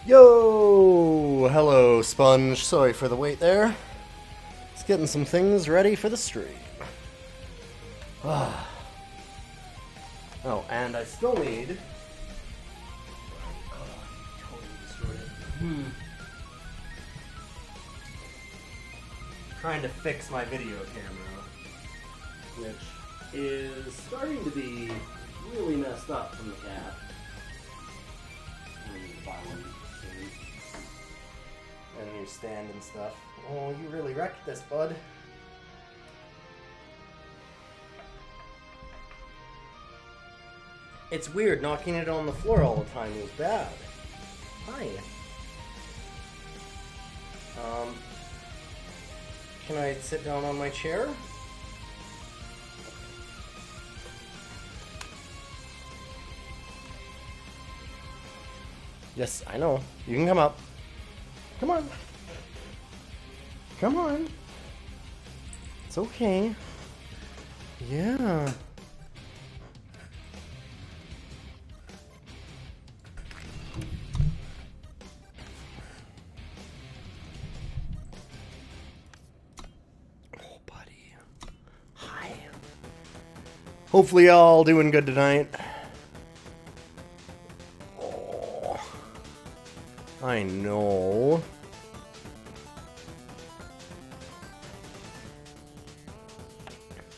Yo! Hello, Sponge. Sorry for the wait there. Just getting some things ready for the stream. Oh, and I still need... Totally destroyed it. Trying to fix my video camera, which is starting to be really messed up from the cat. I need to buy one soon. And a new stand and stuff. Oh, you really wrecked this, bud. It's weird, knocking it on the floor all the time was bad. Hi. Can I sit down on my chair? Yes, I know. You can come up. Come on. Come on. It's okay. Yeah. Oh, buddy. Hi. Hopefully y'all doing good tonight. I know.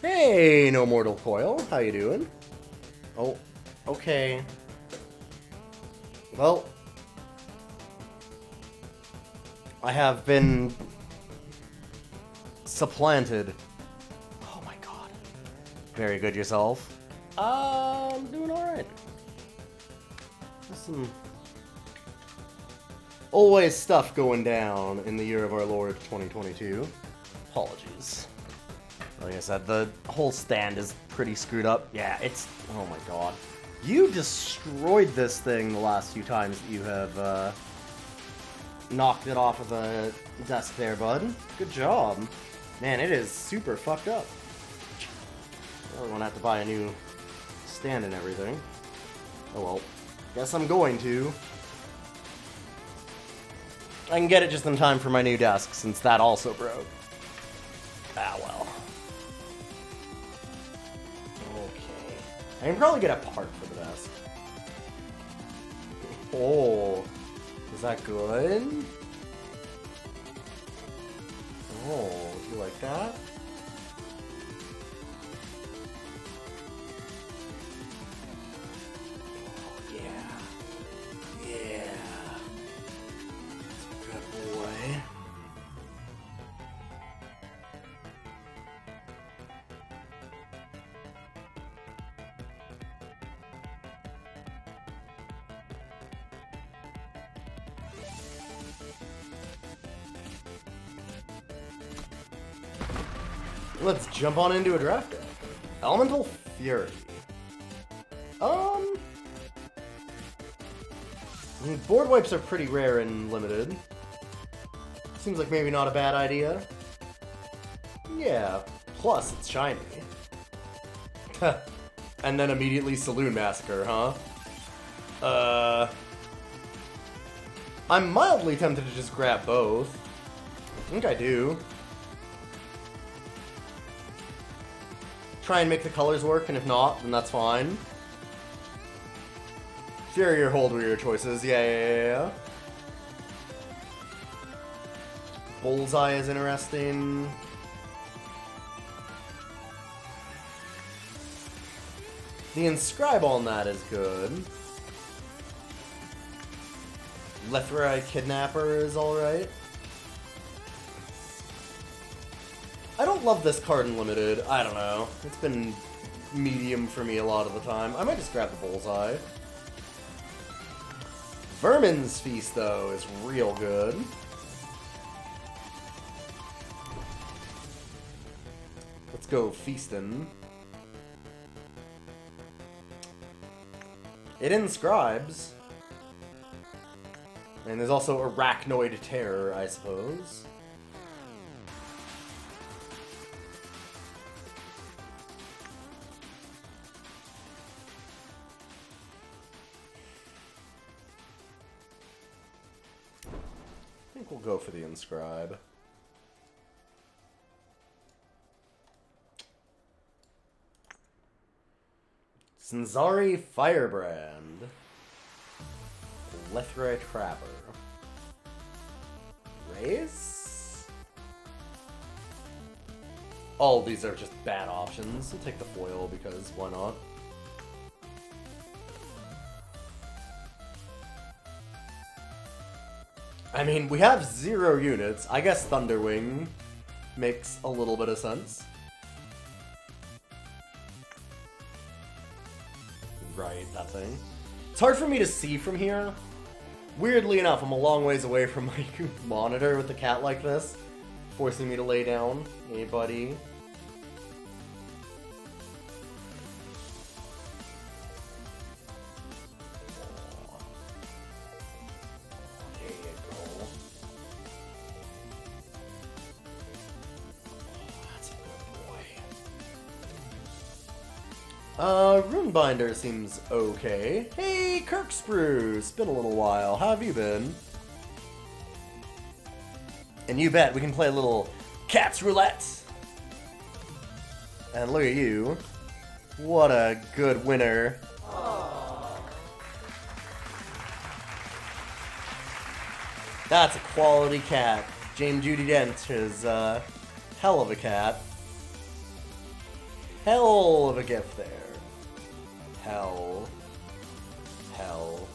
Hey, No Mortal Coil. How you doing? Oh, okay. Well, I have been supplanted. Oh my god. Very good yourself. I'm doing alright. Some always stuff going down in the year of our Lord 2022. Apologies. Like I said, the whole stand is pretty screwed up. Yeah, it's... Oh my god. You destroyed this thing the last few times that you have knocked it off of the desk there, bud. Good job. Man, it is super fucked up. I'm gonna have to buy a new stand and everything. Oh well. Guess I'm going to. I can get it just in time for my new desk, since that also broke. Ah, well. Okay. I can probably get a part for the desk. Oh. Is that good? Oh, do you like that? Oh, yeah. Yeah. Good boy. Let's jump on into a draft deck. Elemental Fury. Board wipes are pretty rare and limited. Seems like maybe not a bad idea. Yeah, plus it's shiny. And then immediately Saloon Massacre, huh? I'm mildly tempted to just grab both. I think I do. Try and make the colors work, and if not, then that's fine. Fury or Hold were your choices. Yeah. Bullseye is interesting. The Inscribe on that is good. Lethrai Kidnapper is alright. I don't love this card in Limited. I don't know. It's been medium for me a lot of the time. I might just grab the Bullseye. Vermin's Feast, though, is real good. Let's go feastin'. It inscribes. And there's also Arachnoid Terror, I suppose. think we'll go for the Inscribe. Senzari Firebrand. Lethra Trapper. Raise? All these are just bad options. We'll take the foil because why not? I mean, we have 0 units. I guess Thunderwing makes a little bit of sense. Right, that thing. It's hard for me to see from here. Weirdly enough, I'm a long ways away from my monitor with a cat like this, forcing me to lay down. Hey, buddy. Runebinder seems okay. Hey, Kirksprue! It's been a little while. How have you been? And you bet, we can play a little Cats Roulette! And look at you. What a good winner. That's a quality cat. James Judi Dench is hell of a cat. Hell of a gift there. Hell. Hell.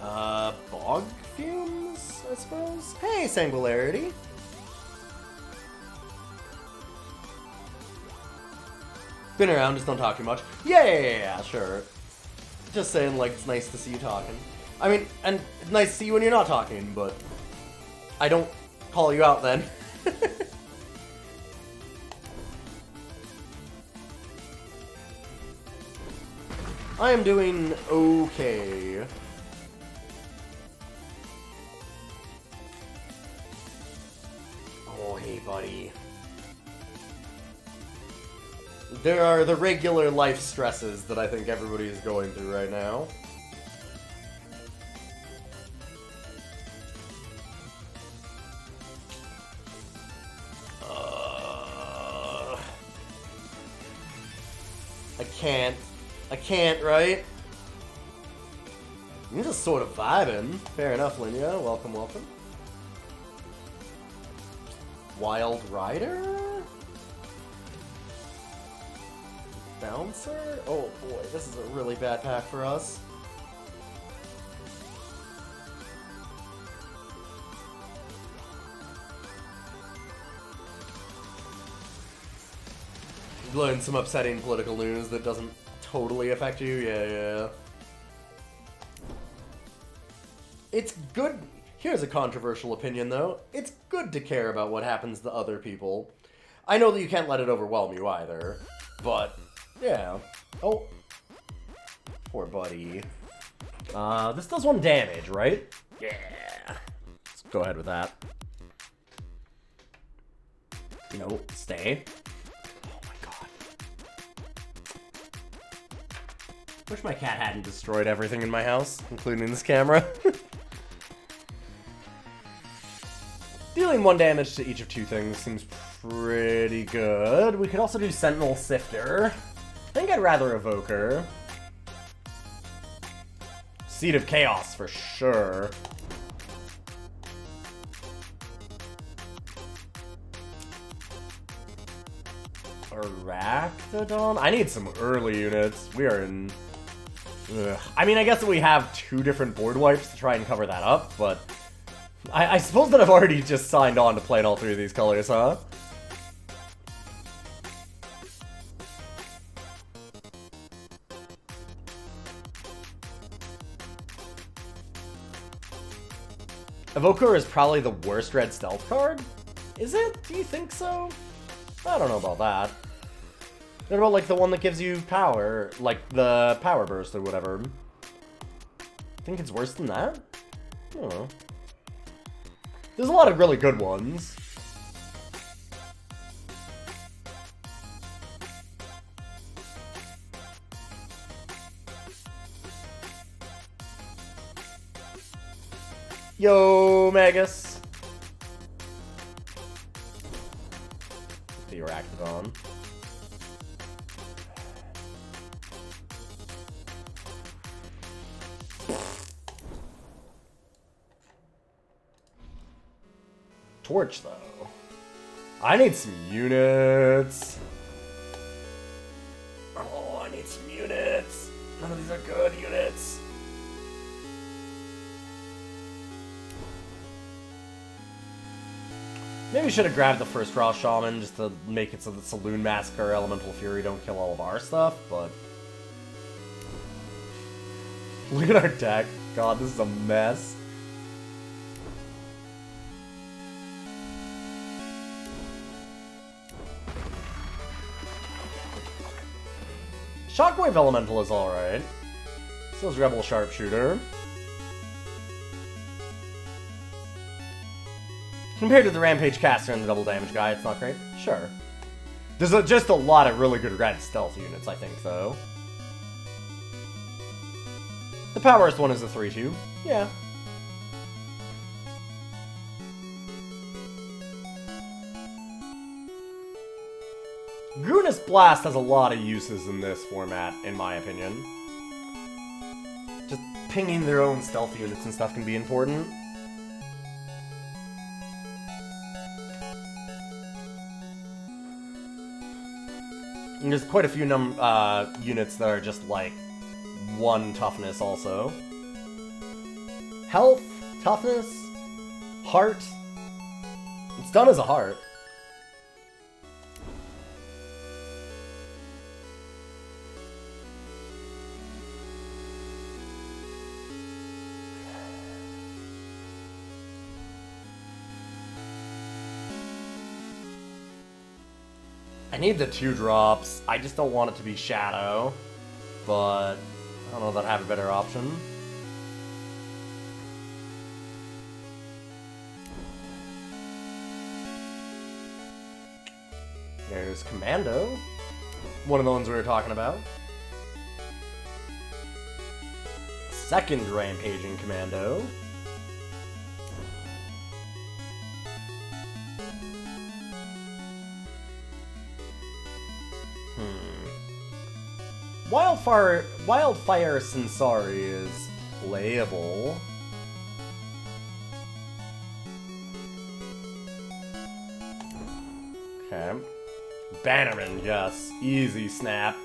Hell. Bog fumes, I suppose? Hey, Sangularity! Been around, just don't talk too much. Yeah, sure. Just saying, like, it's nice to see you talking. I mean, and it's nice to see you when you're not talking, but I don't call you out then. I am doing okay. Oh, hey, buddy. There are the regular life stresses that I think everybody is going through right now. I can't, right? I'm just sort of vibing. Fair enough, Linnea. Welcome, welcome. Wild Rider? Bouncer? Oh boy, this is a really bad pack for us. We've learned some upsetting political news that doesn't totally affect you. Yeah. It's good. Here's a controversial opinion, though. It's good to care about what happens to other people. I know that you can't let it overwhelm you either, but yeah. Oh, poor buddy. This does 1 damage, right? Yeah. Let's go ahead with that. No, stay. Wish my cat hadn't destroyed everything in my house, including this camera. Dealing 1 damage to each of 2 things seems pretty good. We could also do Sentinel Sifter. I think I'd rather Evoker. Seed of Chaos for sure. Arachnodon? I need some early units. We are in... Ugh. I mean, I guess that we have 2 different board wipes to try and cover that up, but... I suppose that I've already just signed on to playing all 3 of these colors, huh? Evoker is probably the worst red stealth card? Is it? Do you think so? I don't know about that. What about, like, the one that gives you power? Like, the power burst or whatever? Think it's worse than that? I don't know. There's a lot of really good ones. Yo, Magus. The Arachnodon. Torch, though. I need some units. Oh, I need some units. None of these are good units. Maybe we should have grabbed the first raw shaman just to make it so that Saloon Massacre, Elemental Fury don't kill all of our stuff, but... Look at our deck. God, this is a mess. Shockwave Elemental is alright. So is Rebel Sharpshooter. Compared to the Rampage Caster and the double damage guy, it's not great. Sure. There's just a lot of really good red stealth units, I think, though. The Powerest one is a 3-2. Yeah. Grunus Blast has a lot of uses in this format, in my opinion. Just pinging their own stealth units and stuff can be important. And there's quite a few units that are just like 1 toughness also. Health, toughness, heart. It's done as a heart. I need the 2 drops. I just don't want it to be Shadow. But I don't know that I have a better option. There's Commando. One of the ones we were talking about. Second Rampaging Commando. Wildfire Sensari is playable. Okay. Bannerman, yes. Easy snap.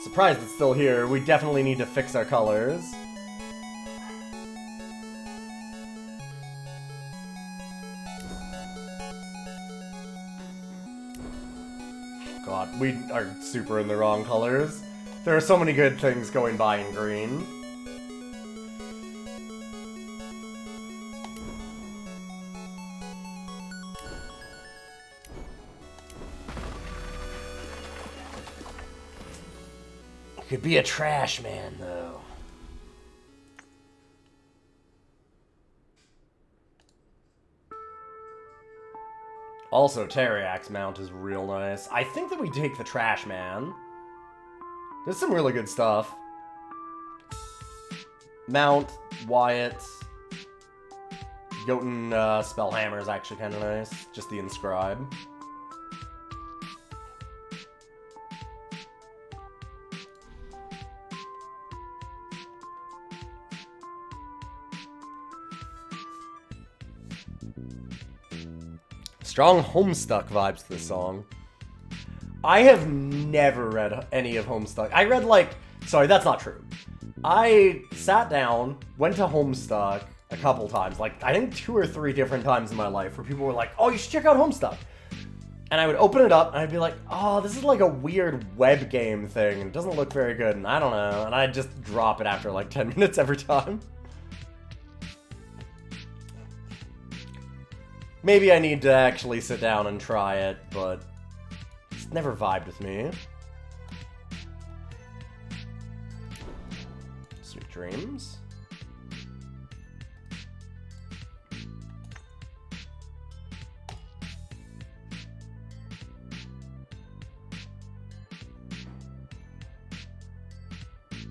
Surprised it's still here. We definitely need to fix our colors. God, we are super in the wrong colors. There are so many good things going by in green. Could be a trash man, though. Also, Teriak's mount is real nice. I think that we take the trash man. There's some really good stuff. Mount, Wyatt, Jotun Spellhammer is actually kind of nice. Just the Inscribe. Strong Homestuck vibes to this song. I have never read any of Homestuck. I read like... Sorry, that's not true. I sat down, went to Homestuck a couple times. Like, I think 2 or 3 different times in my life where people were like, oh, you should check out Homestuck. And I would open it up and I'd be like, oh, this is like a weird web game thing. It doesn't look very good and I don't know. And I'd just drop it after like 10 minutes every time. Maybe I need to actually sit down and try it, but it's never vibed with me. Sweet dreams.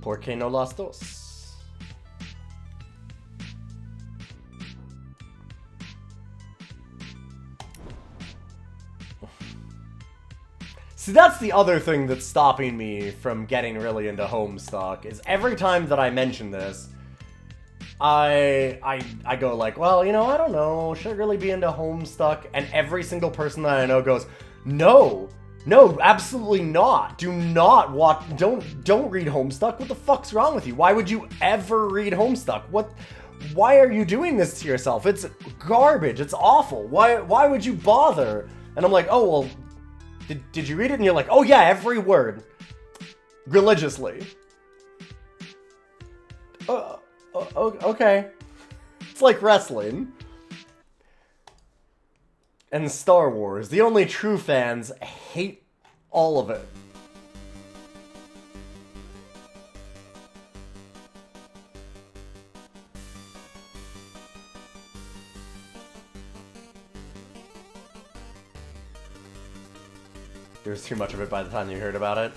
¿Por qué no las dos? See, that's the other thing that's stopping me from getting really into Homestuck, is every time that I mention this, I go like, well, you know, I don't know, should I really be into Homestuck? And every single person that I know goes, no, absolutely not. Do not watch, don't read Homestuck. What the fuck's wrong with you? Why would you ever read Homestuck? Why are you doing this to yourself? It's garbage. It's awful. Why would you bother? And I'm like, oh, well, did you read it? And you're like, oh yeah, every word. Religiously. Okay. It's like wrestling. And Star Wars. The only true fans hate all of it. There's too much of it by the time you heard about it.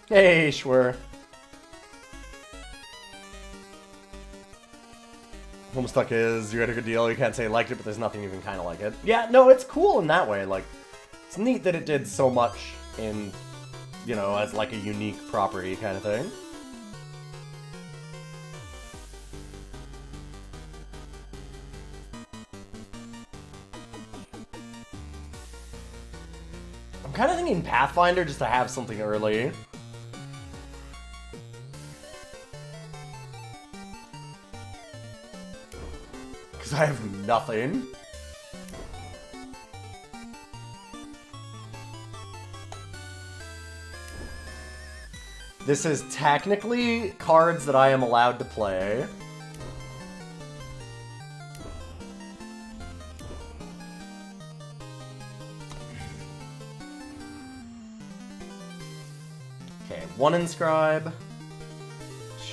Hey, Schwer. Homestuck is, you had a good deal, you can't say you liked it, but there's nothing even kind of like it. Yeah, no, it's cool in that way, like, it's neat that it did so much in, you know, as like a unique property kind of thing. I'm kind of thinking Pathfinder just to have something early. Because I have nothing. This is technically cards that I am allowed to play. Okay, 1 inscribe,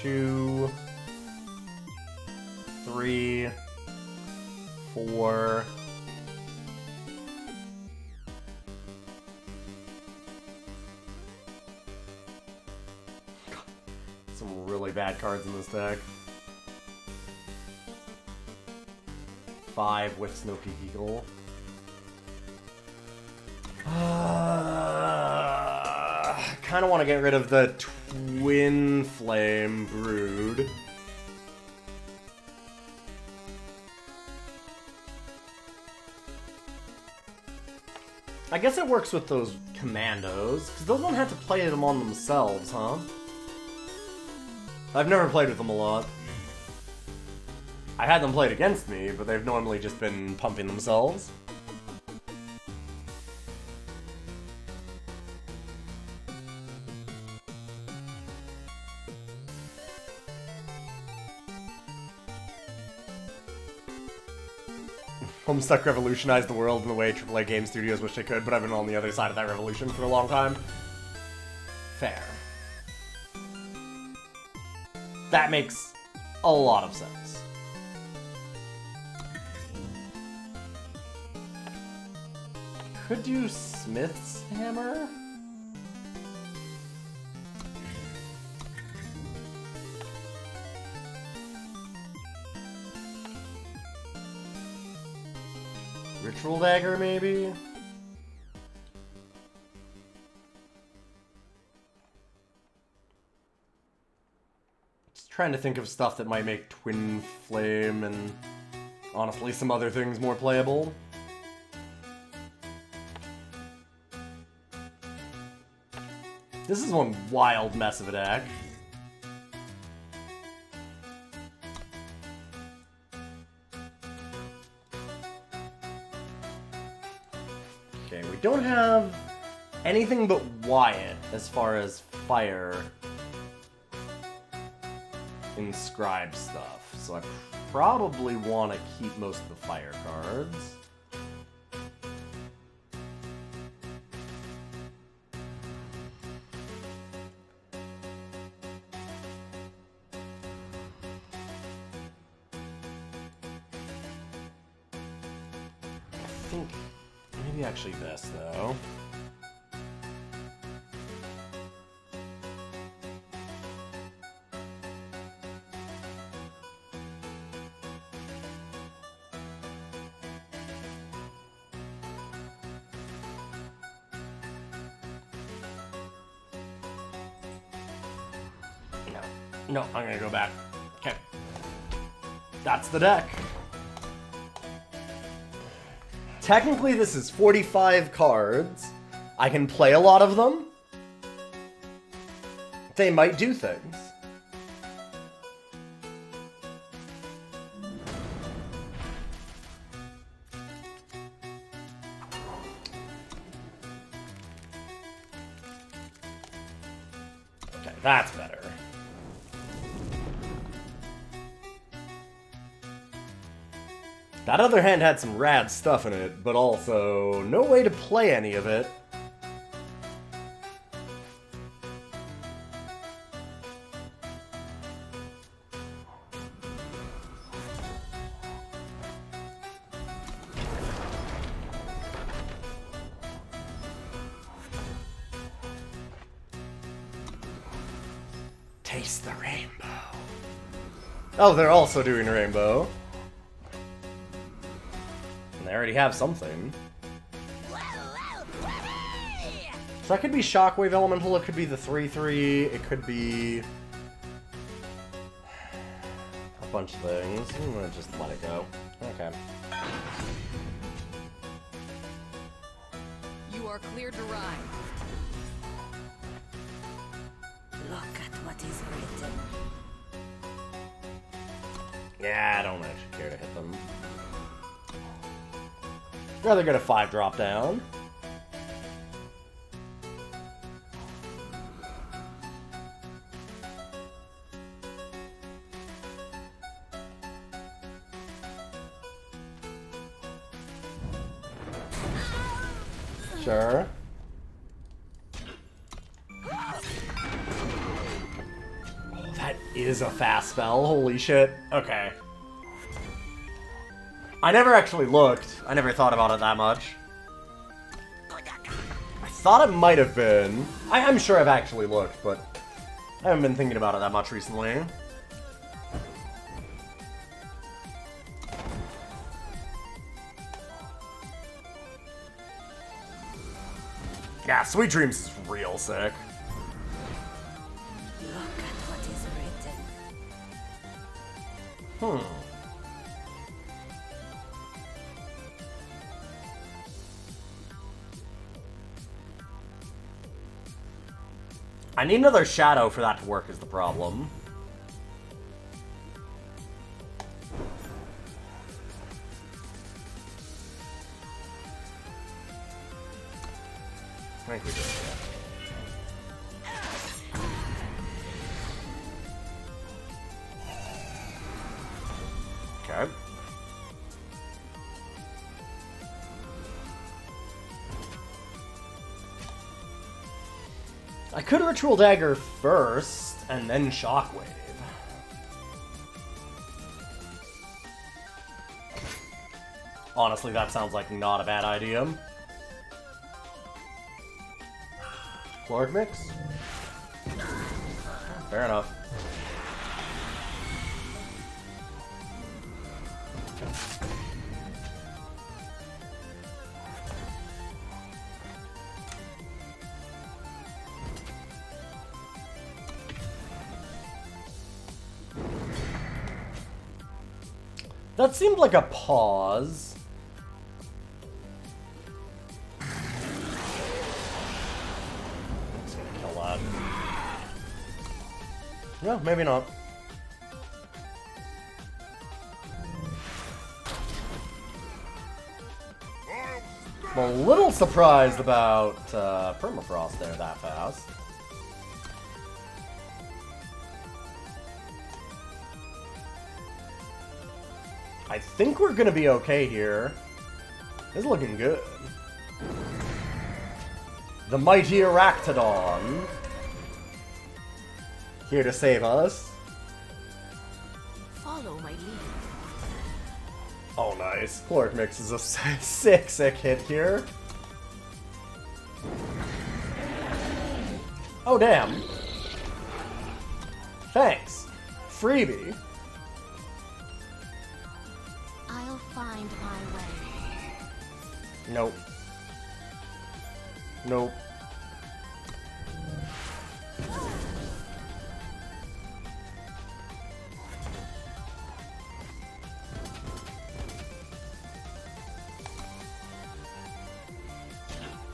2, 3, 4. Some really bad cards in this deck. 5 with Snow Peak Eagle. Kind of want to get rid of the Twin Flame Brood. I guess it works with those commandos, because those don't have to play them on themselves, huh? I've never played with them a lot. I had them played against me, but they've normally just been pumping themselves. Homestuck revolutionized the world in the way AAA game studios wish they could, but I've been on the other side of that revolution for a long time. Fair. That makes a lot of sense. Could do Smith's Hammer? Ritual Dagger, maybe? Just trying to think of stuff that might make Twin Flame and honestly some other things more playable. This is one wild mess of a deck. Okay, we don't have anything but Wyatt as far as fire inscribed stuff, so I probably want to keep most of the fire cards. I think maybe actually this, though. No, I'm gonna go back. Okay. That's the deck. Technically, this is 45 cards. I can play a lot of them. They might do things. Okay, that's better. That other hand had some rad stuff in it, but also no way to play any of it. Taste the rainbow. Oh, they're also doing rainbow. And they already have something. So that could be Shockwave Elemental, it could be the 3/3, it could be a bunch of things. I'm gonna just let it go. Okay. You are cleared to ride. Look at what is written. Yeah, I don't actually care to hit them. Rather get a 5-drop down. Sure. Oh, that is a fast spell. Holy shit. Okay. I never actually looked. I never thought about it that much. I thought it might have been. I'm sure I've actually looked, but I haven't been thinking about it that much recently. Yeah, Sweet Dreams is real sick. Look at what is written. I need another shadow for that to work is the problem. I think we do it, yeah. Okay. I could Ritual Dagger first, and then Shockwave. Honestly, that sounds like not a bad idea. Caloric Mix? Fair enough. That seemed like a pause. Just gonna kill that. No, maybe not. I'm a little surprised about Permafrost there that fast. I think we're gonna be okay here. This is looking good. The mighty Arachnodon. Here to save us. Follow my lead. Oh, nice. Caloric Mix is a sick hit here. Oh, damn. Thanks. Freebie. I'll find my way. Nope. Nope.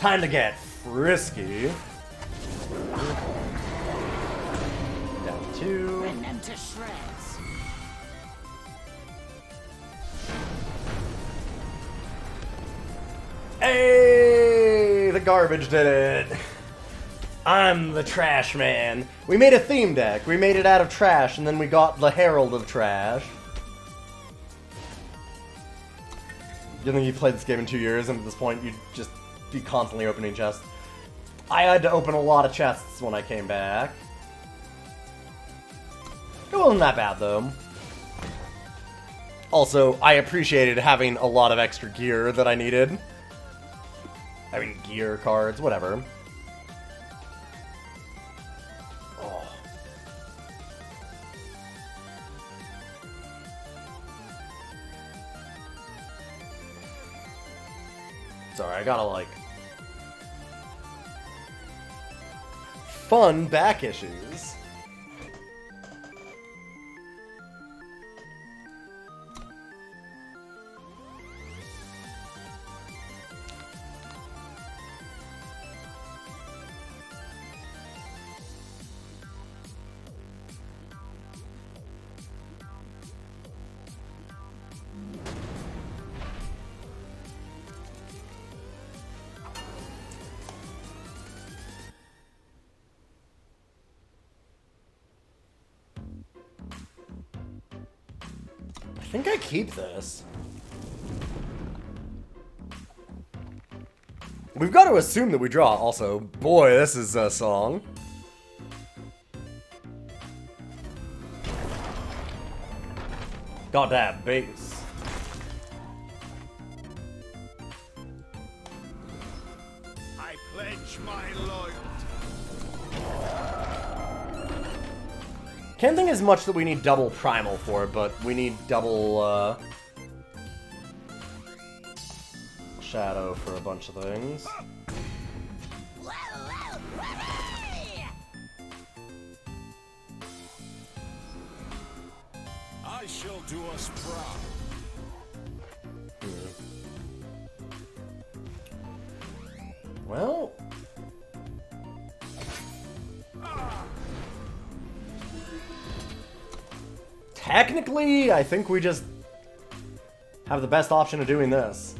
Time to get frisky. Down 2. Rend them to shreds. Hey, the garbage did it. I'm the trash man. We made a theme deck. We made it out of trash, and then we got the Herald of Trash. You think you've played this game in 2 years, and at this point you'd just be constantly opening chests. I had to open a lot of chests when I came back. It wasn't that bad, though. Also, I appreciated having a lot of extra gear that I needed. I mean, gear, cards, whatever. Oh. Sorry, I gotta, like... Fun back issues. I think I keep this. We've got to assume that we draw, also. Boy, this is a song. Got that bass. I pledge my loyalty. Can't think as much that we need double primal for, but we need double, shadow for a bunch of things. I shall do us proud. Well... Technically, I think we just have the best option of doing this.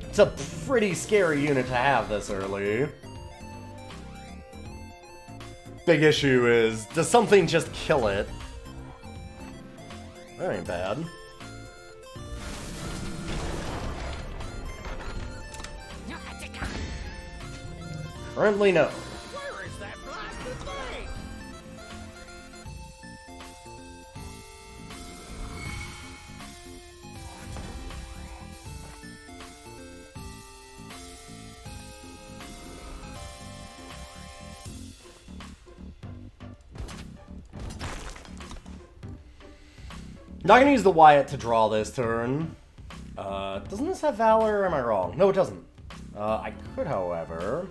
It's a pretty scary unit to have this early. Big issue is, does something just kill it? That ain't bad. Currently, no. Where is that blasted thing? Not gonna use the Wyatt to draw this turn. Doesn't this have Valor, or am I wrong? No, it doesn't. I could, however...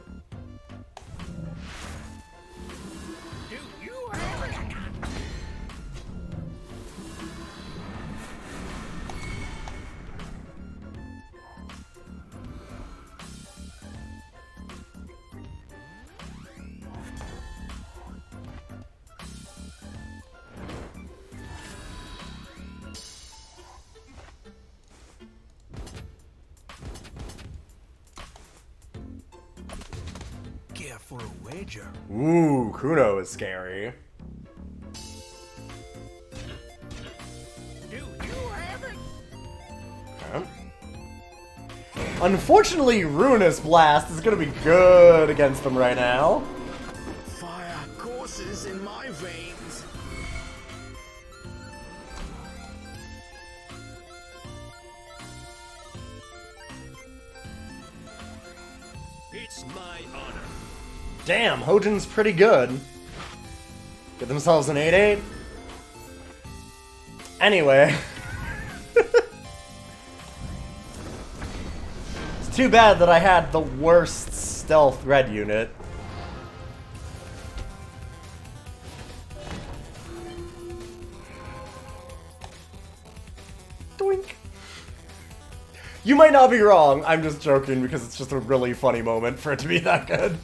Do you have it? Care for a wager? Ooh, Kuno is scary. Do you have it? Okay. Unfortunately, Ruinous Blast is gonna be good against them right now. Fire courses in my veins. It's my honor. Damn, Hojin's pretty good. Get themselves an 8-8. Anyway. It's too bad that I had the worst stealth red unit. You might not be wrong. I'm just joking because it's just a really funny moment for it to be that good.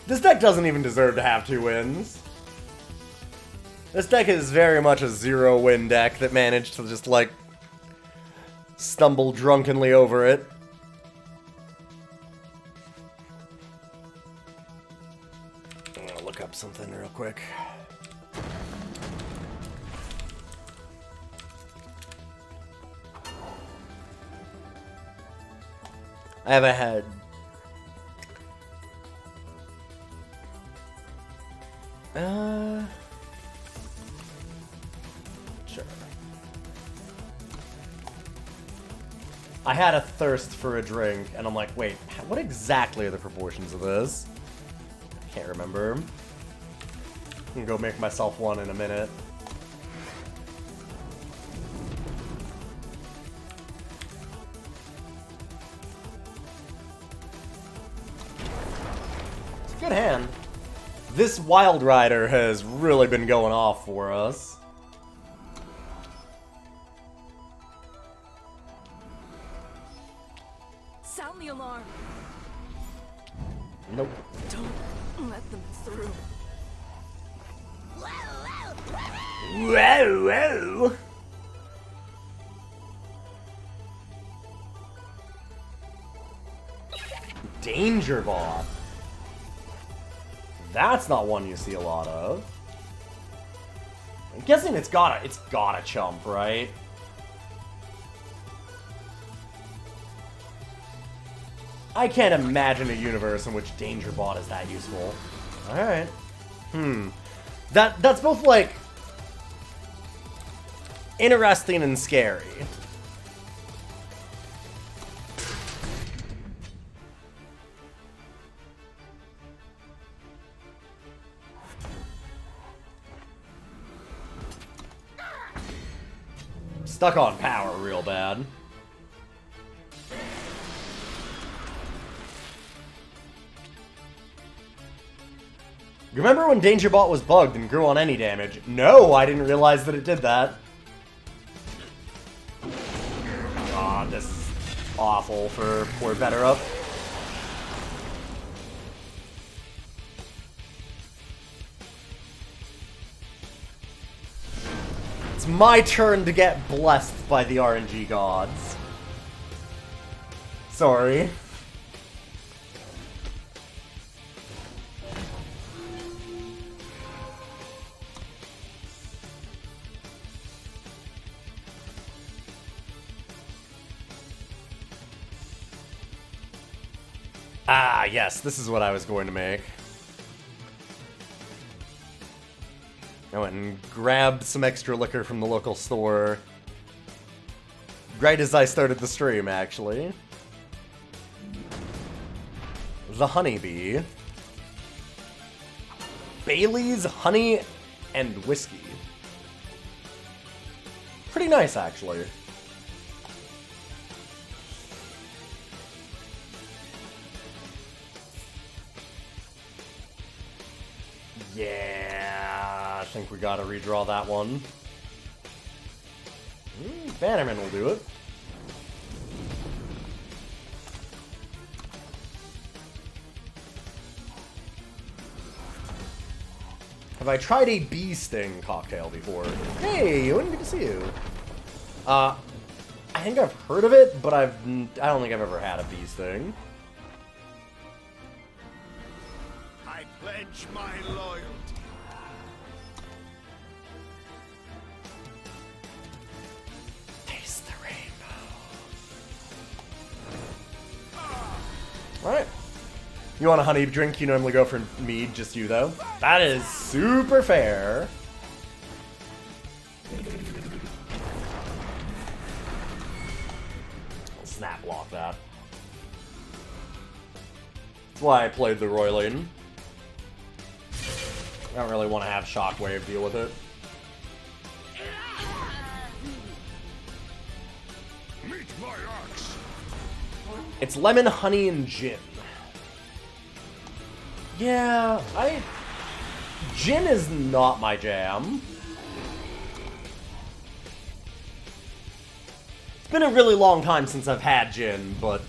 This deck doesn't even deserve to have 2 wins. This deck is very much a 0-win deck that managed to just, like, stumble drunkenly over it. I'm gonna look up something real quick. I have a head. Sure. I had a thirst for a drink, and I'm like, wait, what exactly are the proportions of this? I can't remember. I can go make myself one in a minute. It's a good hand. This Wild Rider has really been going off for us. Sound the alarm. Nope. Don't let them through. Whoa, whoa. Danger Bot. That's not one you see a lot of. I'm guessing it's gotta chump, right? I can't imagine a universe in which Danger Bot is that useful. Alright. That's both, like, interesting and scary. Stuck on power real bad. Remember when Danger Bot was bugged and grew on any damage? No, I didn't realize that it did that. God, this is awful for poor Better Up. It's my turn to get blessed by the RNG gods. Sorry. Ah, yes, this is what I was going to make. I went and grabbed some extra liquor from the local store. Right as I started the stream, actually. The Honeybee. Bailey's Honey and Whiskey. Pretty nice, actually. Yeah, I think we gotta redraw that one. Bannerman will do it. Have I tried a bee sting cocktail before? Hey, Ewan, good to see you. I think I've heard of it, but I don't think I've ever had a bee sting. I pledge my loyalty. Taste the rainbow. Alright. You want a honey drink, you normally go for mead, just you though. That is super fair. I'll snap block that. That's why I played the Roiling. I don't really want to have Shockwave deal with it. Meet my axe. It's lemon, honey, and gin. Yeah, I Jin is not my jam. It's been a really long time since I've had Jin, but...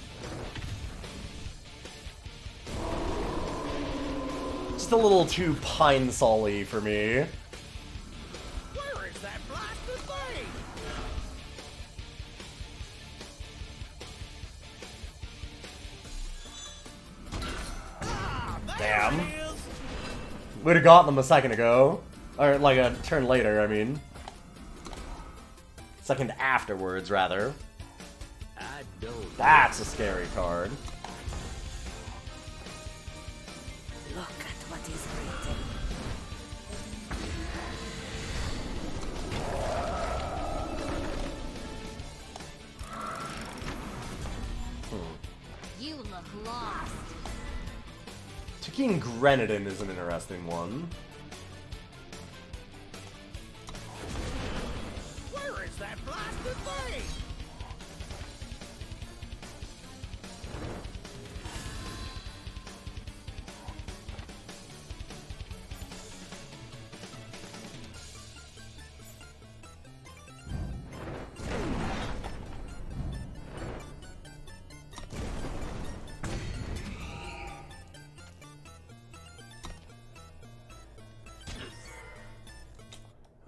just a little too Pine-Sol-y for me. Where is that blasted thing? Damn. Would have gotten them a second ago. Or, like, a turn later, I mean. Second afterwards, rather. I don't. That's a scary card. Look at what is written. You look lost. Taking Grenadin is an interesting one. Where is that blasted thing?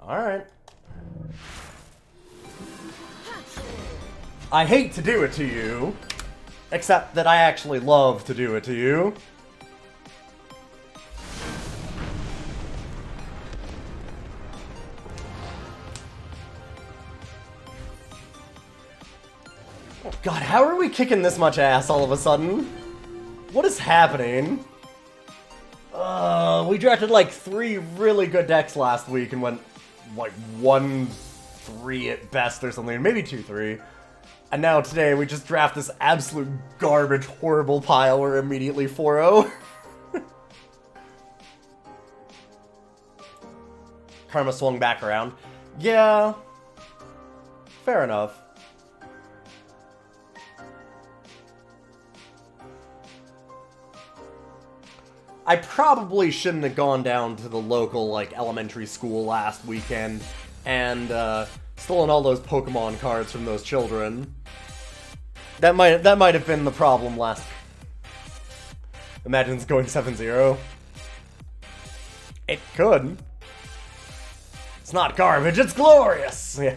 Alright. I hate to do it to you, except that I actually love to do it to you. Oh God, how are we kicking this much ass all of a sudden? What is happening? We drafted like 3 really good decks last week and went like 1-3 at best or something, maybe 2-3. And now today we just draft this absolute garbage, horrible pile. We're immediately 4-0. Karma swung back around. Yeah. Fair enough. I probably shouldn't have gone down to the local, like, elementary school last weekend and stolen all those Pokemon cards from those children. That might have been the problem last... Imagine it's going 7-0. It could. It's not garbage, it's glorious! Yeah.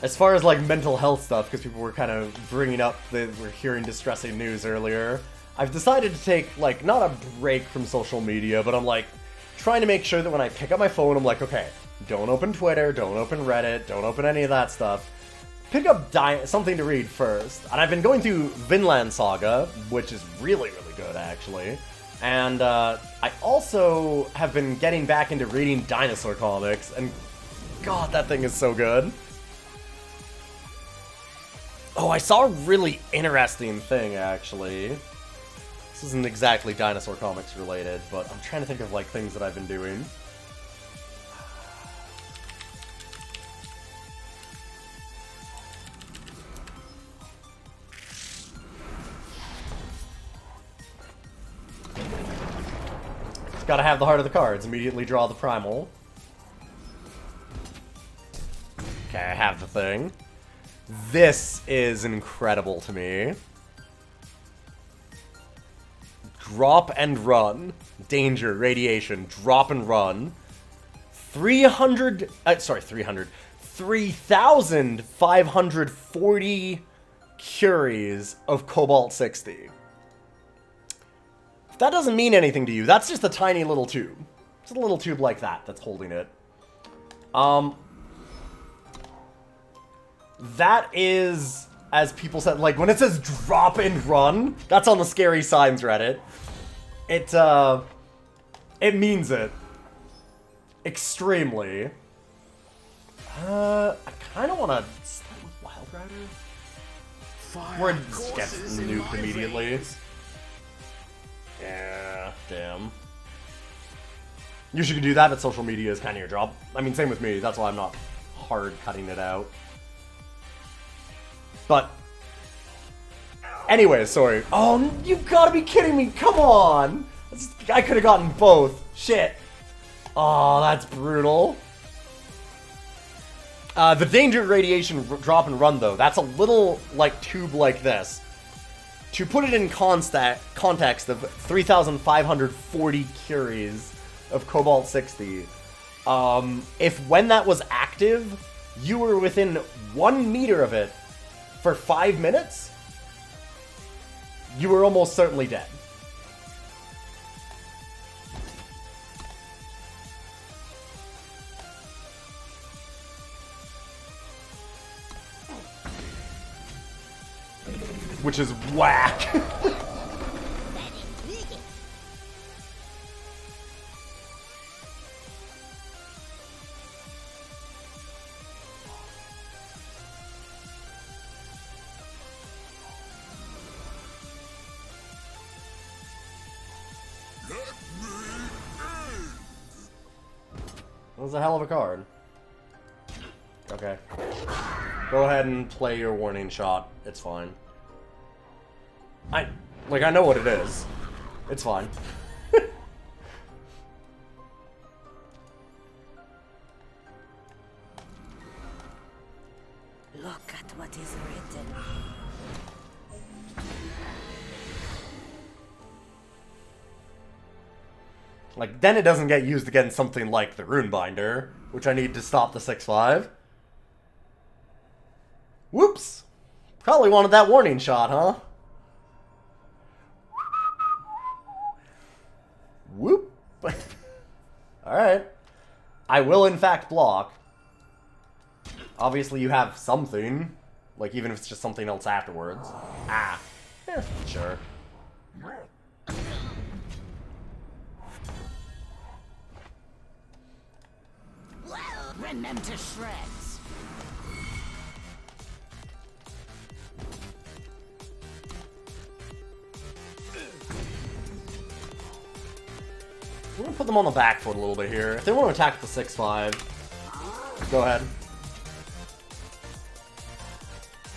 As far as, like, mental health stuff, because people were kind of bringing up that we're hearing distressing news earlier, I've decided to take, like, not a break from social media, but I'm, like, trying to make sure that when I pick up my phone, I'm like, okay, don't open Twitter, don't open Reddit, don't open any of that stuff. Pick up something to read first. And I've been going through Vinland Saga, which is really, really good, actually. And I also have been getting back into reading dinosaur comics, and God, that thing is so good. Oh, I saw a really interesting thing, actually. This isn't exactly dinosaur comics related, but I'm trying to think of, like, things that I've been doing. Just gotta have the heart of the cards. Immediately draw the primal. Okay, I have the thing. This is incredible to me. Drop and run. Danger, radiation, drop and run. 3,540 Curies of Cobalt 60. If that doesn't mean anything to you, that's just a tiny little tube. Just a little tube like that that's holding it. That is, as people said, like, when it says drop and run, that's on the Scary Signs Reddit. It means it. Extremely. I kind of want to start with Wild Rider. Where it just gets nuked immediately. Yeah, damn. Usually you can do that, but social media is kind of your job. I mean, same with me. That's why I'm not hard cutting it out. But anyway, sorry. Oh, you gotta be kidding me! Come on! I could have gotten both. Shit. Oh, that's brutal. The danger radiation drop and run, though, that's a little, like, tube like this. To put it in context of 3,540 Curies of Cobalt 60, if when that was active, you were within 1 meter of it for 5 minutes, you were almost certainly dead. Which is whack. That was a hell of a card. Okay. Go ahead and play your warning shot. It's fine. I know what it is. It's fine. Look at what is written. Like, then it doesn't get used against something like the Runebinder, which I need to stop the 6-5. Whoops! Probably wanted that warning shot, huh? Whoop! Alright. I will, in fact, block. Obviously, you have something. Like, even if it's just something else afterwards. Ah. Yeah, sure. Rend them to shreds. We're gonna put them on the back foot a little bit here. If they want to attack the 6-5, go ahead.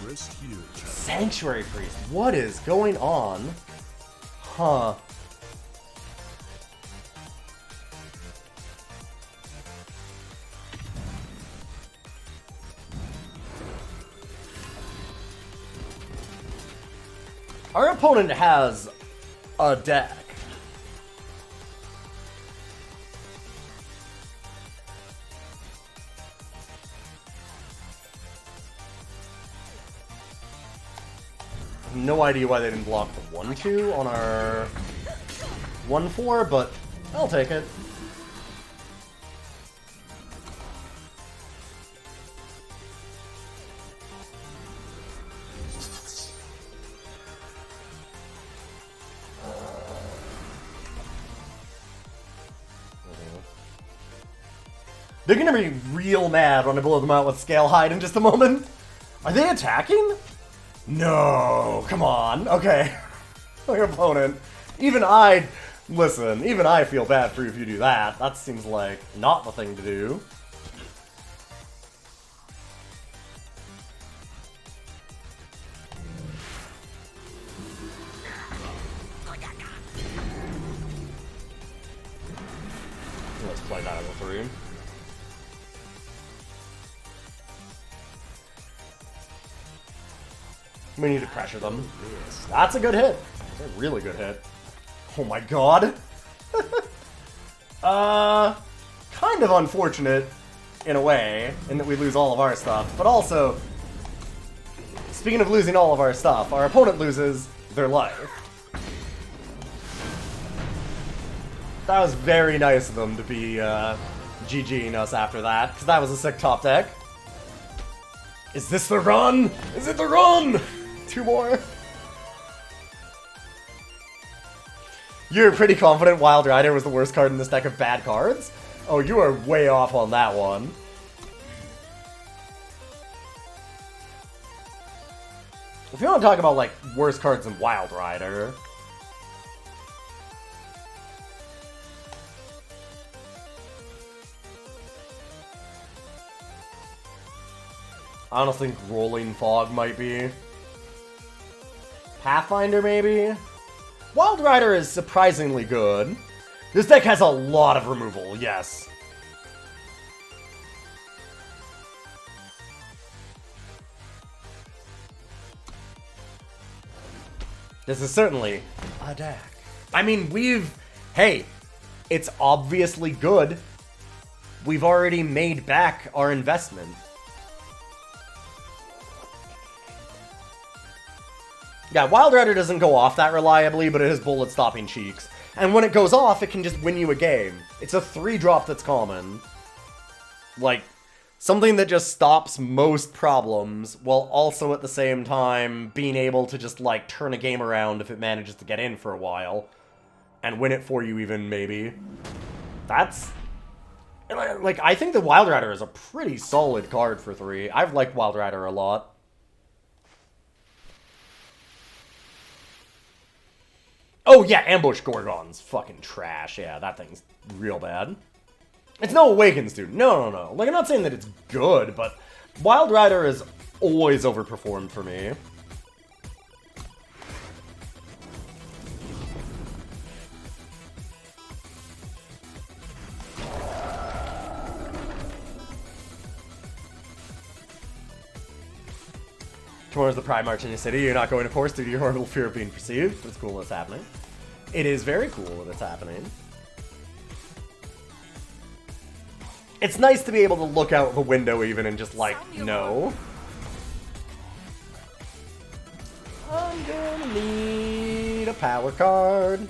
Rest here, child. Sanctuary Priest, what is going on? Huh. Our opponent has a deck. No idea why they didn't block the 1-2 on our 1-4, but I'll take it. They're gonna be real mad when I blow them out with Scale Hide in just a moment. Are they attacking? No, come on. Okay. Your opponent. Even I feel bad for you if you do that. That seems like not the thing to do. Let's play that as a 3. We need to pressure them. That's a good hit. That's a really good hit. Oh my god. Kind of unfortunate in a way, in that we lose all of our stuff, but also, speaking of losing all of our stuff, our opponent loses their life. That was very nice of them to be GGing us after that, because that was a sick top deck. Is this the run? Is it the run? 2 more. You're pretty confident Wild Rider was the worst card in this deck of bad cards? Oh, you are way off on that one. If you want to talk about, like, worse cards than Wild Rider... I honestly think Rolling Fog might be. Pathfinder, maybe? Wild Rider is surprisingly good. This deck has a lot of removal, yes. This is certainly a deck. I mean, hey, it's obviously good. We've already made back our investment. Yeah, Wild Rider doesn't go off that reliably, but it has bullet-stopping cheeks. And when it goes off, it can just win you a game. It's a 3-drop that's common. Like, something that just stops most problems, while also at the same time being able to just, like, turn a game around if it manages to get in for a while. And win it for you even, maybe. That's... Like, I think the Wild Rider is a pretty solid card for 3. I've liked Wild Rider a lot. Oh, yeah, Ambush Gorgon's fucking trash. Yeah, that thing's real bad. It's no Awakens, dude. No. Like, I'm not saying that it's good, but Wild Rider has always overperformed for me. Tomorrow's the Pride March in your city. You're not going, of course, due to your horrible fear of being perceived. But it's cool that it's happening. It is very cool that it's happening. It's nice to be able to look out the window even and just, like, no. I'm gonna need a power card.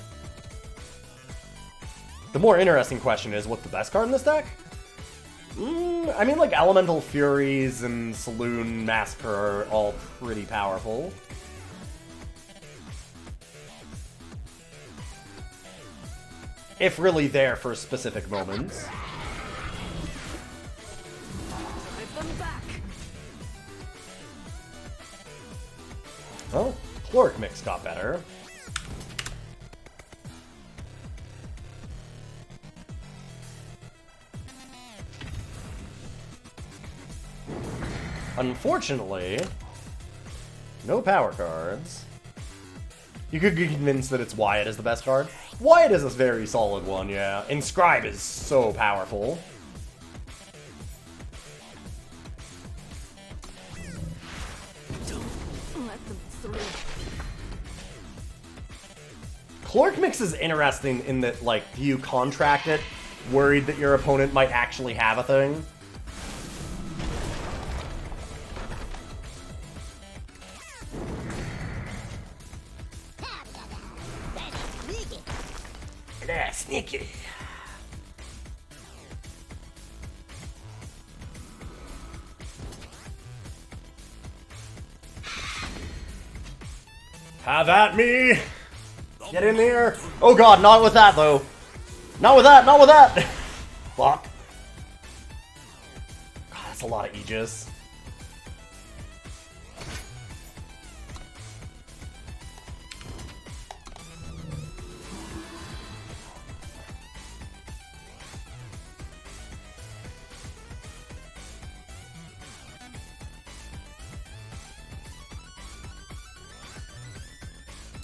The more interesting question is, what's the best card in this deck? I mean, like, Elemental Furies and Saloon Massacre are all pretty powerful. If really there for specific moments. Oh, Chloric Mix got better. Unfortunately, no power cards. You could be convinced that it's Wyatt is the best card. Wyatt is a very solid one, yeah. Inscribe is so powerful. Don't let them through. Chloric Mix is interesting in that, like, you contract it, worried that your opponent might actually have a thing. Yeah, sneaky. Have at me! Get in there! Oh god, not with that though! Not with that, not with that! Fuck. God, that's a lot of Aegis.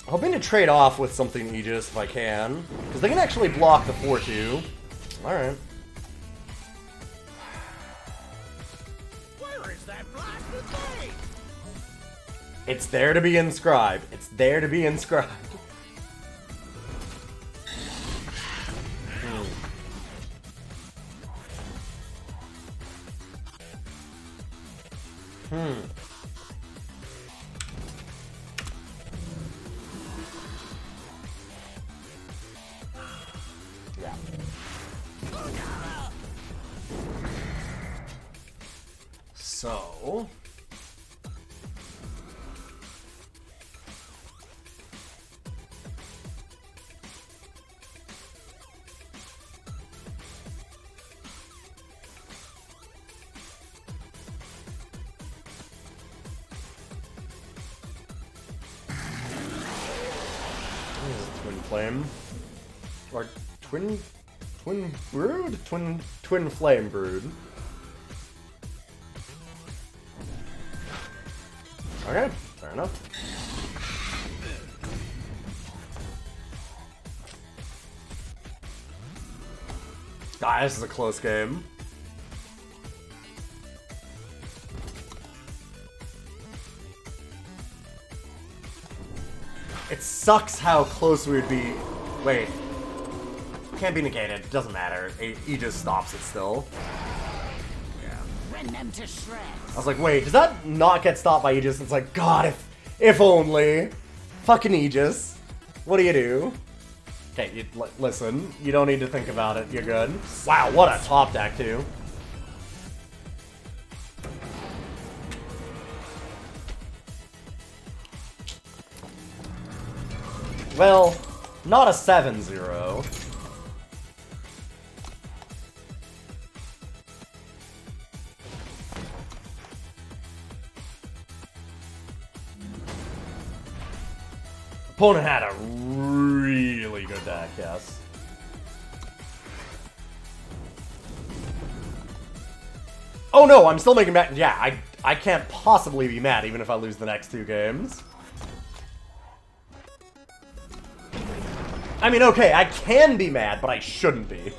Hoping to trade off with something Aegis if I can, because they can actually block the 4-2. Alright. Where is that blasted thing? It's there to be inscribed. It's there to be inscribed. Yeah. So... flame. Or twin brood? Twin flame brood. Okay, fair enough. Ah, this is a close game. It sucks how close we would be. Wait. Can't be negated. Doesn't matter. He just stops it still. Rend them to shreds. I was like, wait, does that not get stopped by Aegis? It's like, God, if only. Fucking Aegis. What do you do? Okay, listen. You don't need to think about it. You're good. Wow, what a top deck, too. Well, not a 7-0. Opponent had a really good deck, yes. Oh no, I'm still making mad. Yeah, I can't possibly be mad even if I lose the next 2 games. I mean, okay, I can be mad, but I shouldn't be.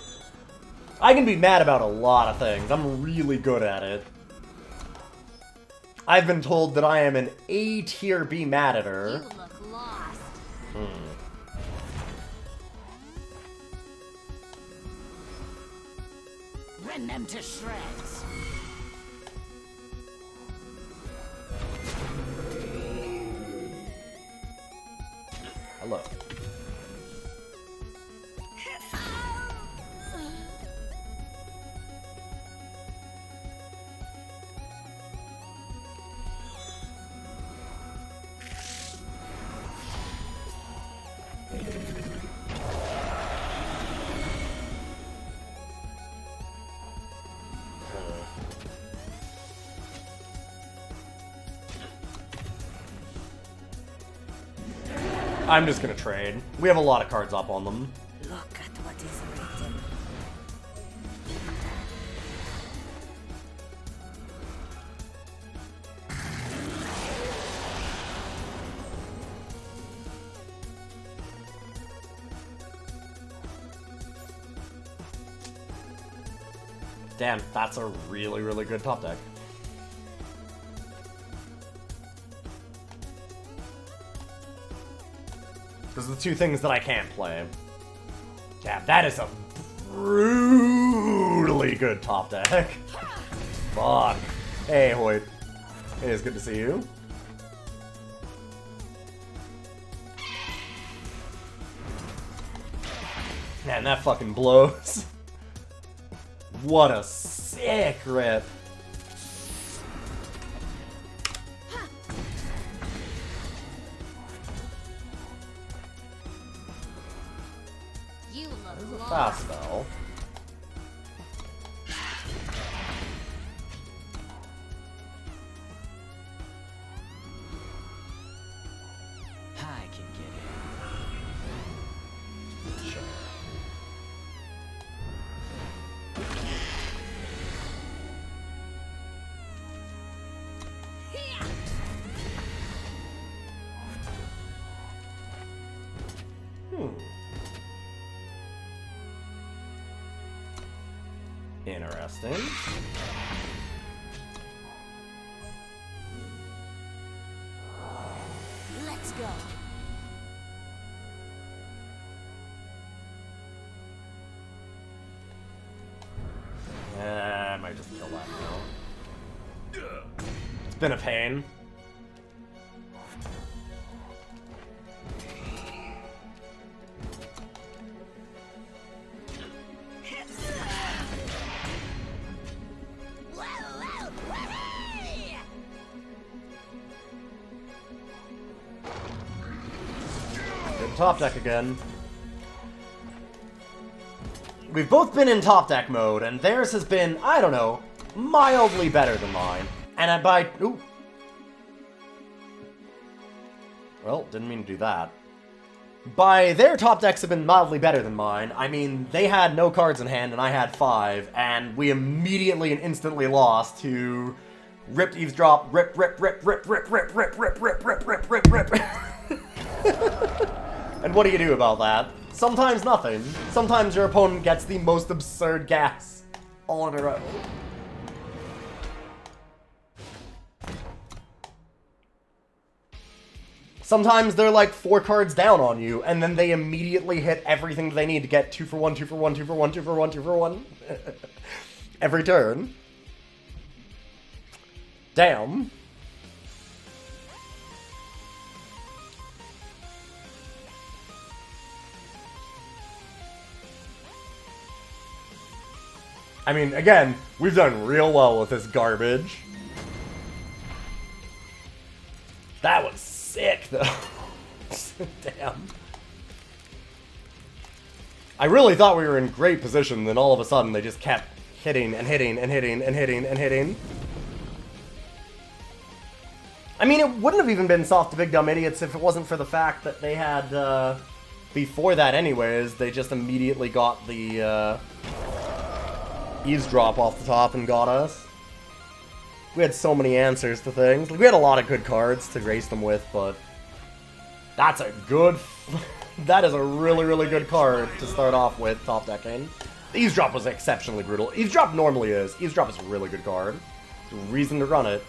I can be mad about a lot of things. I'm really good at it. I've been told that I am an A-tier be mad at her. You look lost. Rend them to shreds. Hello. I'm just gonna trade. We have a lot of cards up on them. Look at what is written. Damn, that's a really, really good top deck. Those are the 2 things that I can't play. Damn, that is a brutally good top deck. Fuck. Hey, Hoyt. Hey, it's good to see you. Man, that fucking blows. What a sick rip. You look lost. Fast spell. I can get it. Sure. Interesting. Let's go. I might just kill that now. It's been a pain. Good top deck again. We've both been in top deck mode, and theirs has been, I don't know, mildly better than mine. And ooh. Well, didn't mean to do that. by their top decks have been mildly better than mine. I mean, they had no cards in hand and I had 5, and we immediately and instantly lost to Ripped Eavesdrop, rip, rip, rip, rip, rip, rip, rip, rip, rip, rip, rip, rip, rip. And what do you do about that? Sometimes nothing. Sometimes your opponent gets the most absurd gas all in a row. Sometimes they're like 4 cards down on you, and then they immediately hit everything they need to get 2 for 1, 2 for 1, 2 for 1, 2 for 1, 2 for 1. Every turn. Damn. I mean, again, we've done real well with this garbage. That was sick, though. Damn. I really thought we were in great position, then all of a sudden they just kept hitting and hitting and hitting and hitting and hitting. I mean, it wouldn't have even been soft to big dumb idiots if it wasn't for the fact that they had, before that anyways, they just immediately got the, Eavesdrop off the top and got us. We had so many answers to things. Like, we had a lot of good cards to race them with, but that's a good... that is a really, really good card to start off with, top decking. The Eavesdrop was exceptionally brutal. Eavesdrop normally is. Eavesdrop is a really good card. There's a reason to run it.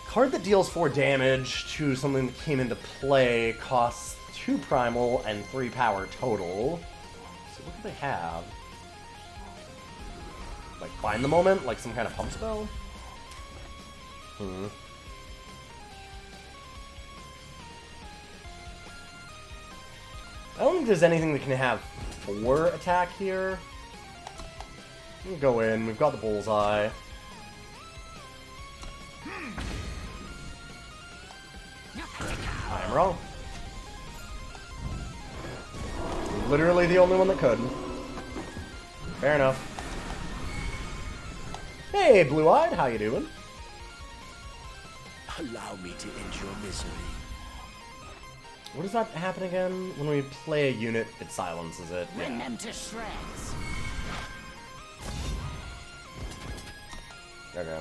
Card that deals 4 damage to something that came into play costs 2 primal and 3 power total. So what do they have? Like Find the Moment? Like some kind of pump spell? I don't think there's anything that can have 4 attack here. We'll go in, we've got the bullseye. I am wrong. Literally the only one that could. Fair enough. Hey, Blue-Eyed, how you doing? Allow me to end your misery. What does that happen again? When we play a unit, it silences it. Rend them to shreds. Okay.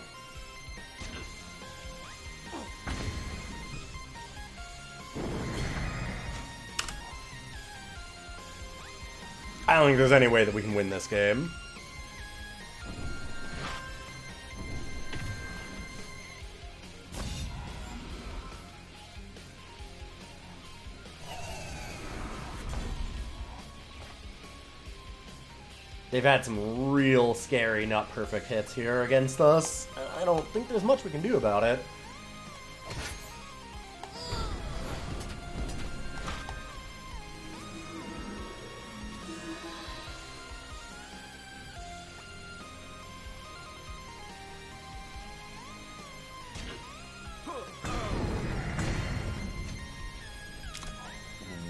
I don't think there's any way that we can win this game. They've had some real scary, not perfect hits here against us. I don't think there's much we can do about it.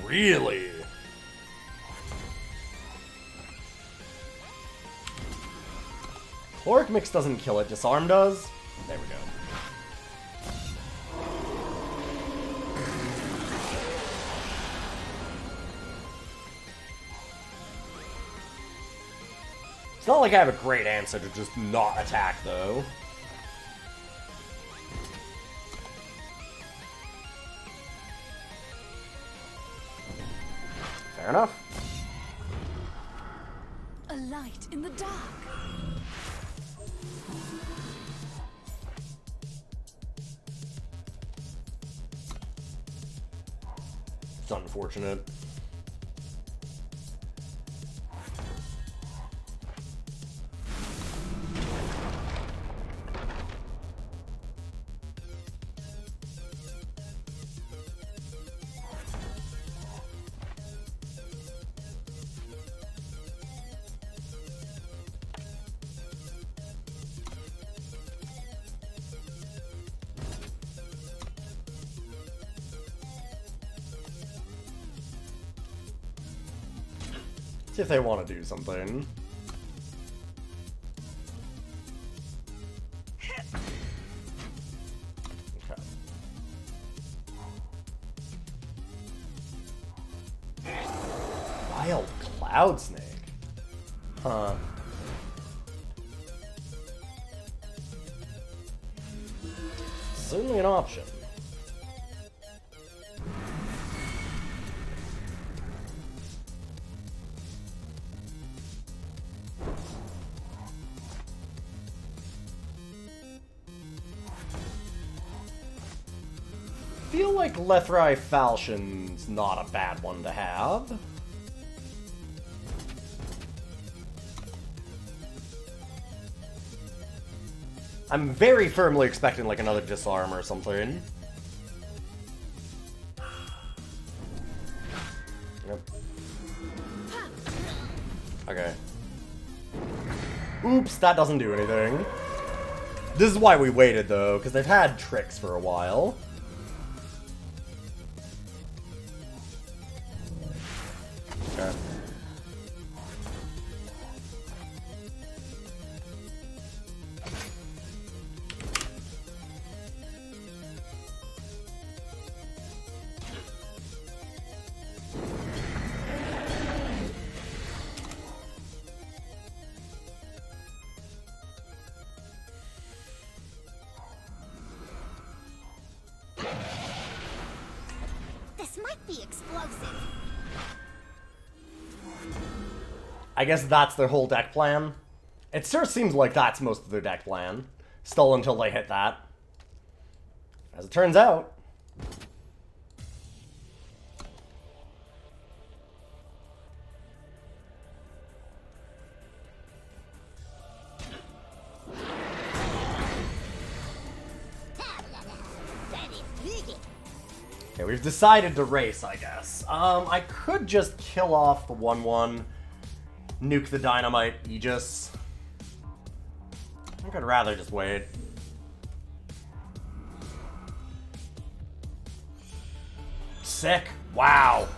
Really? Caloric Mix doesn't kill it, Disarm does? There we go. It's not like I have a great answer to just not attack, though. Fair enough. A light in the dark. It's unfortunate. See if they want to do something. Okay. Wild Cloud Snake. Huh. Certainly an option. Feel like Lethrai Falchion's not a bad one to have. I'm very firmly expecting like another disarm or something. Yep. Okay. Oops, that doesn't do anything. This is why we waited though, because they've had tricks for a while. Okay. This might be explosive. I guess that's their whole deck plan. It sure seems like that's most of their deck plan. Still until they hit that. As it turns out. Okay, we've decided to race, I guess. I could just kill off the 1/1. Nuke the Dynamite Aegis. I think I'd rather just wait. Sick. Wow.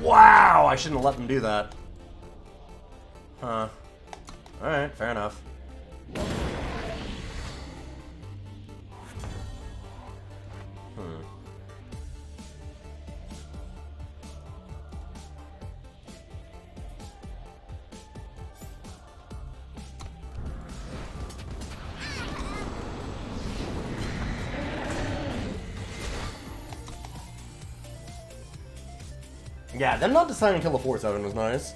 Wow, I shouldn't have let them do that. Huh. Alright, fair enough. Yeah, them not deciding to kill the 4/7 was nice.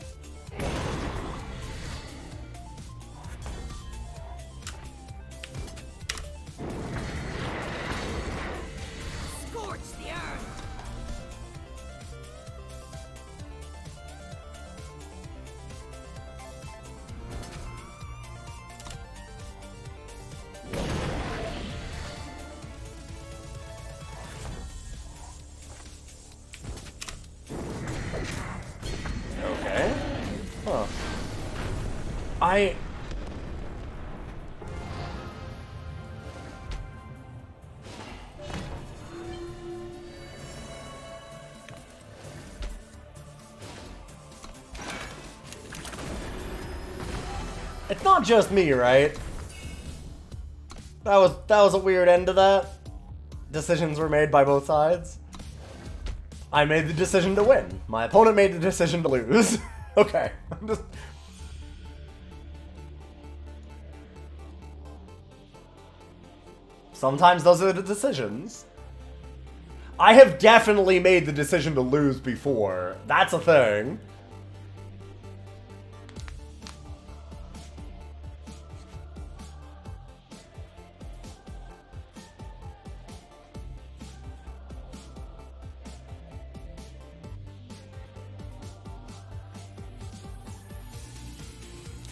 Scorch the earth. Okay. Huh. It's not just me, right? That was a weird end to that. Decisions were made by both sides. I made the decision to win. My opponent made the decision to lose. Okay. I'm just... Sometimes those are the decisions. I have definitely made the decision to lose before. That's a thing.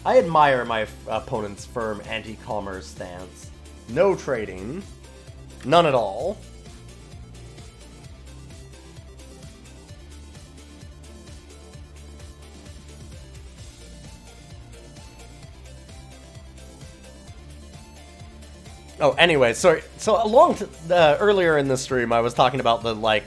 I admire my opponent's firm anti-commerce stance. No trading. None at all. Oh, anyway, sorry. So earlier in the stream, I was talking about the, like,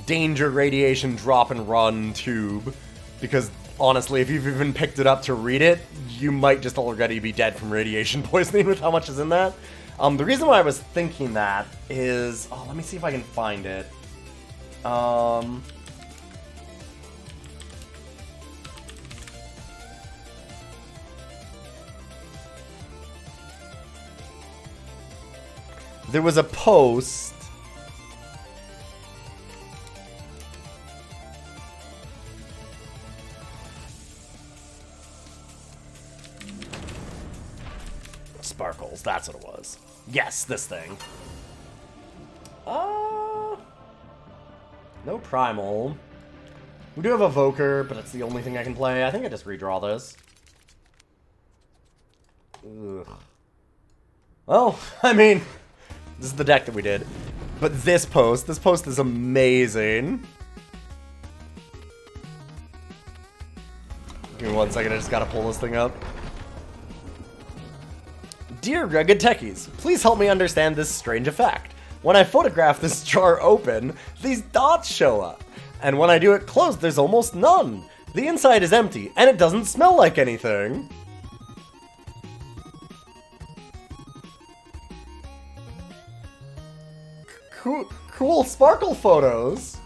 danger radiation drop and run tube. Because, honestly, if you've even picked it up to read it, you might just already be dead from radiation poisoning with how much is in that. The reason why I was thinking that is... Oh, let me see if I can find it. There was a post... Sparkles, that's what it was. Yes, this thing. No Primal. We do have Evoker, but it's the only thing I can play. I think I just redraw this. Ugh. Well, I mean, this is the deck that we did. But this post is amazing. Give me 1 second, I just gotta pull this thing up. Dear Rugged Techies, please help me understand this strange effect. When I photograph this jar open, these dots show up. And when I do it closed, there's almost none. The inside is empty, and it doesn't smell like anything. Cool sparkle photos.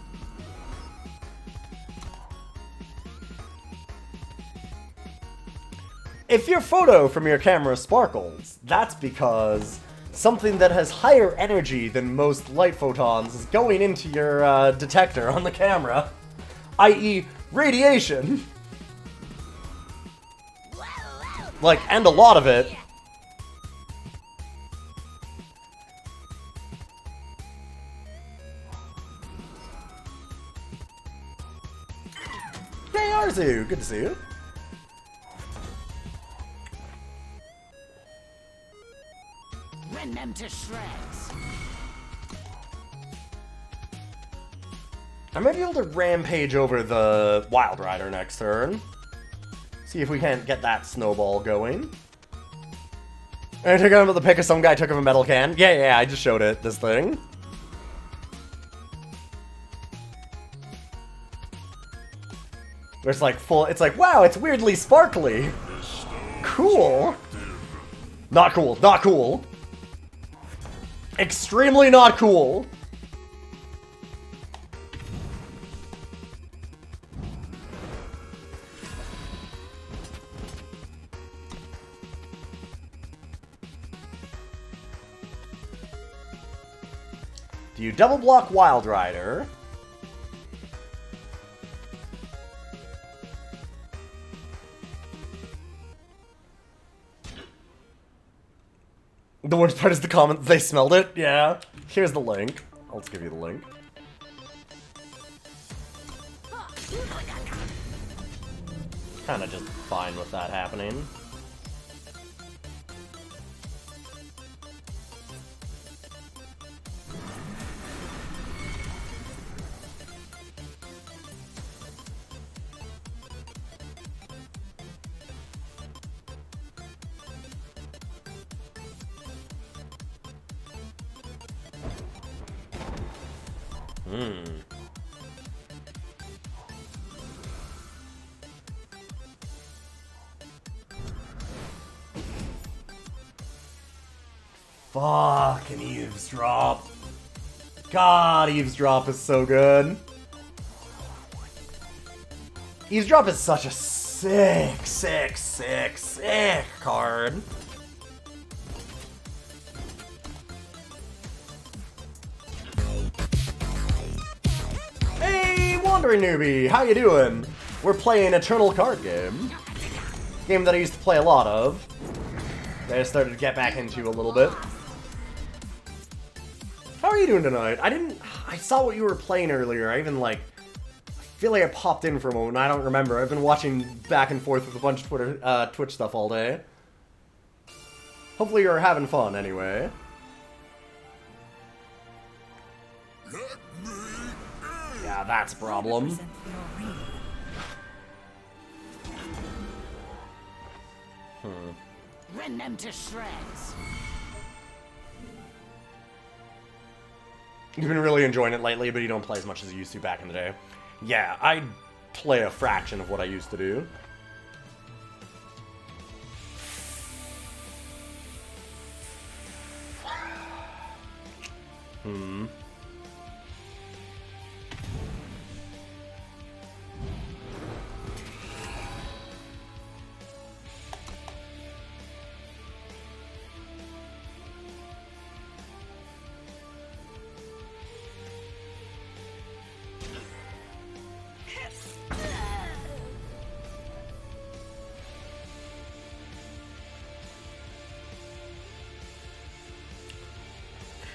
If your photo from your camera sparkles, that's because something that has higher energy than most light photons is going into your detector on the camera, i.e. radiation. Like, and a lot of it. Hey Arzu, good to see you. Rend them to shreds. I might be able to rampage over the Wild Rider next turn. See if we can't get that snowball going. I took him with the pick of some guy took him a metal can. Yeah, I just showed it, this thing. There's like full, it's like, wow, it's weirdly sparkly. Cool. Not cool, not cool. Extremely not cool. Do you double block Wild Rider? The worst part is the comment, they smelled it? Yeah. Here's the link. I'll just give you the link. Kinda just fine with that happening. Fucking Eavesdrop. God, Eavesdrop is so good. Eavesdrop is such a sick card. Hey, Wandering Newbie, how you doing? We're playing Eternal Card Game. Game that I used to play a lot of. That I started to get back into a little bit. How are you doing tonight? I saw what you were playing earlier. I feel like I popped in for a moment. I don't remember. I've been watching back and forth with a bunch of Twitch stuff all day. Hopefully you're having fun anyway. Yeah, that's a problem. Rend them to shreds. You've been really enjoying it lately, but you don't play as much as you used to back in the day. Yeah, I play a fraction of what I used to do.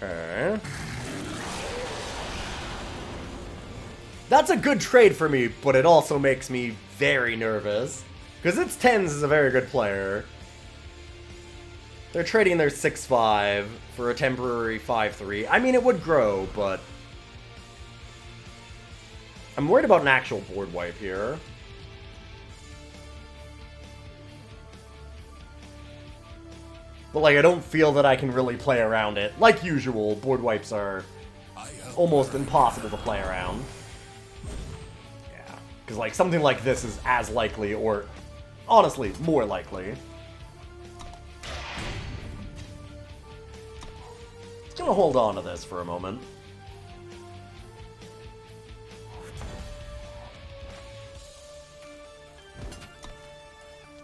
Okay. That's a good trade for me, but it also makes me very nervous. Because its Tens is a very good player. They're trading their 6-5 for a temporary 5-3. I mean, it would grow, but... I'm worried about an actual board wipe here. But, like, I don't feel that I can really play around it. Like usual, board wipes are almost impossible to play around. Yeah. Because, like, something like this is as likely, or honestly, more likely. Just gonna hold on to this for a moment.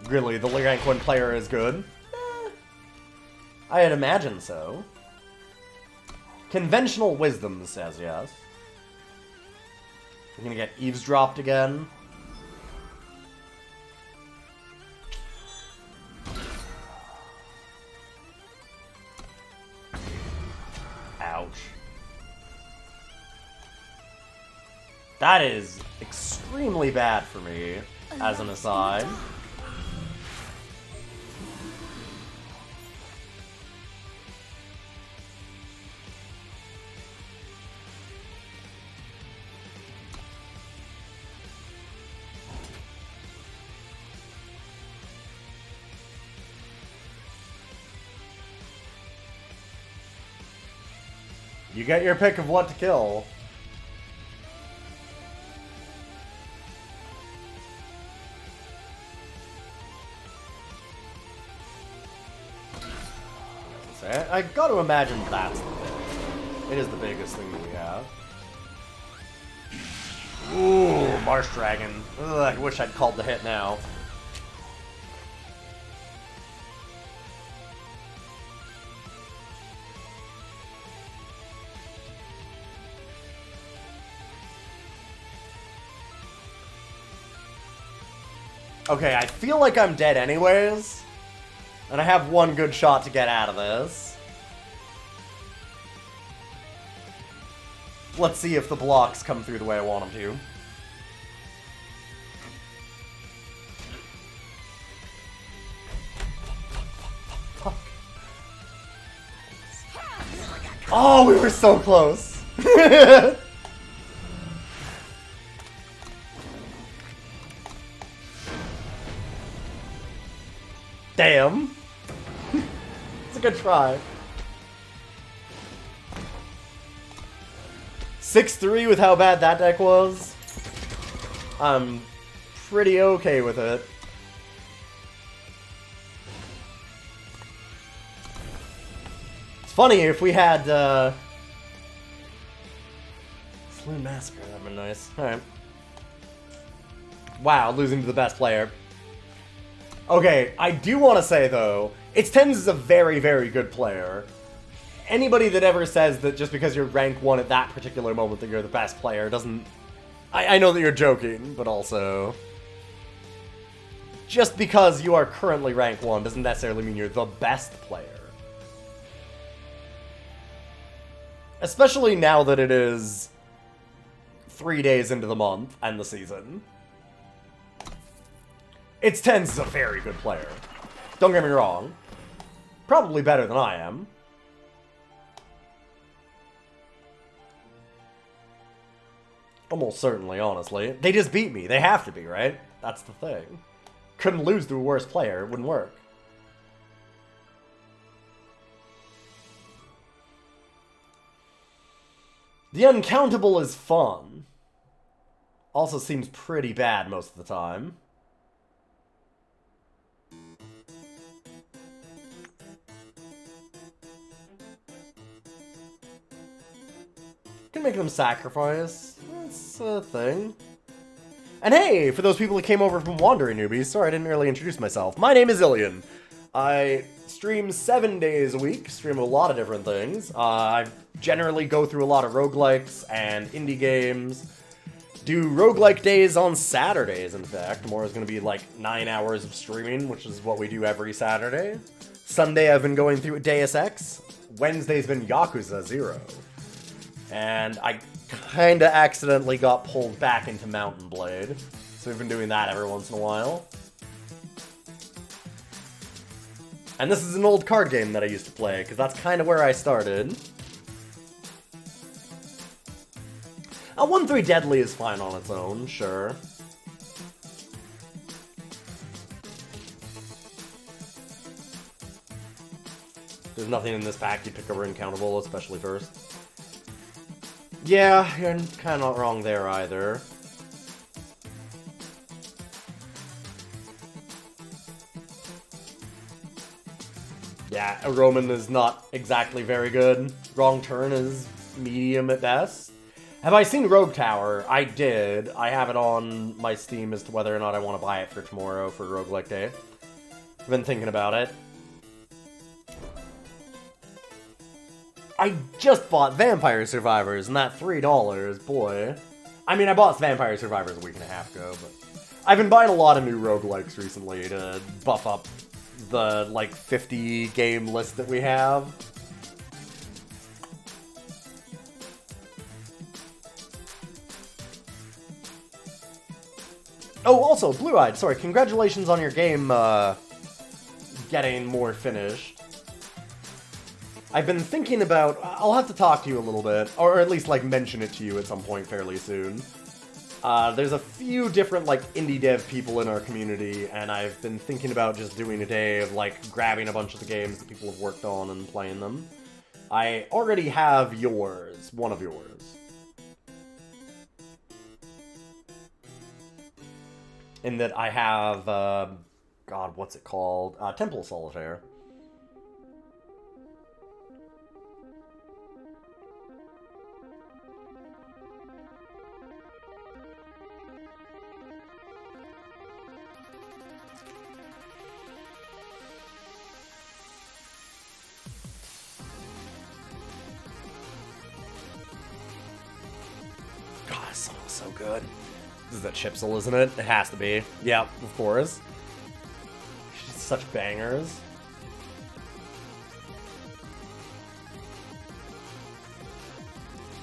Really, the rank 1 player is good? I'd imagine so. Conventional wisdom says yes. We're gonna get eavesdropped again. Ouch. That is extremely bad for me, as an aside. You get your pick of what to kill. I gotta imagine that's the thing. It is the biggest thing that we have. Ooh, Marsh Dragon. Ugh, I wish I'd called the hit now. Okay, I feel like I'm dead anyways. And I have one good shot to get out of this. Let's see if the blocks come through the way I want them to. Fuck. Oh, we were so close. Damn. It's a good try. 6-3 with how bad that deck was. I'm pretty okay with it. It's funny if we had Saloon Massacre, that'd been nice. Alright. Wow, losing to the best player. Okay, I do want to say, though, its Tens is a very, very good player. Anybody that ever says that just because you're rank 1 at that particular moment that you're the best player doesn't... I know that you're joking, but also... Just because you are currently rank 1 doesn't necessarily mean you're the best player. Especially now that it is 3 days into the month and the season. Its Tens is a very good player. Don't get me wrong. Probably better than I am. Almost certainly, honestly. They just beat me. They have to be, right? That's the thing. Couldn't lose to a worse player. It wouldn't work. The uncountable is fun. Also seems pretty bad most of the time. Can make them sacrifice. That's a thing. And hey, for those people who came over from Wandering Newbies, sorry I didn't really introduce myself. My name is Ilian. I stream 7 days a week, stream a lot of different things. I generally go through a lot of roguelikes and indie games. Do roguelike days on Saturdays, in fact. Tomorrow's going to be like 9 hours of streaming, which is what we do every Saturday. Sunday I've been going through Deus Ex. Wednesday's been Yakuza 0. And I kinda accidentally got pulled back into Mountain Blade. So we've been doing that every once in a while. And this is an old card game that I used to play, because that's kind of where I started. 1-3 Deadly is fine on its own, sure. There's nothing in this pack you pick over Uncountable, especially first. Yeah, you're kind of not wrong there either. Yeah, Roman is not exactly very good. Wrong Turn is medium at best. Have I seen Rogue Tower? I did. I have it on my Steam as to whether or not I want to buy it for tomorrow for Roguelike Day. I've been thinking about it. I just bought Vampire Survivors, and that $3, boy. I mean, I bought Vampire Survivors a week and a half ago, but I've been buying a lot of new roguelikes recently to buff up the, like, 50 game list that we have. Oh, also, Blue Eyed, sorry, congratulations on your game, getting more finished. I've been thinking about... I'll have to talk to you a little bit, or at least, like, mention it to you at some point fairly soon. There's a few different, like, indie dev people in our community, and I've been thinking about just doing a day of, like, grabbing a bunch of the games that people have worked on and playing them. I already have yours, one of yours. In that I have, God, what's it called? Temple Solitaire. God, this song is so good. This is that Chipsel, isn't it? It has to be. Yeah, of course. She's such bangers.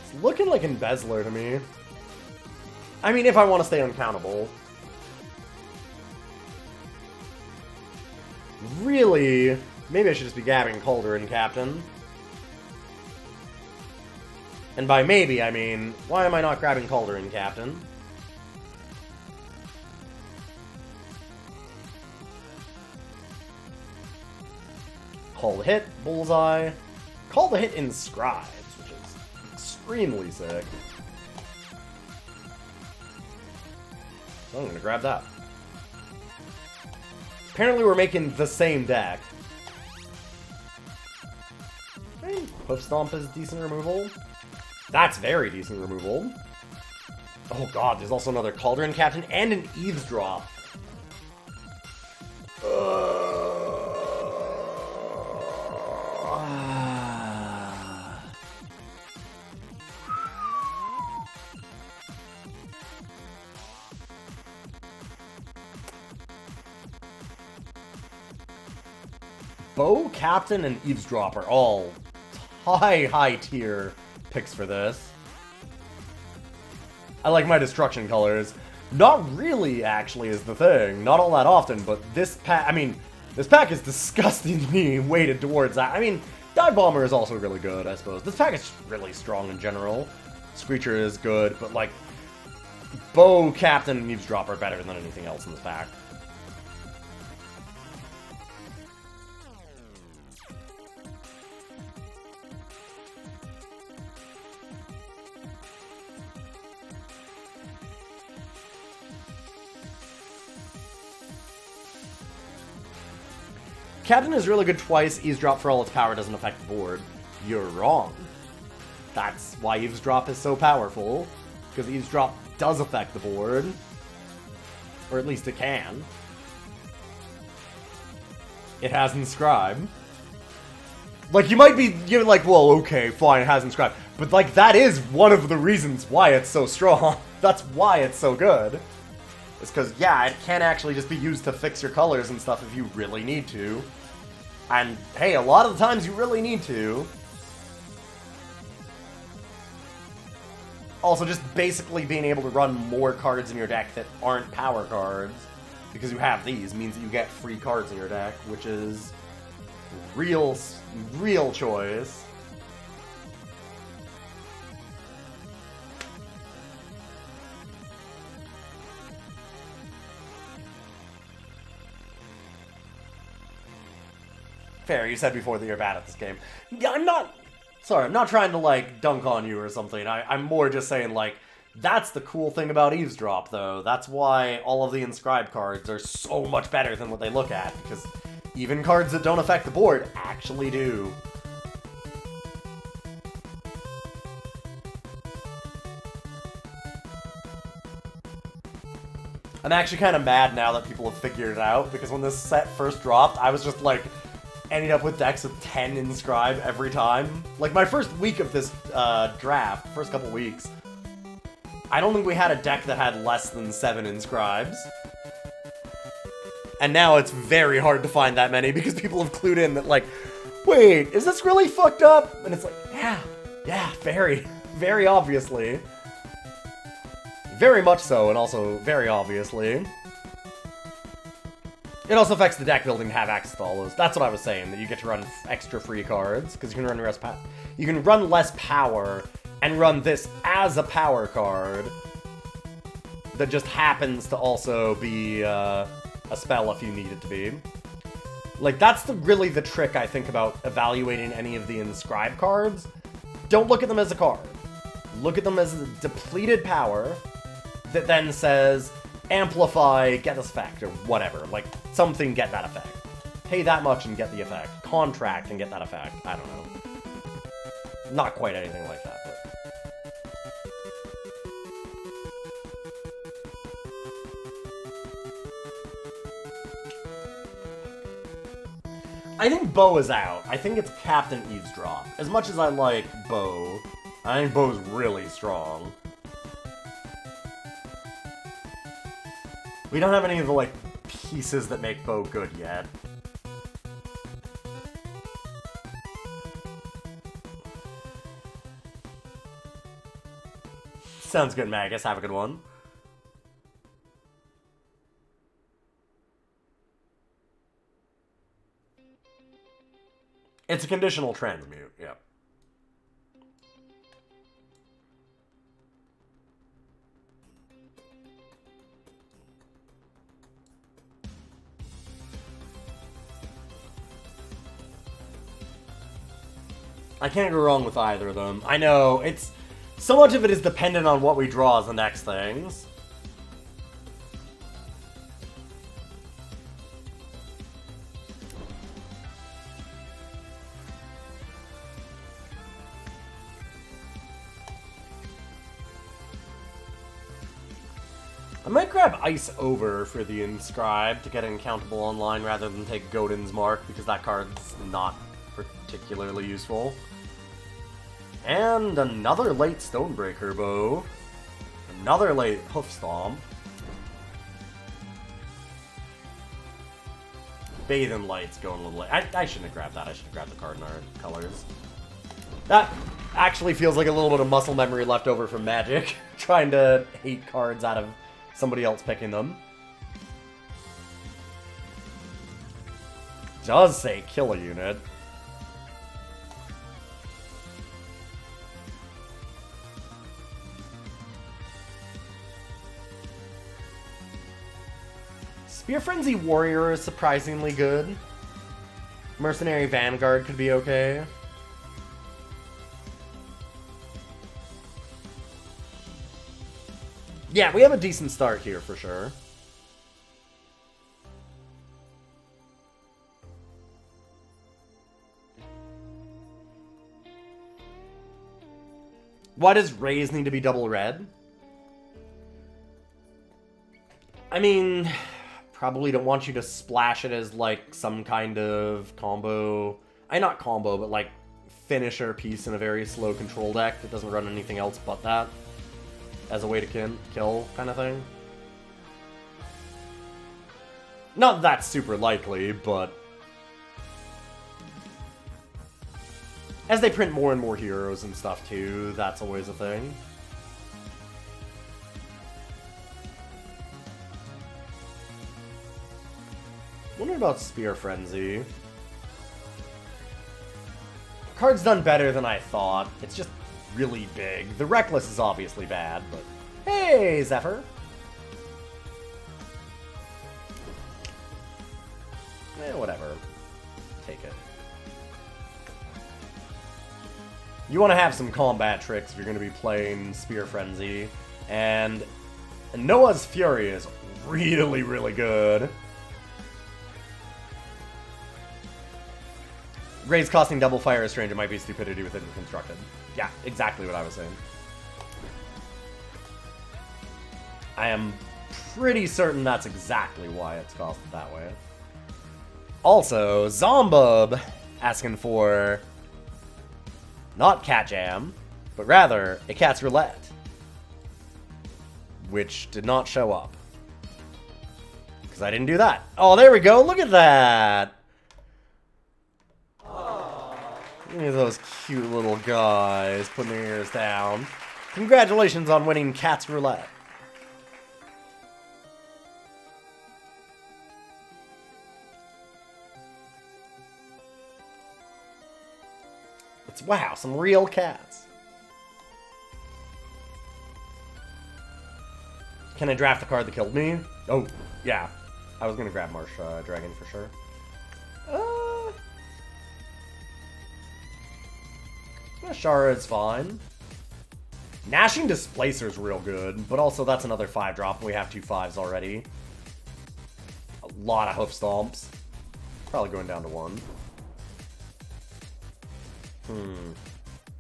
It's looking like Embezzler to me. I mean, if I want to stay uncountable. Really? Maybe I should just be gabbing Calderon, Captain. And by maybe, I mean, why am I not grabbing Calderon, Captain? Call the hit, Bullseye. Call the hit Inscribes, which is extremely sick. So I'm gonna grab that. Apparently we're making the same deck. Hey, Hoof Stomp is decent removal. That's very decent removal. Oh god, there's also another Calderon Captain and an Eavesdrop. Bow, Captain, and Eavesdrop are all high tier picks for this. I like my destruction colors. Not really, actually, is the thing. Not all that often, but this pack, I mean, this pack is disgustingly weighted towards that. I mean, Dive Bomber is also really good, I suppose. This pack is really strong in general. Screecher is good, but, like, Bow, Captain, and Eavesdrop are better than anything else in this pack. Captain is really good twice. Eavesdrop for all its power doesn't affect the board. You're wrong. That's why Eavesdrop is so powerful. Because Eavesdrop does affect the board. Or at least it can. It has Inscribe. Like, you might be, you're like, well, okay, fine, it has Inscribe. But, like, that is one of the reasons why it's so strong. That's why it's so good. It's because, yeah, it can actually just be used to fix your colors and stuff if you really need to. And, hey, a lot of the times you really need to. Also, just basically being able to run more cards in your deck that aren't power cards, because you have these, means that you get free cards in your deck, which is real choice. Fair, you said before that you're bad at this game. Yeah, I'm not trying to, like, dunk on you or something. I'm more just saying, like, that's the cool thing about Eavesdrop, though. That's why all of the Inscribe cards are so much better than what they look at, because even cards that don't affect the board actually do. I'm actually kind of mad now that people have figured it out, because when this set first dropped, I was just, like, ending up with decks with 10 Inscribe every time. Like, my first week of this draft, first couple weeks, I don't think we had a deck that had less than 7 Inscribes. And now it's very hard to find that many, because people have clued in that, like, wait, is this really fucked up? And it's like, yeah, very, very obviously. Very much so, and also very obviously. It also affects the deck building to have access to all those. That's what I was saying, that you get to run extra free cards, because you can run less power, and run this as a power card that just happens to also be a spell if you need it to be. Like, that's really the trick, I think, about evaluating any of the Inscribe cards. Don't look at them as a card. Look at them as a depleted power that then says, amplify, get this effect, or whatever. Like, something get that effect. Pay that much and get the effect. Contract and get that effect. I don't know. Not quite anything like that, but... I think Bo is out. I think it's Captain Eavesdrop. As much as I like Bo, I think Bo's really strong. We don't have any of the, like, pieces that make Bo good yet. Sounds good, Magus. Have a good one. It's a conditional transmute, yep. I can't go wrong with either of them. I know, it's... So much of it is dependent on what we draw as the next things. I might grab Ice Over for the Inscribe to get Incountable online rather than take Godin's Mark, because that card's not particularly useful. And another late Stonebreaker Bow. Another late Hoof Stomp. Bathing Light's going a little late. I shouldn't have grabbed that. I should have grabbed the card in our colors. That actually feels like a little bit of muscle memory left over from Magic. Trying to hate cards out of somebody else picking them. Does say kill a unit. Spear Frenzy Warrior is surprisingly good. Mercenary Vanguard could be okay. Yeah, we have a decent start here for sure. Why does Raise need to be double red? I mean, probably don't want you to splash it as, like, some kind of combo... not combo, but, like, finisher piece in a very slow control deck that doesn't run anything else but that. As a way to kill kind of thing. Not that super likely, but... as they print more and more heroes and stuff, too, that's always a thing. Wonder about Spear Frenzy. The card's done better than I thought. It's just really big. The Reckless is obviously bad, but... hey, Zephyr! Whatever. Take it. You want to have some combat tricks if you're going to be playing Spear Frenzy. And Noah's Fury is really, really good. Raise costing double Fire is strange. It might be stupidity within constructed. Yeah, exactly what I was saying. I am pretty certain that's exactly why it's costed that way. Also, Zombub asking for not Cat Jam, but rather a Cat's Roulette, which did not show up because I didn't do that. Oh, there we go. Look at that. Look at those cute little guys putting their ears down. Congratulations on winning Cat's Roulette. It's, wow, some real cats. Can I draft the card that killed me? Oh, yeah. I was going to grab Marsh Dragon for sure. Shara is fine. Gnashing Displacer is real good, but also that's another 5-drop, and we have 2 5s already. A lot of Hoof Stomps. Probably going down to 1.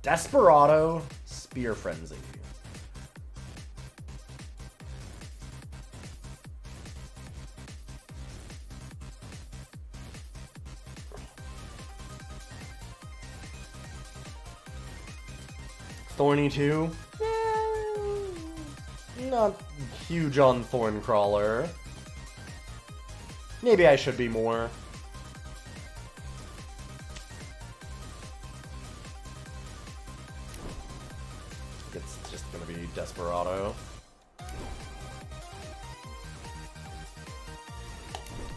Desperado, Spear Frenzy. Thorny 2. Not huge on Thorncrawler. Maybe I should be more. It's just gonna be Desperado.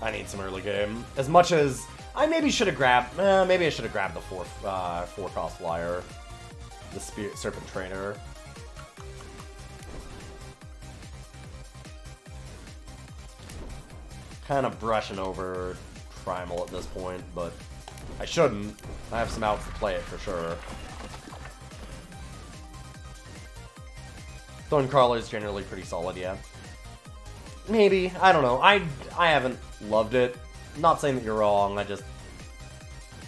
I need some early game. As much as I maybe should have grabbed, maybe I should have grabbed the 4-cost flyer. The Serpent Trainer. Kind of brushing over Primal at this point, but I shouldn't. I have some outs to play it for sure. Thorncrawler is generally pretty solid, yeah. Maybe. I don't know. I haven't loved it. I'm not saying that you're wrong. I just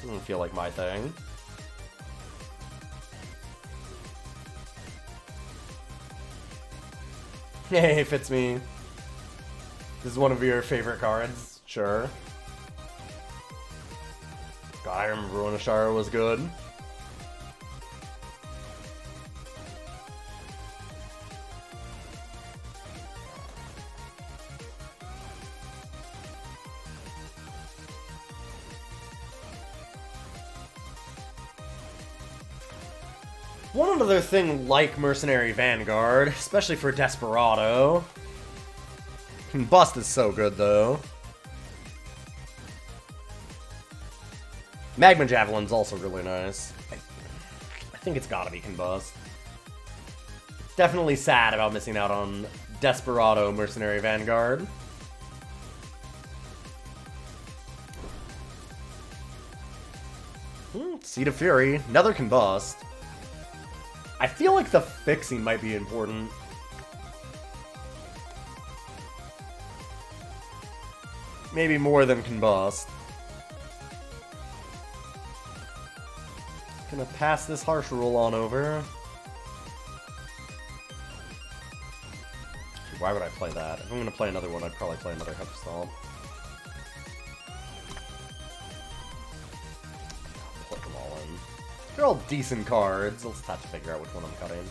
doesn't feel like my thing. Hey, fits me. This is one of your favorite cards, sure. God, I remember when Ashara was good. One other thing like Mercenary Vanguard, especially for Desperado. Combust is so good, though. Magma Javelin's also really nice. I think it's gotta be Combust. Definitely sad about missing out on Desperado Mercenary Vanguard. Seed of Fury, another Combust. I feel like the fixing might be important. Maybe more than Combust. Gonna pass this Harsh Rule on over. Why would I play that? If I'm gonna play another one, I'd probably play another Hip Stomp. Put them all in. They're all decent cards. I'll just have to figure out which one I'm cutting.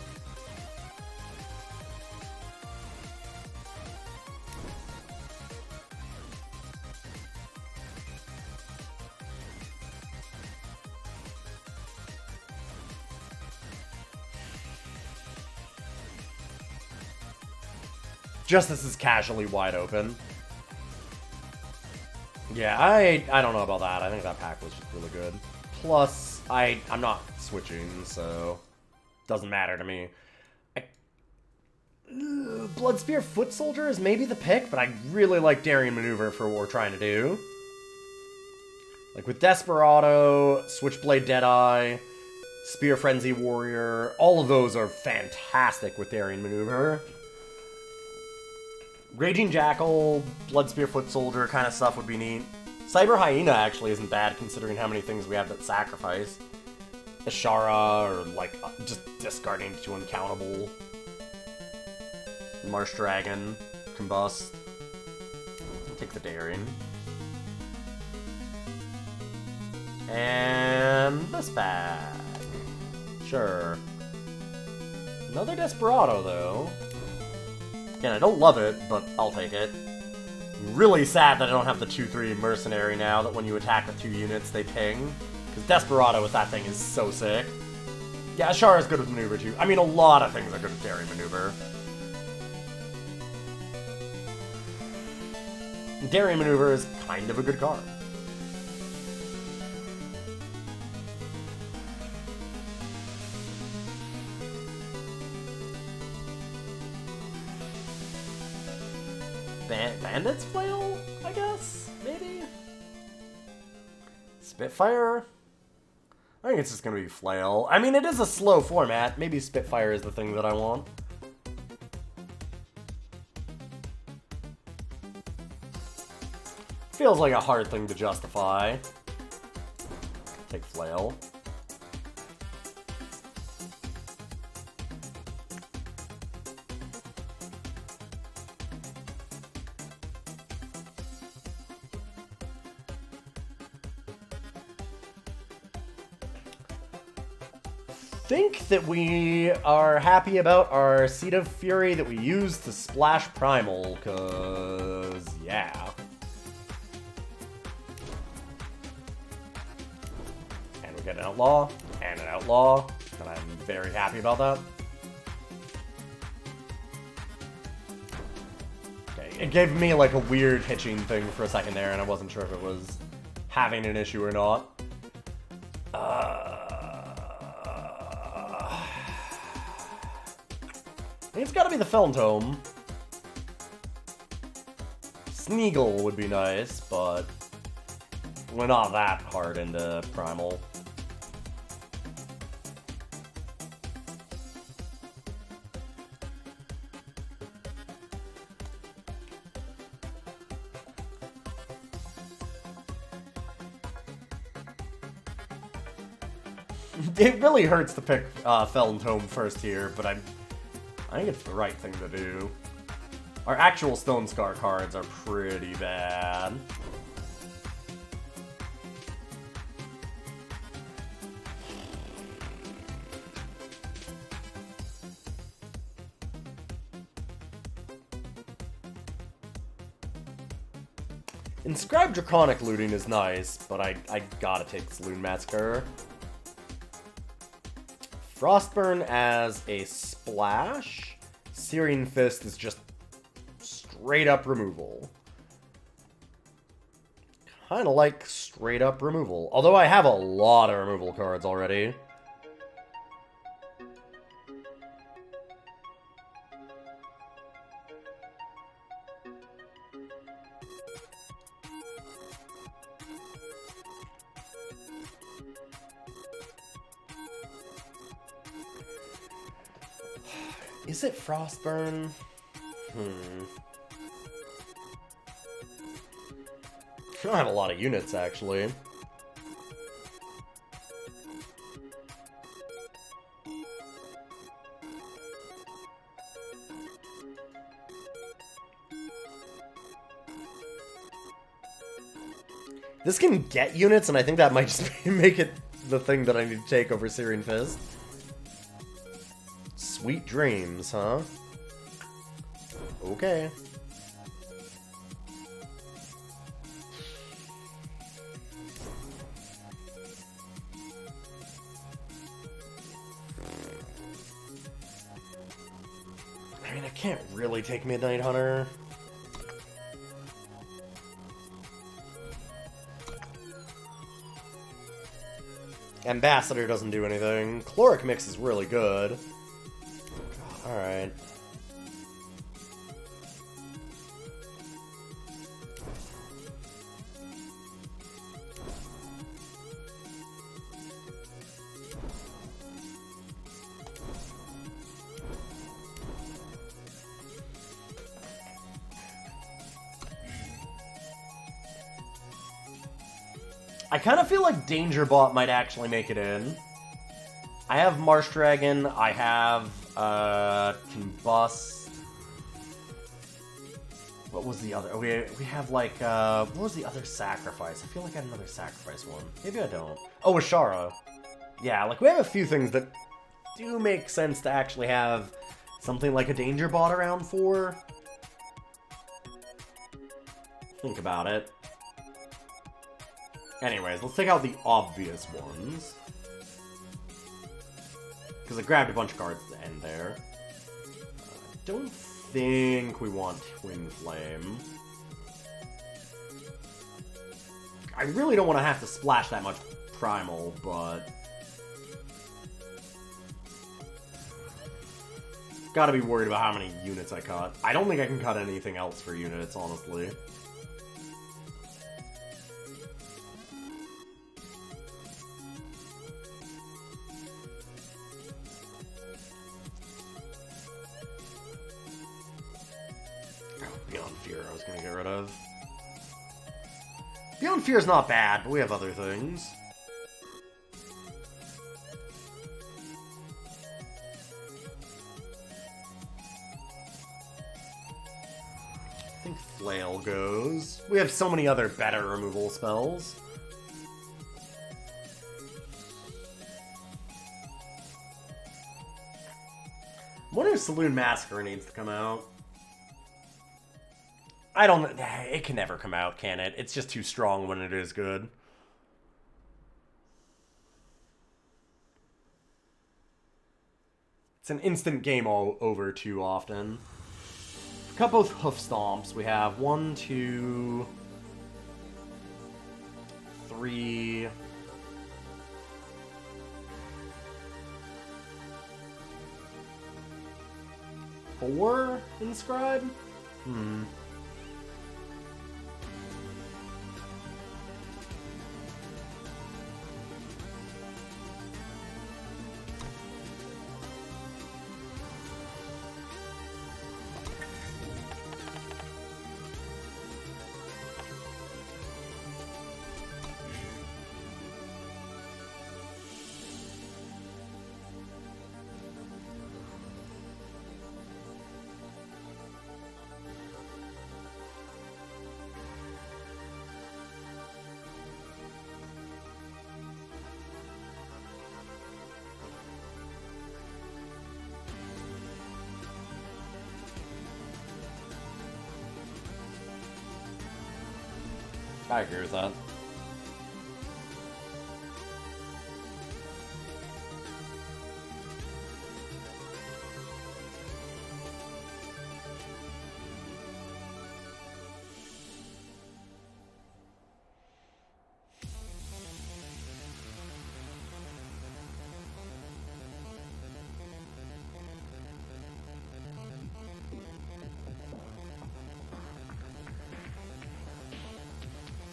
Justice is casually wide open. Yeah, I don't know about that. I think that pack was just really good. Plus, I'm not switching, so doesn't matter to me. Bloodspear Foot Soldier is maybe the pick, but I really like Daring Maneuver for what we're trying to do. Like with Desperado, Switchblade Deadeye, Spear Frenzy Warrior, all of those are fantastic with Daring Maneuver. Raging Jackal, Bloodspear Foot Soldier kind of stuff would be neat. Cyber Hyena actually isn't bad considering how many things we have that sacrifice. Ashara, or like just discarding to uncountable. Marsh Dragon, Combust. Take the Daring. And this bag. Sure. Another Desperado though. Again, I don't love it, but I'll take it. Really sad that I don't have the 2/3 Mercenary now, that when you attack with 2 units, they ping. Because Desperado with that thing is so sick. Yeah, Ashara is good with Maneuver too. I mean, a lot of things are good with Daring Maneuver. Daring Maneuver is kind of a good card. Bandit's Flail, I guess? Maybe? Spitfire? I think it's just gonna be Flail. I mean, it is a slow format. Maybe Spitfire is the thing that I want. Feels like a hard thing to justify. Take Flail. Think that we are happy about our Seed of Fury that we used to splash Primal, cause yeah. And we get an Outlaw, and an Outlaw, and I'm very happy about that. Okay, it gave me like a weird hitching thing for a second there, and I wasn't sure if it was having an issue or not. I think it's gotta be the Feln Tome. Sneagle would be nice, but we're not that hard into Primal. It really hurts to pick Feln Tome first here, but I think it's the right thing to do. Our actual Stone Scar cards are pretty bad. Inscribed Draconic Looting is nice, but I gotta take Saloon Massacre. Frostburn as a splash. Searing Fist is just straight up removal. Kinda like straight up removal. Although I have a lot of removal cards already. Is it Frostburn? I don't have a lot of units, actually. This can get units, and I think that might just make it the thing that I need to take over Syrian Fist. Sweet dreams, huh? Okay. I mean, I can't really take Midnight Hunter. Ambassador doesn't do anything. Chloric Mix is really good. Alright. I kind of feel like Danger Bot might actually make it in. I have Marsh Dragon, I have, Combust. What was the other? We have, like, what was the other sacrifice? I feel like I had another sacrifice one. Maybe I don't. Oh, Ashara. Yeah, like, we have a few things that do make sense to actually have something like a Danger Bot around for. Think about it. Anyways, let's take out the obvious ones. Because I grabbed a bunch of cards at the end there. I don't think we want Twin Flame. I really don't want to have to splash that much Primal, but... gotta be worried about how many units I cut. I don't think I can cut anything else for units, honestly. Beyond Fear I was gonna get rid of. Beyond Fear is not bad, but we have other things. I think Flail goes. We have so many other better removal spells. I wonder if Saloon Massacre needs to come out. I don't... it can never come out, can it? It's just too strong when it is good. It's an instant game all over too often. Cut both Hoof Stomps. We have 1, 2... 3... 4 Inscribe? I agree with that.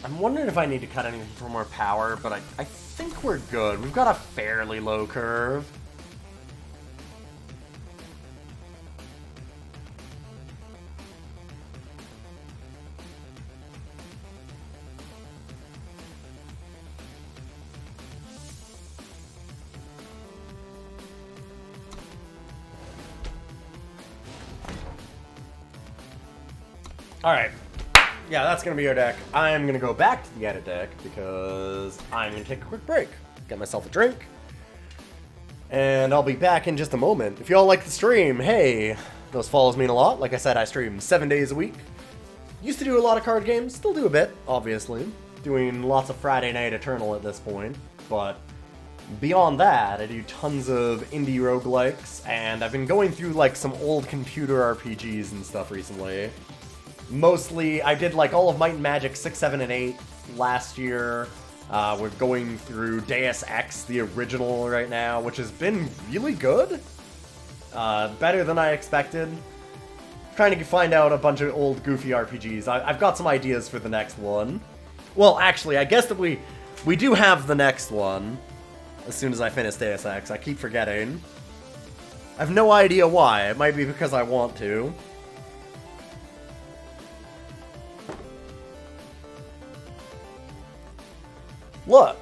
I'm wondering if I need to cut anything for more power, but I think we're good. We've got a fairly low curve. Alright. yeah, that's gonna be our deck. I'm gonna go back to the edit deck because I'm gonna take a quick break, get myself a drink, and I'll be back in just a moment. If y'all like the stream, hey, those follows mean a lot. Like I said, I stream 7 days a week. Used to do a lot of card games, still do a bit, obviously. Doing lots of Friday Night Eternal at this point, but beyond that, I do tons of indie roguelikes, and I've been going through like some old computer RPGs and stuff recently. Mostly, I did like all of Might and Magic 6, 7, and 8 last year. We're going through Deus Ex, the original right now, which has been really good. Better than I expected. Trying to find out a bunch of old goofy RPGs. I've got some ideas for the next one. Well, actually, I guess that we do have the next one as soon as I finish Deus Ex. I keep forgetting. I have no idea why. It might be because I want to. Look!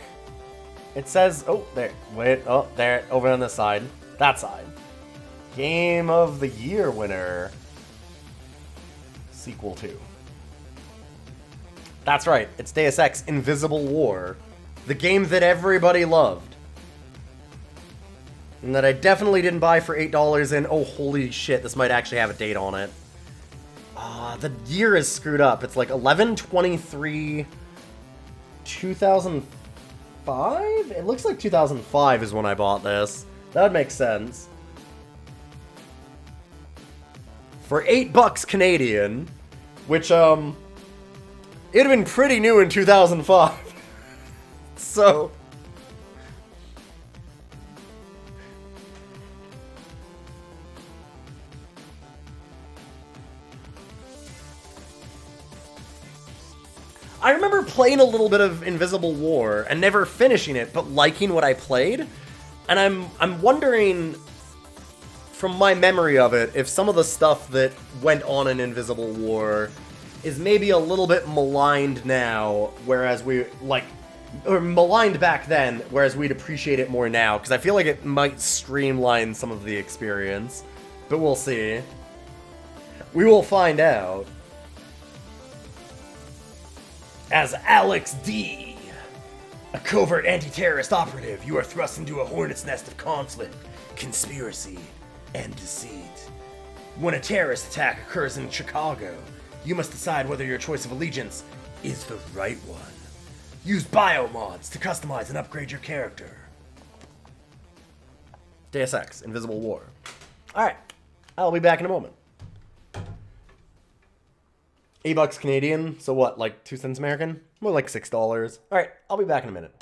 It says... Oh, there. Wait. Oh, there. Over on this side. That side. Game of the Year winner. Sequel 2. That's right, it's Deus Ex Invisible War. The game that everybody loved. And that I definitely didn't buy for $8 and oh holy shit, this might actually have a date on it. The year is screwed up. It's like 11/23 2005? It looks like 2005 is when I bought this. That would make sense. For $8 Canadian, which it'd have been pretty new in 2005. So I remember playing a little bit of Invisible War and never finishing it, but liking what I played. And I'm wondering, from my memory of it, if some of the stuff that went on in Invisible War is maybe a little bit maligned now, whereas or maligned back then, whereas we'd appreciate it more now, because I feel like it might streamline some of the experience. But we'll see. We will find out. As Alex D, a covert anti-terrorist operative, you are thrust into a hornet's nest of conflict, conspiracy, and deceit. When a terrorist attack occurs in Chicago, you must decide whether your choice of allegiance is the right one. Use biomods to customize and upgrade your character. Deus Ex, Invisible War. Alright, I'll be back in a moment. $8 Canadian, so what, like 2 cents American? More like $6. Alright, I'll be back in a minute.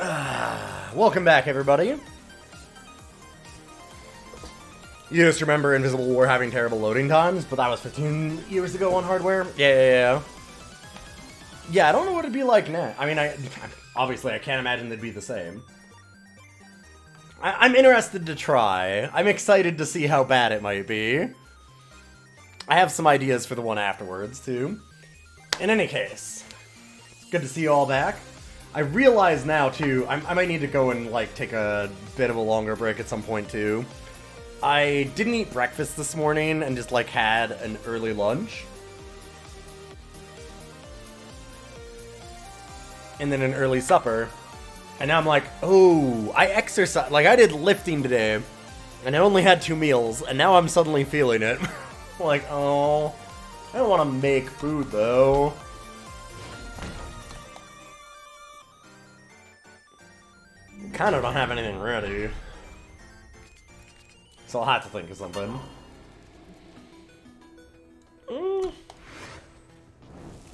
Welcome back, everybody. You just remember Invisible War having terrible loading times, but that was 15 years ago on hardware? Yeah. Yeah, I don't know what it'd be like now. I mean, obviously I can't imagine they'd be the same. I'm interested to try. I'm excited to see how bad it might be. I have some ideas for the one afterwards, too. In any case, good to see you all back. I realize now, too, I might need to go and, like, take a bit of a longer break at some point, too. I didn't eat breakfast this morning and just, like, had an early lunch. And then an early supper. And now I'm like, oh, I exercise. Like, I did lifting today, and I only had 2 meals, and now I'm suddenly feeling it. Like, oh, I don't want to make food, though. Kind of don't have anything ready. So I'll have to think of something.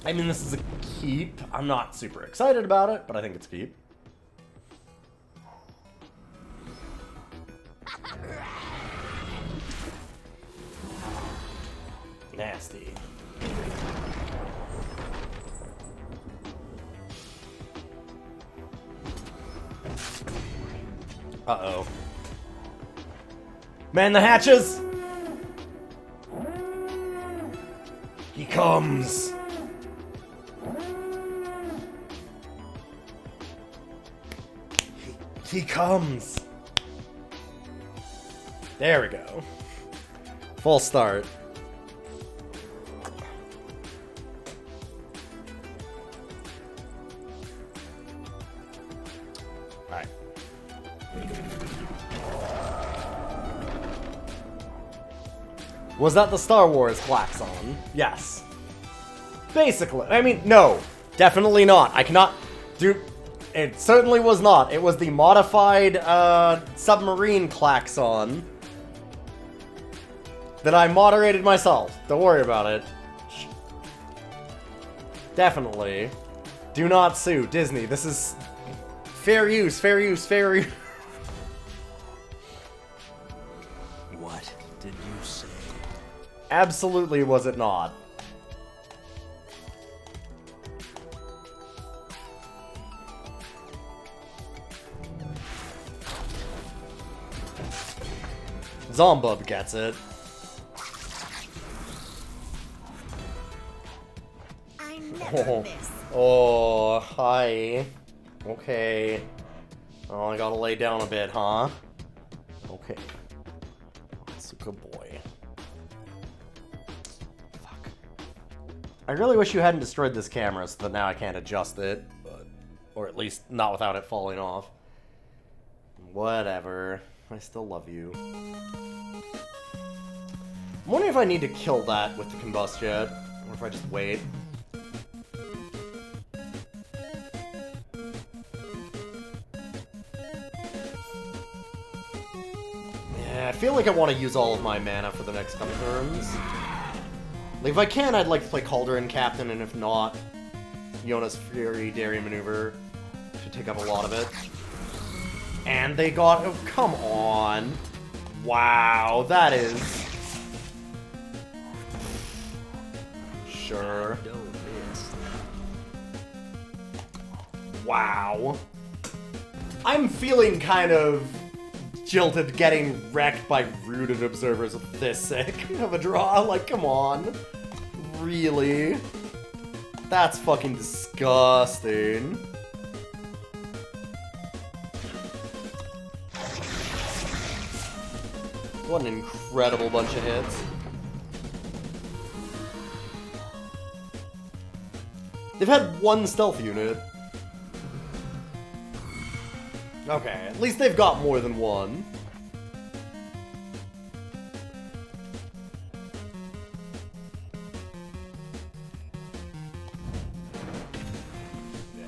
I mean, this is a keep. I'm not super excited about it, but I think it's a keep. Nasty. Uh-oh. Man the hatches! He comes! He comes! There we go. Full start. Alright. Was that the Star Wars klaxon? Yes. Basically. I mean, no. Definitely not. I cannot do... It certainly was not. It was the modified, submarine klaxon that I moderated myself. Don't worry about it. Definitely. Do not sue Disney. This is fair use, fair use, fair use. What did you say? Absolutely was it not. Zombub gets it. I never miss. Oh, hi. Okay. Oh, I gotta lay down a bit, huh? Okay. That's a good boy. Fuck. I really wish you hadn't destroyed this camera so that now I can't adjust it, but... Or at least not without it falling off. Whatever. I still love you. I'm wondering if I need to kill that with the combust jet, or if I just wait. Yeah, I feel like I want to use all of my mana for the next couple turns. Like, if I can, I'd like to play Cauldron Captain, and if not, Yona's Fury Dairy Maneuver should take up a lot of it. And they got... Oh, come on. Wow, that is... Sure. Wow. I'm feeling kind of jilted getting wrecked by rooted observers with this sick of a draw. Like, come on. Really? That's fucking disgusting. What an incredible bunch of hits. They've had one stealth unit. Okay, at least they've got more than one. Yeah.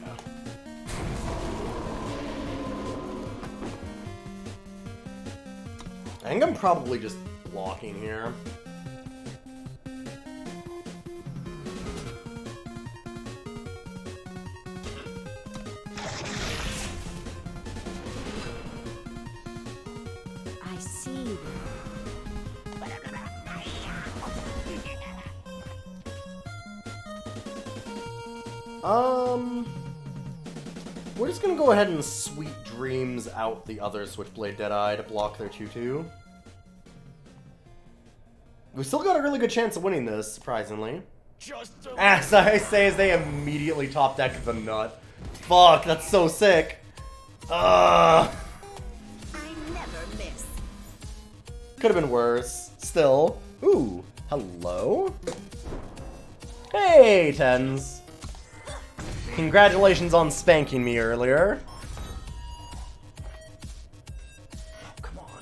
I think I'm probably just blocking here. We're just gonna go ahead and Sweet Dreams out the other Switchblade Deadeye to block their 2-2. We still got a really good chance of winning this, surprisingly. Just As I say, as they immediately top deck the nut. Fuck, that's so sick. I never miss. Could have been worse. Still. Ooh, hello? Hey, Tens. Congratulations on spanking me earlier. Come on.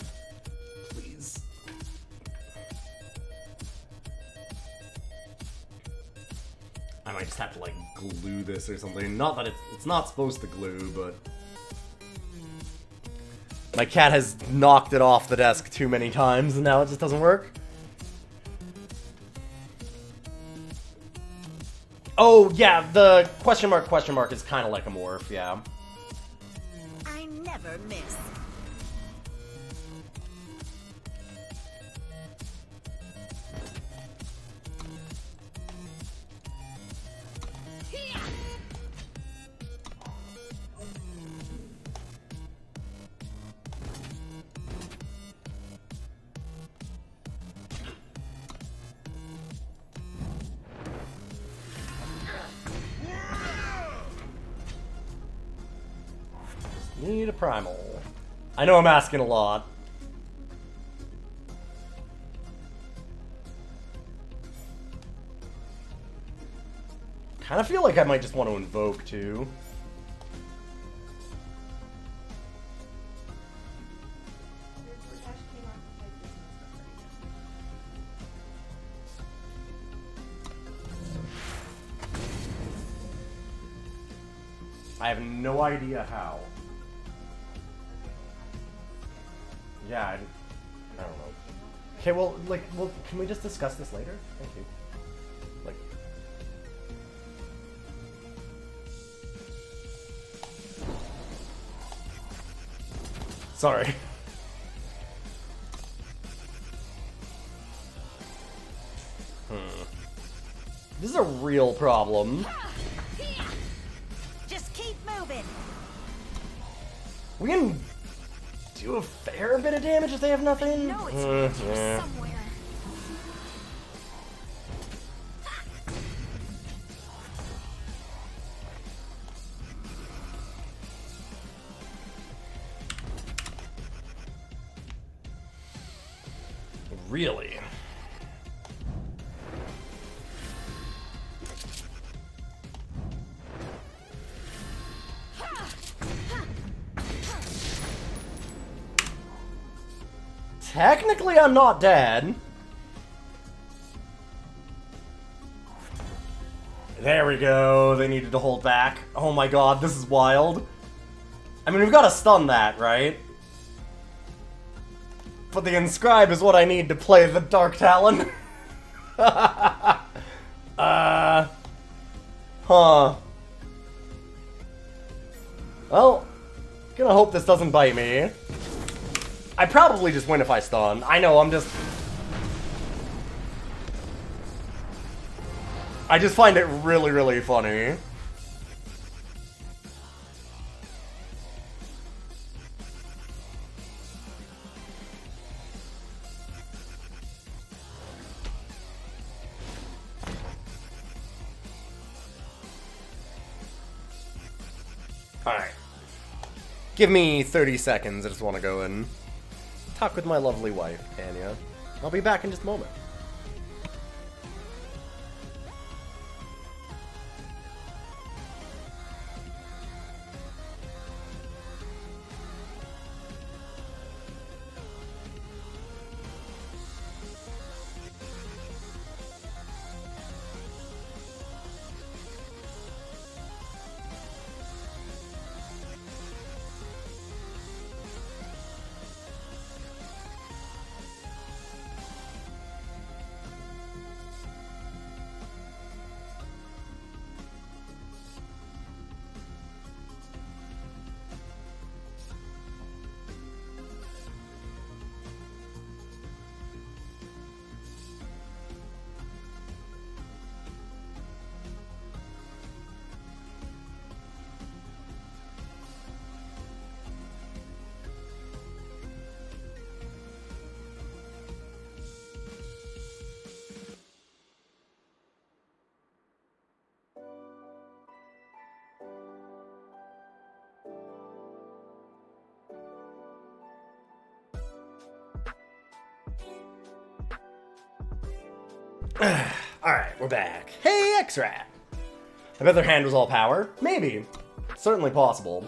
Please. I might just have to, like, glue this or something. Not that it's not supposed to glue, but... My cat has knocked it off the desk too many times, and now it just doesn't work. Oh, yeah, the question mark is kind of like a morph, yeah. I never miss. Need a primal. I know I'm asking a lot. Kind of feel like I might just want to invoke too. I have no idea how. Yeah, I don't know. Okay, well, can we just discuss this later? Thank you. Like... Sorry. This is a real problem. Just keep moving. We can do a fair bit of damage if they have nothing. No, it's around here yeah. somewhere. Really? Technically, I'm not dead. There we go. They needed to hold back. Oh my god, this is wild. I mean, we've got to stun that, right? But the Inscribe is what I need to play the Dark Talon. Huh. Well, gonna hope this doesn't bite me. I probably just win if I stun. I know, I just find it really, really funny. Alright. Give me 30 seconds, I just want to go and talk with my lovely wife, Tanya. I'll be back in just a moment. Alright, we're back. Hey, X-Rat! I bet their hand was all power. Maybe. Certainly possible.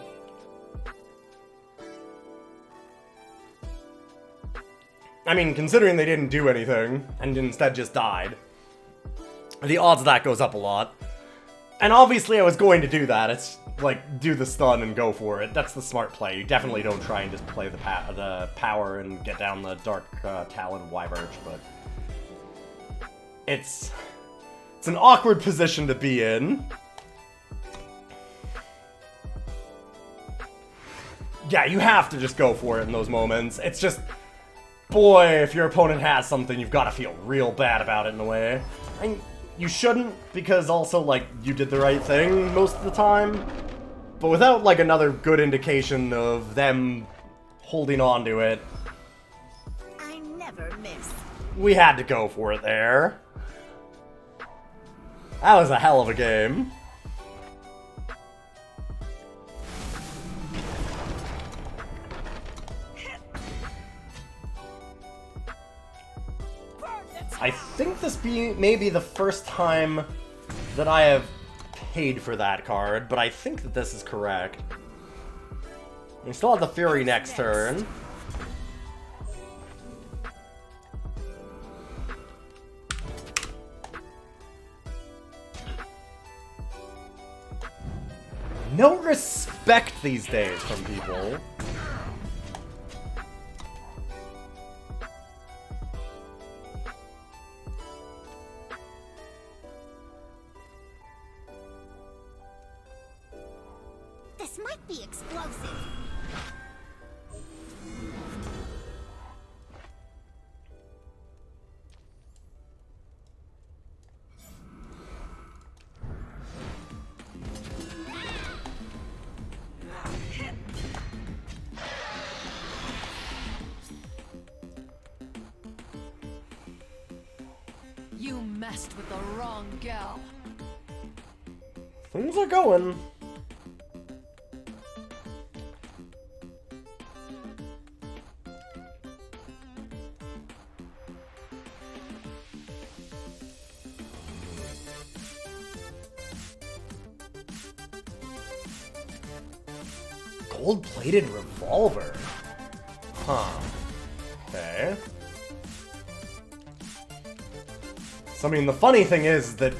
I mean, considering they didn't do anything, and instead just died, the odds of that goes up a lot. And obviously I was going to do that. It's like, do the stun and go for it. That's the smart play. You definitely don't try and just play the power and get down the Dark Talon Wyvern, but it's an awkward position to be in. Yeah, you have to just go for it in those moments. It's just, boy, if your opponent has something, you've got to feel real bad about it in a way. I mean, you shouldn't, because also, like, you did the right thing most of the time. But without, like, another good indication of them holding on to it, I never miss. we had to go for it there. That was a hell of a game. I think this may be the first time that I have paid for that card, but I think that this is correct. We still have the Fury next turn. No respect these days from people. This might be explosive. You messed with the wrong gal. Things are going. Gold-plated revolver. Huh. Okay. So, I mean, the funny thing is that,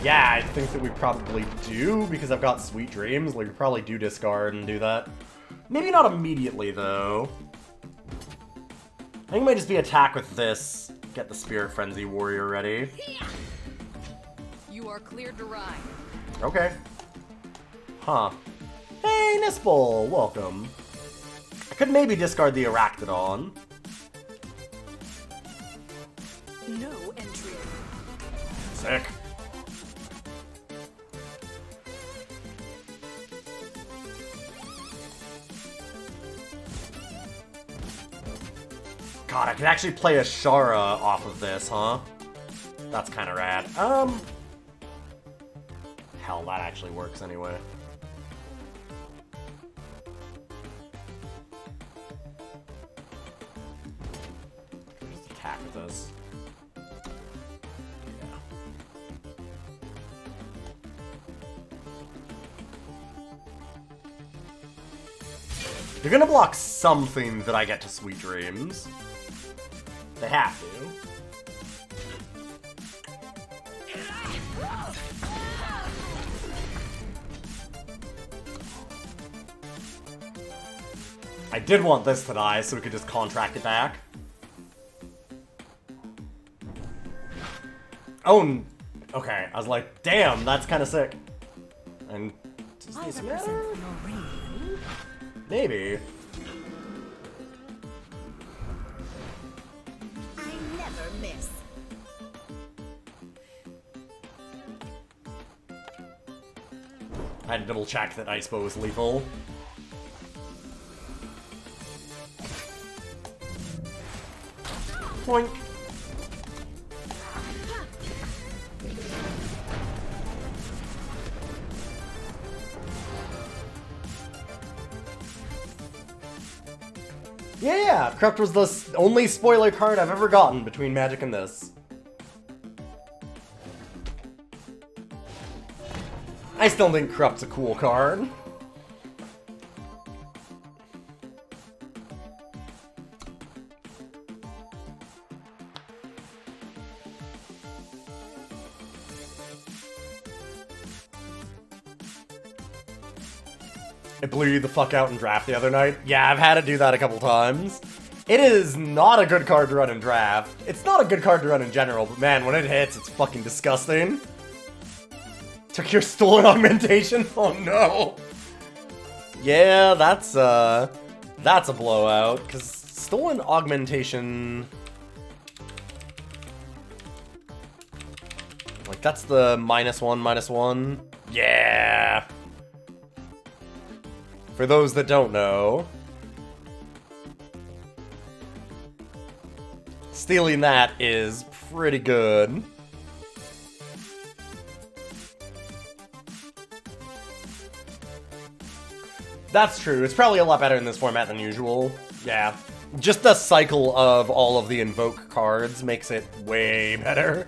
yeah, I think that we probably do, because I've got Sweet Dreams. Like, we probably do discard and do that. Maybe not immediately, though. I think it might just be attack with this. Get the Spirit Frenzy Warrior ready. You are cleared to ride. Okay. Huh. Hey, Nispel! Welcome. I could maybe discard the Arachnodon. No entry. Sick. God, I could actually play a Shara off of this, huh? That's kind of rad. Hell, that actually works anyway. Just attack with this. Yeah. You're gonna block something that I get to Sweet Dreams. They have to. I did want this to die so we could just contract it back. Oh, okay. I was like, damn, that's kind of sick. And does I this represent matter? Lorraine. Maybe. I never miss. I had to double check that Ice Bow was lethal. Boink. Yeah, Crept was the only spoiler card I've ever gotten between Magic and this. I still think Corrupt's a cool card. It blew you the fuck out in draft the other night. Yeah, I've had to do that a couple times. It is not a good card to run in draft. It's not a good card to run in general, but man, when it hits, it's fucking disgusting. Took your stolen augmentation? Oh no. Yeah, that's a blowout, because stolen augmentation... Like, that's the -1/-1. Yeah! For those that don't know, stealing that is pretty good. That's true. It's probably a lot better in this format than usual. Yeah. Just the cycle of all of the invoke cards makes it way better.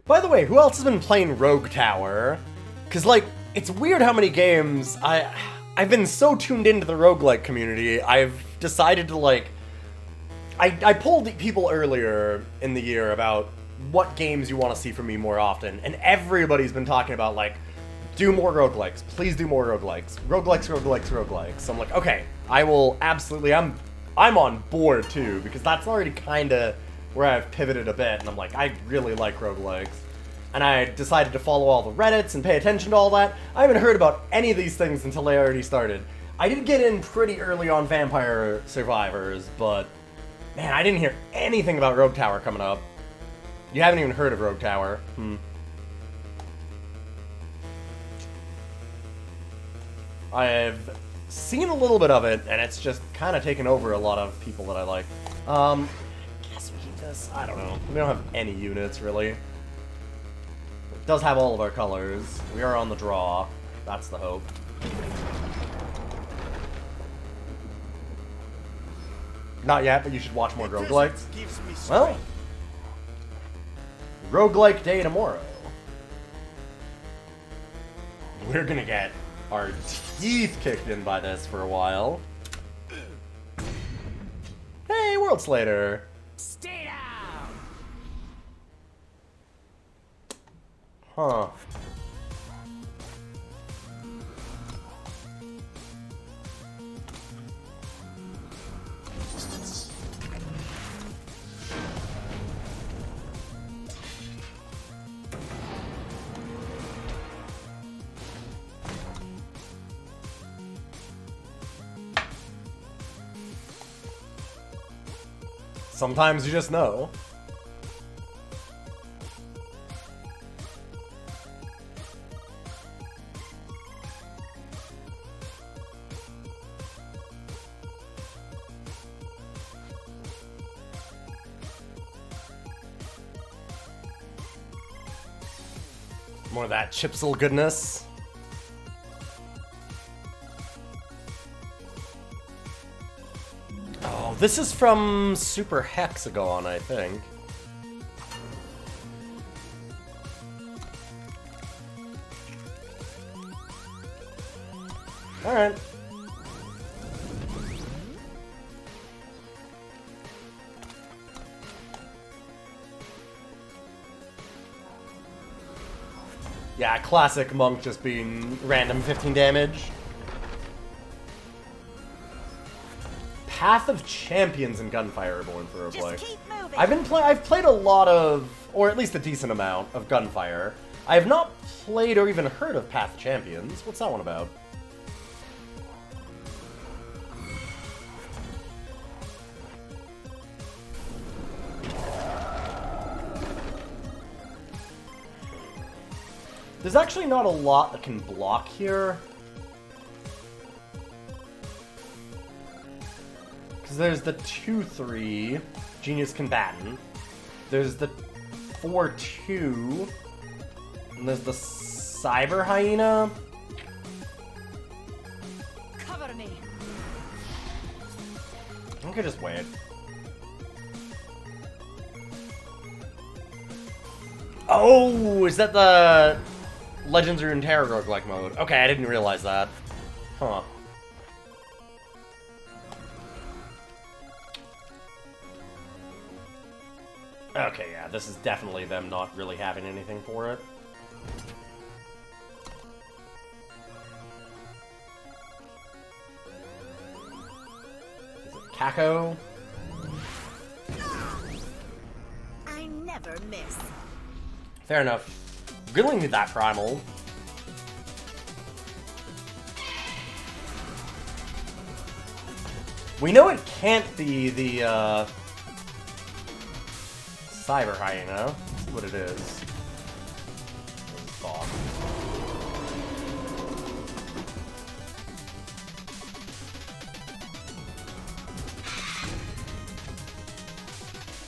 By the way, who else has been playing Rogue Tower? Because, like, it's weird how many games I've been so tuned into the roguelike community, I've decided to, like... I polled people earlier in the year about what games you want to see from me more often, and everybody's been talking about, like, do more roguelikes. Please do more roguelikes. Roguelikes. So I'm like, okay, I will absolutely... I'm on board, too, because that's already kind of where I've pivoted a bit, and I'm like, I really like roguelikes. And I decided to follow all the Reddits and pay attention to all that. I haven't heard about any of these things until they already started. I did get in pretty early on Vampire Survivors, but man, I didn't hear anything about Rogue Tower coming up. You haven't even heard of Rogue Tower. I've seen a little bit of it, and it's just kind of taken over a lot of people that I like. Guess we keep this. I don't know. We don't have any units, really. It does have all of our colors. We are on the draw. That's the hope. Not yet, but you should watch more roguelikes. Well, roguelike day tomorrow. We're gonna get our teeth kicked in by this for a while. Hey, World Slater. Stay down! Huh. Sometimes you just know. More of that Chipsel goodness. Oh, this is from Super Hexagon, I think. Alright. Yeah, classic Monk just being random 15 damage. Path of Champions and Gunfire are born for roguelike. I've played a lot of, or at least a decent amount of Gunfire. I have not played or even heard of Path of Champions. What's that one about? There's actually not a lot that can block here. there's the 2-3 Genius Combatant. There's the 4-2. And there's the Cyber Hyena. Cover me. I could just wait. Oh, is that the Legends of Runeterra roguelike mode? Okay, I didn't realize that. Huh. Okay, yeah, this is definitely them not really having anything for it. Is it Kako? I never miss. Fair enough. Really need that primal. We know it can't be the Cyber Hyena. Let's see what it is.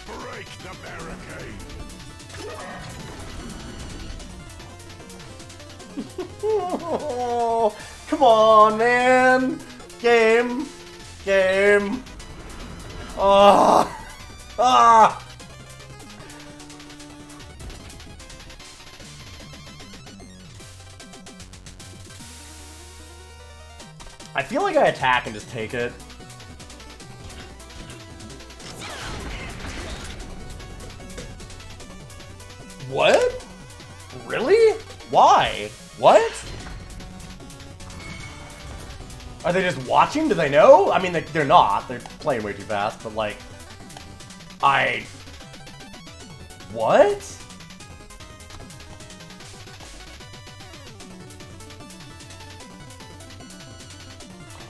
Break the barricade. Oh, come on, man! Game! Game! Ah! Ah! I feel like I attack and just take it. What? Really? Why? What? Are they just watching? Do they know? I mean, they're not. They're playing way too fast, but like... What?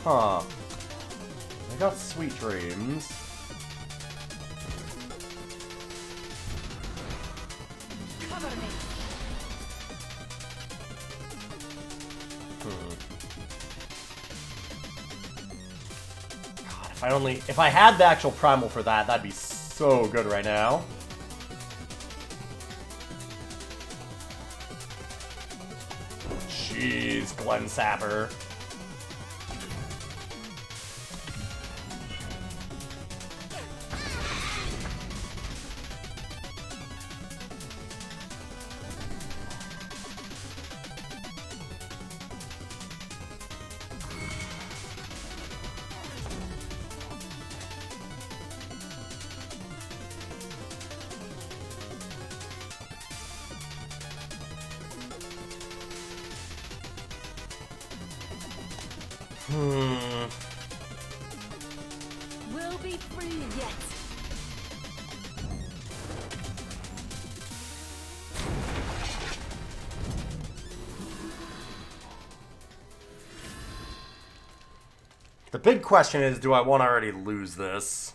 Huh. I got sweet dreams. Cover me. God, if I had the actual primal for that, that'd be so good right now. Jeez, Glen Sapper. We'll be free yet. The big question is, do I want to already lose this?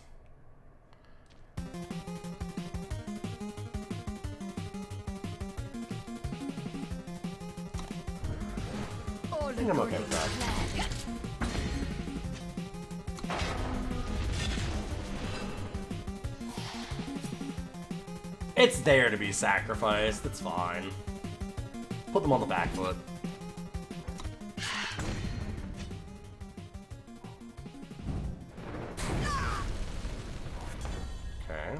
I think I'm okay with that. It's there to be sacrificed, it's fine. Put them on the back foot. Okay.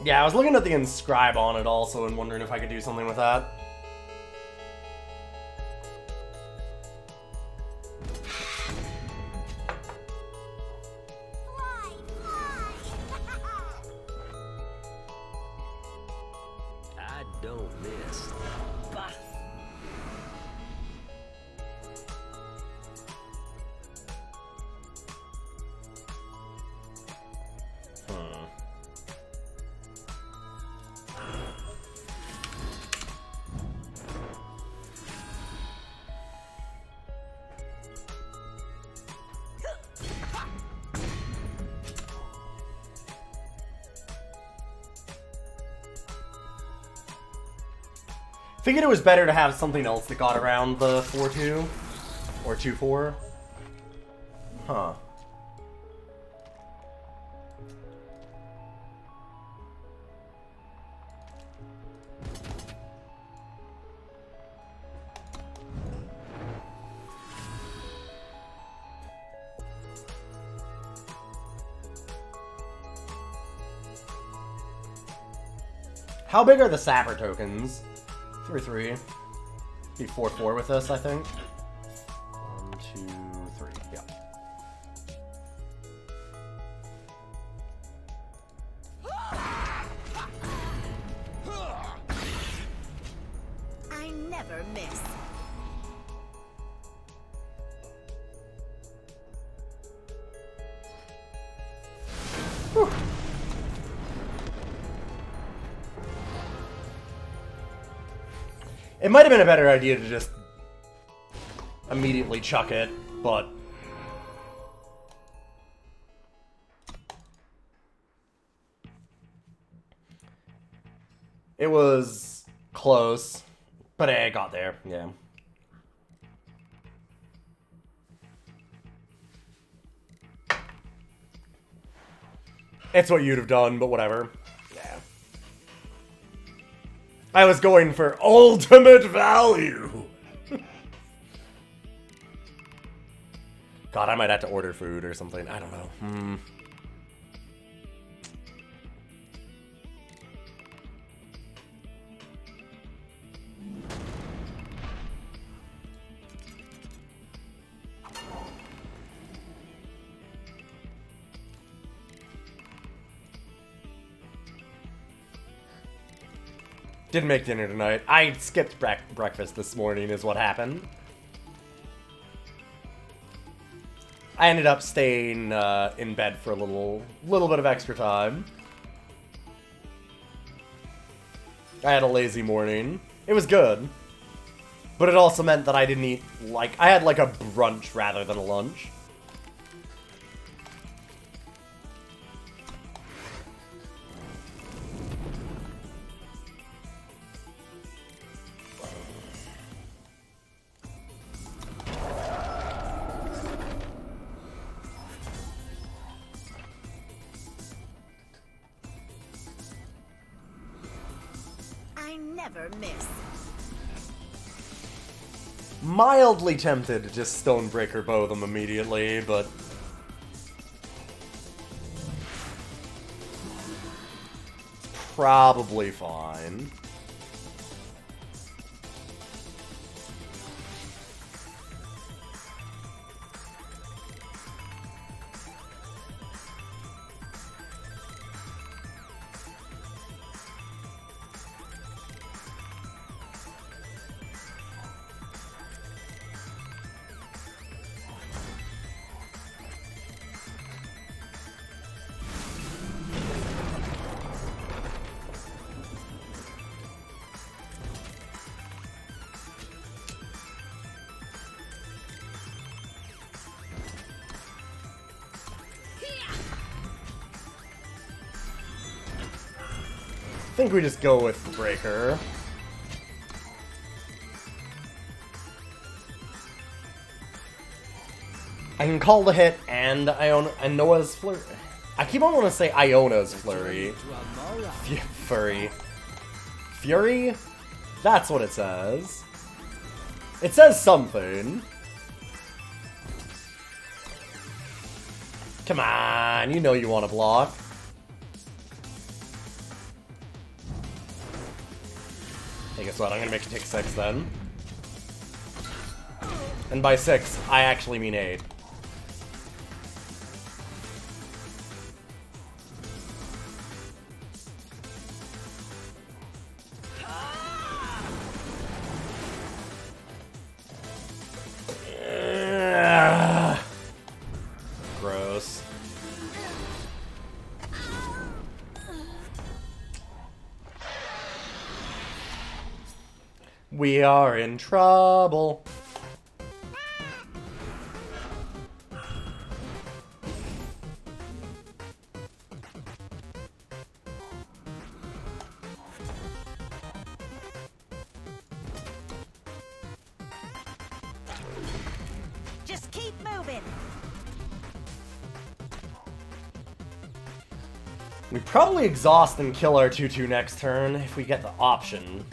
Yeah, I was looking at the inscribe on it also and wondering if I could do something with that. Fly, fly! Don't miss. Bah. Figured it was better to have something else that got around the 4-2 or 2-4. Huh. How big are the Sapper tokens? 3-3. Be 4-4 with this, I think. 1, 2, 3. Yeah. I never miss. Whew. It might have been a better idea to just immediately chuck it, but it was close, but I got there, yeah. It's what you'd have done, but whatever. Yeah. I was going for ultimate value. God, I might have to order food or something. I don't know. Didn't make dinner tonight. I skipped breakfast this morning is what happened. I ended up staying in bed for a little bit of extra time. I had a lazy morning. It was good. But it also meant that I didn't eat, I had like a brunch rather than a lunch. Never miss. Mildly tempted to just Stonebreaker bow them immediately, but probably fine. I think we just go with Breaker. I can call the hit and Iona's Flurry. I keep on wanting to say Iona's Flurry. Furry. Fury? That's what it says. It says something. Come on, you know you want to block. Hey, guess what? I'm gonna make you take 6 then. And by 6, I actually mean 8. We are in trouble. Just keep moving. We probably exhaust and kill our 2/2 next turn if we get the option.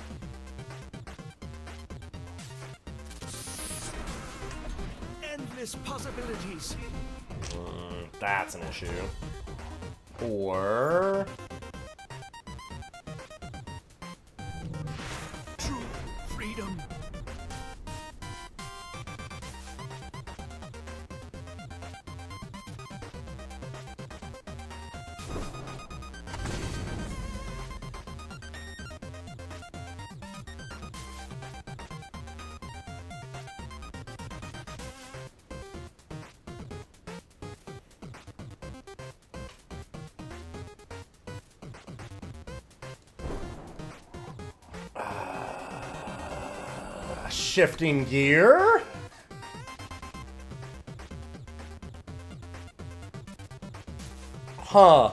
Endless possibilities. That's an issue. Or... True freedom. Shifting gear? Huh.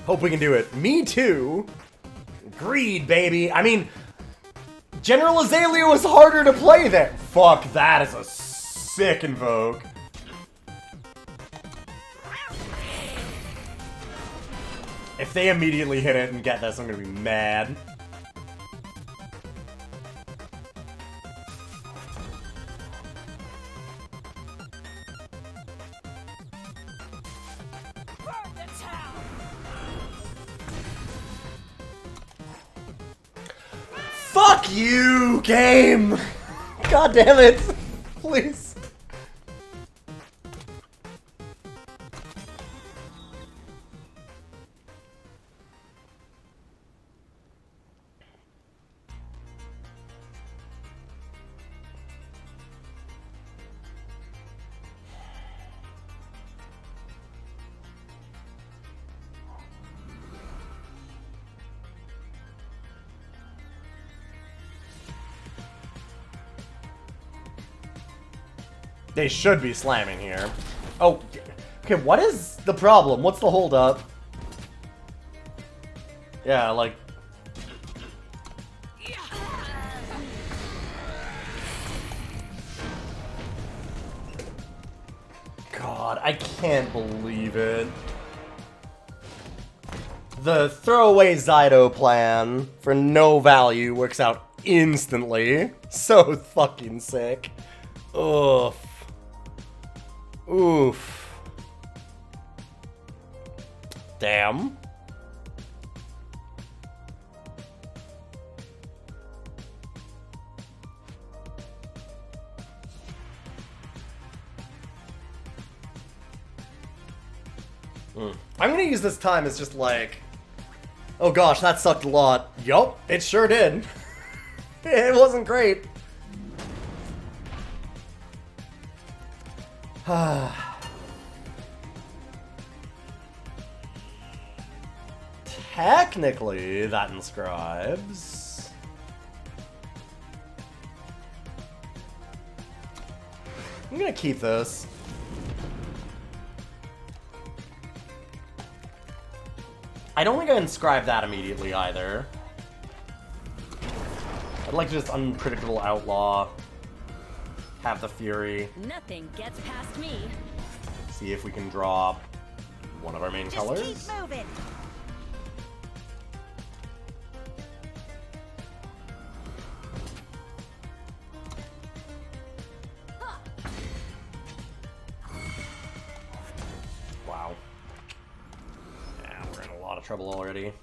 Hope we can do it. Me too. Greed, baby. I mean, General Azalea was harder to play there. Fuck, that is a sick invoke. If they immediately hit it and get this, I'm gonna be mad. Burn the town! Fuck you, game! God damn it! Please. They should be slamming here. Oh, okay, what is the problem? What's the holdup? Yeah, like... God, I can't believe it. The throwaway Zydo plan for no value works out instantly. So fucking sick. Oof. Oof. Damn. I'm gonna use this time as just like, oh gosh, that sucked a lot. Yup, it sure did. It wasn't great. Technically, that inscribes. I'm gonna keep this. I don't think I inscribed that immediately either. I'd like to just unpredictable outlaw. Have the Fury. Nothing gets past me. See if we can draw one of our main colors. Just keep moving. Wow. Yeah, we're in a lot of trouble already.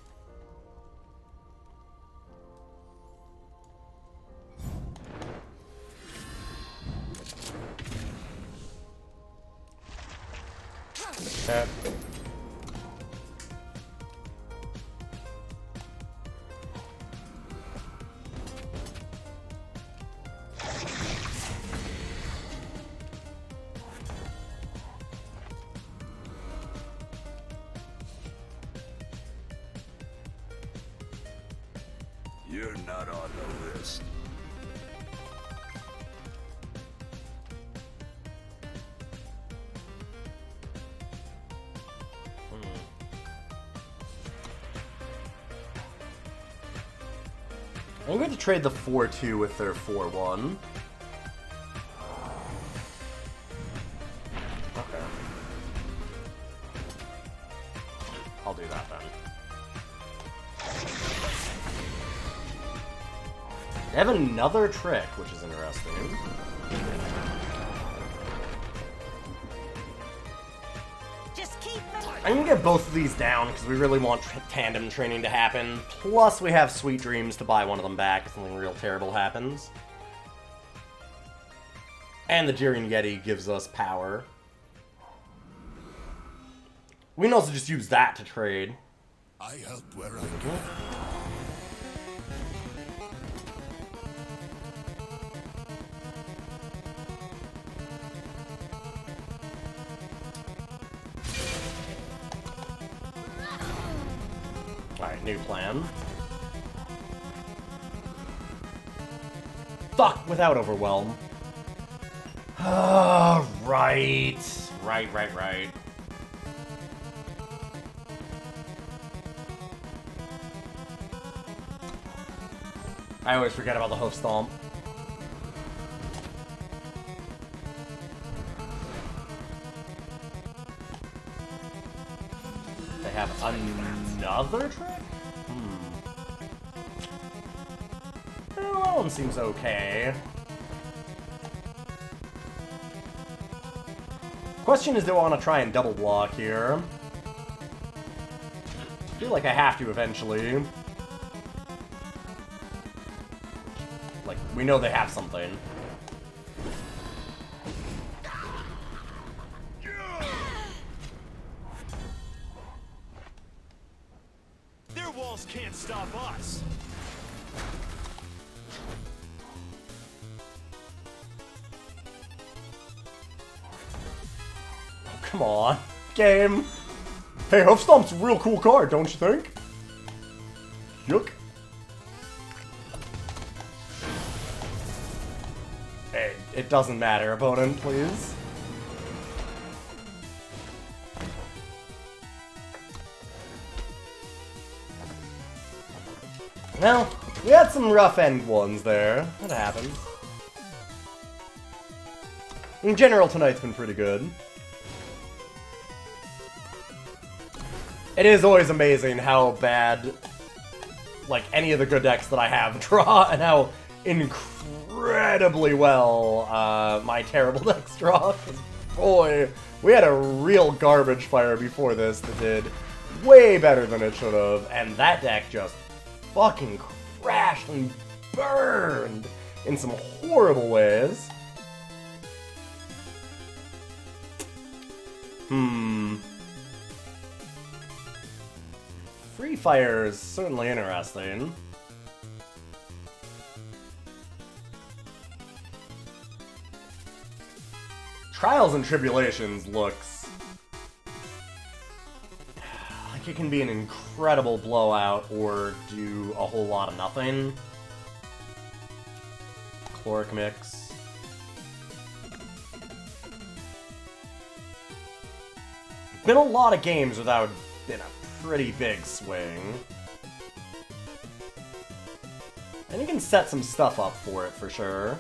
Okay. You're not on the list. I'm going to trade the 4-2 with their 4-1. Okay. I'll do that then. They have another trick, which is interesting. Just keep moving. I'm gonna get both of these down because we really want tandem training to happen. Plus, we have Sweet Dreams to buy one of them back if something real terrible happens. And the Jiren Yeti gives us power. We can also just use that to trade. I help where I can. Alright, new plan. Fuck, without Overwhelm. Right. Right. I always forget about the Hoof Stomp. They have another trick? Well, that one seems okay. Question is, do I want to try and double block here? I feel like I have to eventually. Like, we know they have something. Their walls can't stop us. Come on, game. Hey, Hoof Stomp's a real cool card, don't you think? Yuck. Hey, it doesn't matter, opponent, please. Well, we had some rough end ones there. That happens. In general, tonight's been pretty good. It is always amazing how bad, like, any of the good decks that I have draw, and how incredibly well my terrible decks draw. 'Cause, boy, we had a real garbage fire before this that did way better than it should have, and that deck just fucking crashed and burned in some horrible ways. Free Fire is certainly interesting. Trials and Tribulations looks like it can be an incredible blowout or do a whole lot of nothing. Chloric Mix. Been a lot of games without been a pretty big swing. And you can set some stuff up for it, for sure.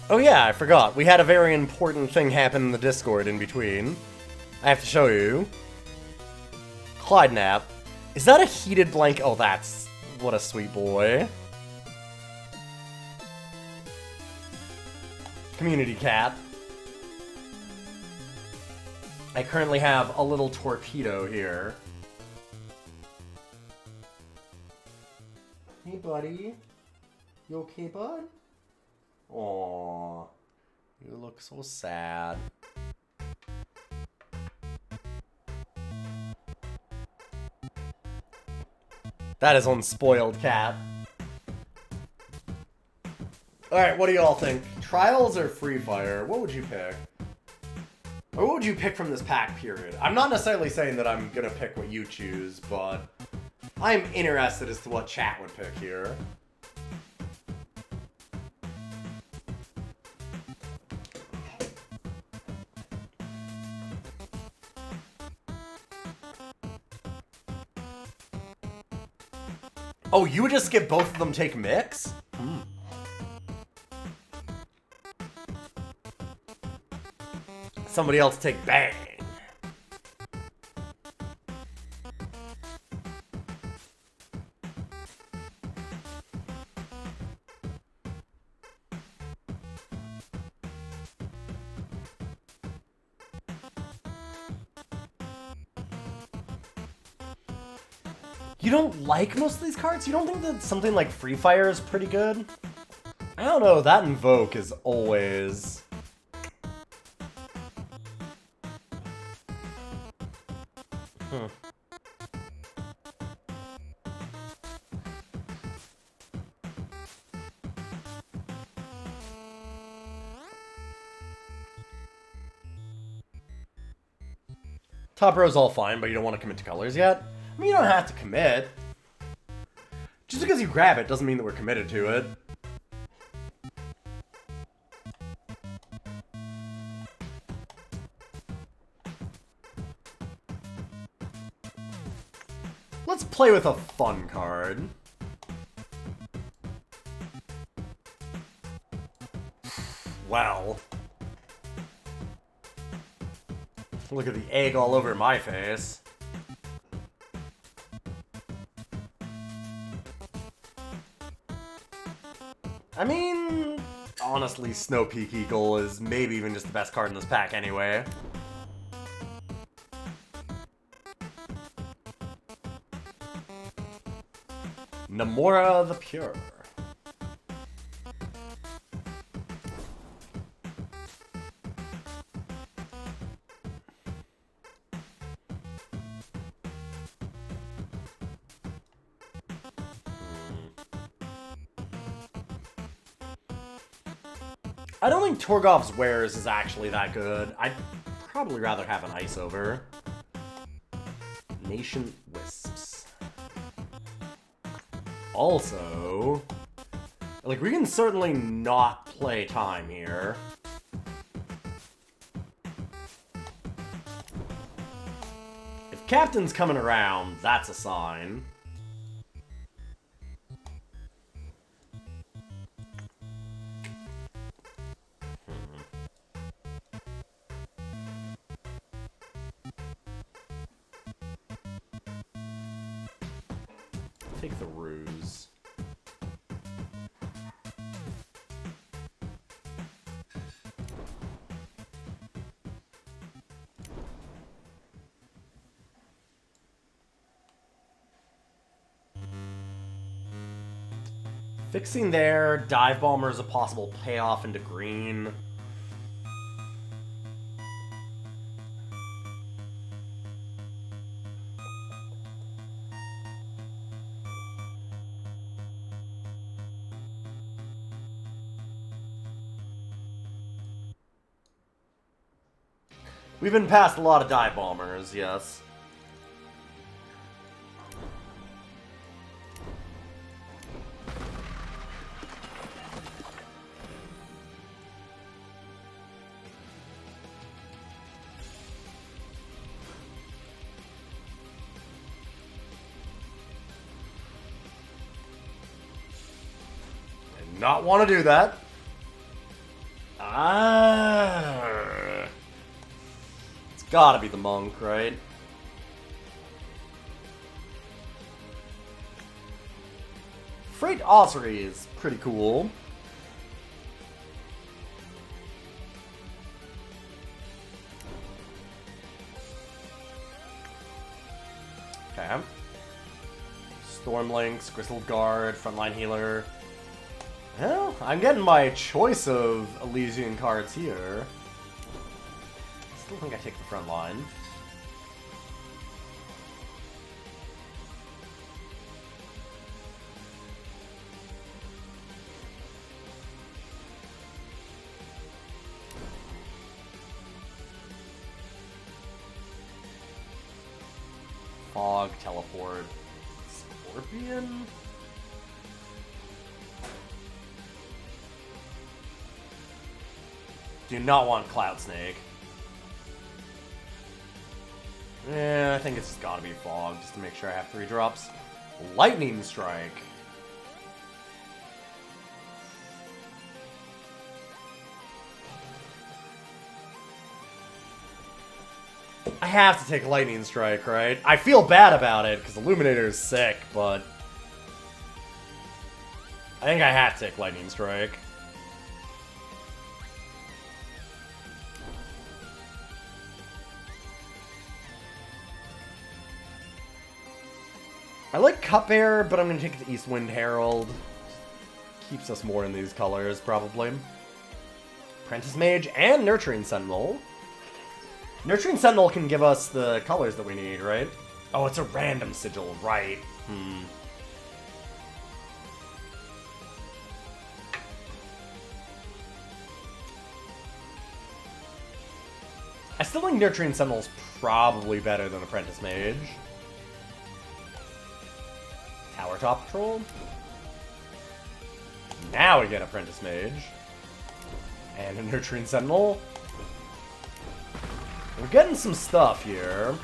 Oh yeah, I forgot. We had a very important thing happen in the Discord in between. I have to show you. Clyde Nap. Is that a heated blanket? Oh, that's... What a sweet boy. Community Cat. I currently have a little torpedo here. Hey, buddy. You okay, bud? Aww. You look so sad. That is unspoiled cat. Alright, what do y'all think? Trials or Free Fire? What would you pick? Or what would you pick from this pack, period? I'm not necessarily saying that I'm gonna pick what you choose, but I'm interested as to what chat would pick here. Oh, you would just skip both of them, take mix? Somebody else take bang. You don't like most of these cards? You don't think that something like Free Fire is pretty good? I don't know, that Invoke is always... Top row's all fine, but you don't want to commit to colors yet? I mean, you don't have to commit. Just because you grab it doesn't mean that we're committed to it. Let's play with a fun card. Well. Look at the egg all over my face. I mean, honestly, Snow Peak Eagle is maybe even just the best card in this pack anyway. Namora the Pure. I don't think Torgov's Wares is actually that good. I'd probably rather have an Ice over. Nation Wisps. Also, like, we can certainly not play time here. If Captain's coming around, that's a sign. Take the ruse. Fixing there, Dive Bomber is a possible payoff into green. We've been past a lot of Dive Bombers, yes. Did not want to do that. Gotta be the monk, right? Freight Ossuary is pretty cool. Okay. Stormlinks, Crystal Guard, Frontline Healer. Well, I'm getting my choice of Elysian cards here. Still think I take the front line. Fog, Teleport, Scorpion? Do not want Cloud Snake. Yeah, I think it's just gotta be Fog, just to make sure I have 3 drops. Lightning Strike. I have to take Lightning Strike, right? I feel bad about it, because Illuminator is sick, but... I think I have to take Lightning Strike. I like Cupbearer, but I'm going to take the Eastwind Herald. Keeps us more in these colors, probably. Apprentice Mage and Nurturing Sentinel. Nurturing Sentinel can give us the colors that we need, right? Oh, it's a random sigil, right. I still think Nurturing Sentinel's probably better than Apprentice Mage. Tower Top Patrol. Now we get Apprentice Mage. And a Nurturing Sentinel. We're getting some stuff here.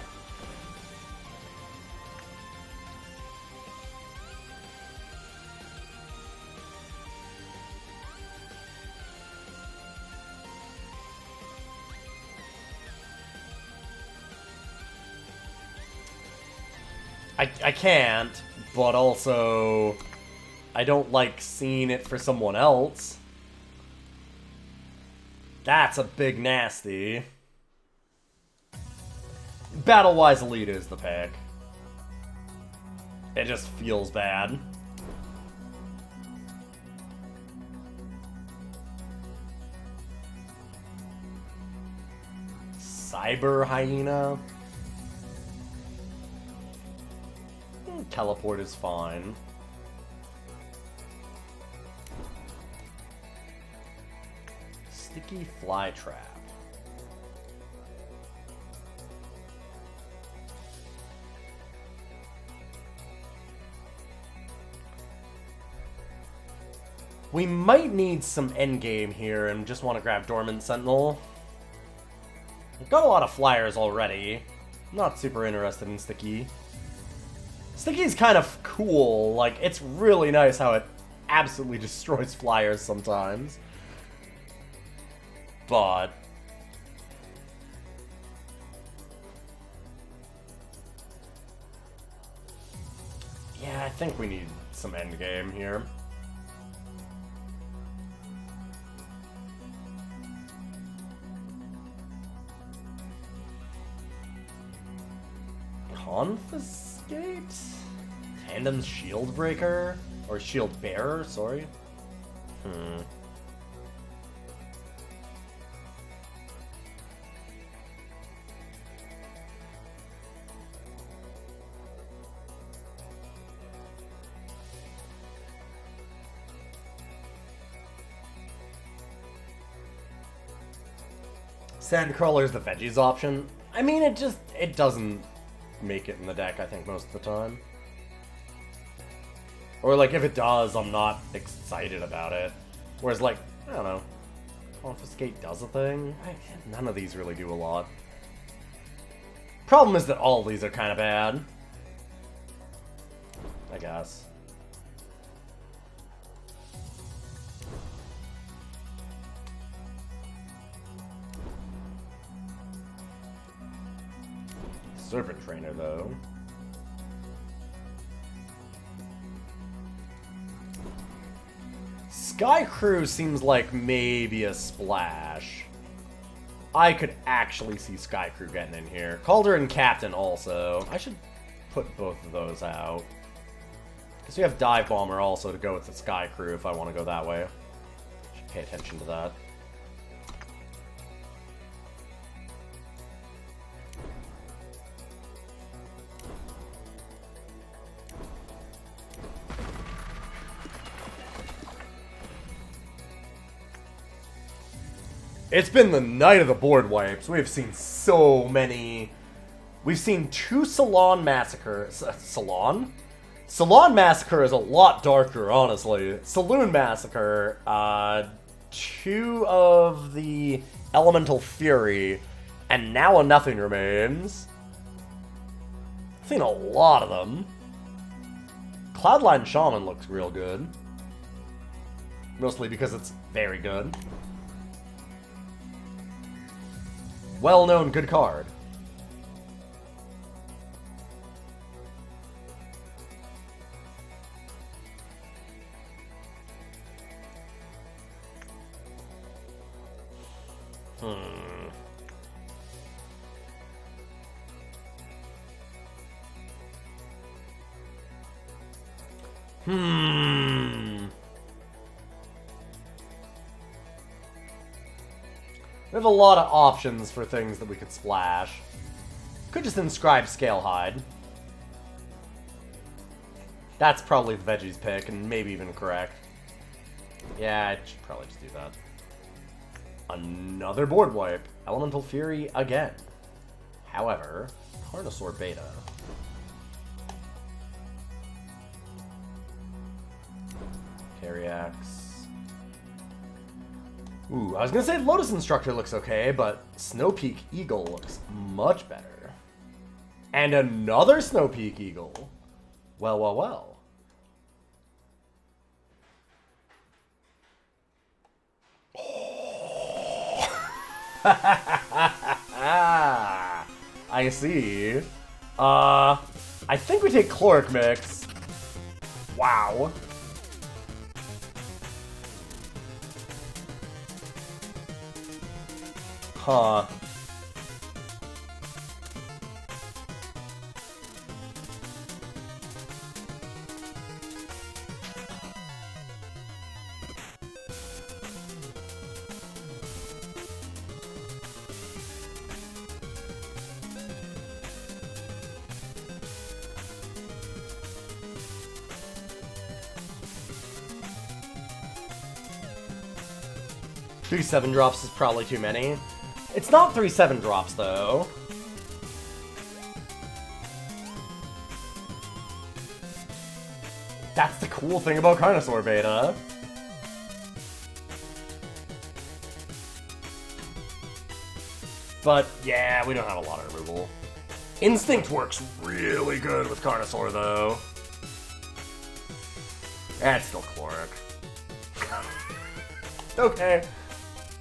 I can't, but also I don't like seeing it for someone else. That's a big nasty. Battle-wise, Elite is the pick. It just feels bad. Cyber Hyena. Teleport is fine. Sticky Fly Trap. We might need some endgame here and just want to grab Dormant Sentinel. We've got a lot of flyers already. Not super interested in Sticky. Sticky's kind of cool. Like, it's really nice how it absolutely destroys flyers sometimes. But... yeah, I think we need some endgame here. Confiscate? Tandem's Shield Breaker? Or Shield Bearer, sorry. Sandcrawler is the veggies option. I mean, it doesn't make it in the deck, I think, most of the time. Or, like, if it does, I'm not excited about it. Whereas, like, I don't know, Confiscate does a thing? None of these really do a lot. Problem is that all of these are kind of bad. I guess. Serpent Trainer, though. Sky Crew seems like maybe a splash. I could actually see Sky Crew getting in here. Cauldron Captain also. I should put both of those out. Because we have Dive Bomber also to go with the Sky Crew if I want to go that way. Should pay attention to that. It's been the night of the board wipes. We've seen so many We've seen 2 Salon Massacres. Salon? Salon Massacre is a lot darker, honestly. Saloon Massacre, 2 of the Elemental Fury, and now a Nothing Remains. I've seen a lot of them. Cloudline Shaman looks real good. Mostly because it's very good. Well-known good card. We have a lot of options for things that we could splash. Could just inscribe Scalehide. That's probably the Veggie's pick, and maybe even correct. Yeah, I should probably just do that. Another board wipe. Elemental Fury again. However, Carnosaur Beta. Carryax. Ooh, I was gonna say Lotus Instructor looks okay, but Snowpeak Eagle looks much better. And another Snowpeak Eagle. Well, well, well. I see. I think we take Chloric Mix. Wow. Huh. Three 7-drops is probably too many. It's not 3 7-drops, though. That's the cool thing about Carnosaur Beta. But, yeah, we don't have a lot of removal. Instinct works really good with Carnosaur, though. That's still Chloric. Okay.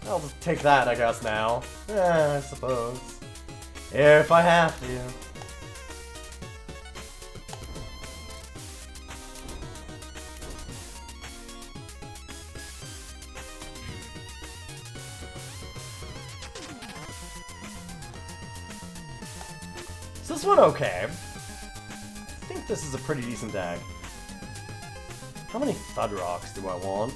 I'll just take that, I guess, now. I suppose. If I have to. Is this one okay? I think this is a pretty decent deck. How many Thud Rocks do I want?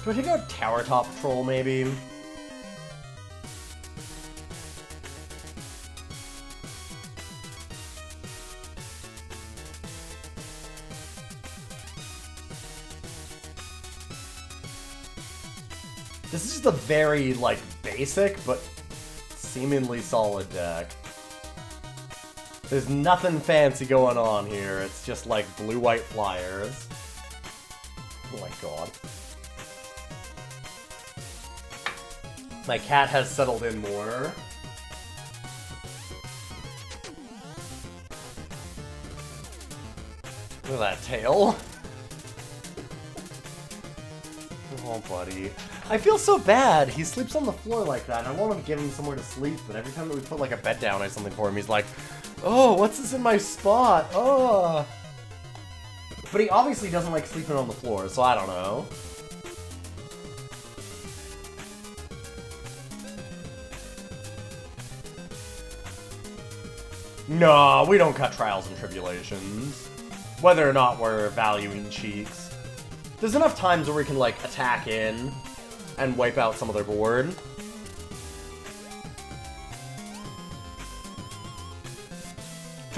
Do I take out Tower Top Patrol, maybe? This is just a very, like, basic, but seemingly solid deck. There's nothing fancy going on here. It's just, like, blue-white flyers. Oh my god. My cat has settled in more. Look at that tail. Oh, buddy. I feel so bad. He sleeps on the floor like that, and I want to give him somewhere to sleep, but every time that we put, like, a bed down or something for him, he's like, oh, what's this in my spot? Oh. But he obviously doesn't like sleeping on the floor, so I don't know. No, we don't cut Trials and Tribulations. Whether or not we're valuing cheeks. There's enough times where we can, like, attack in and wipe out some of their board.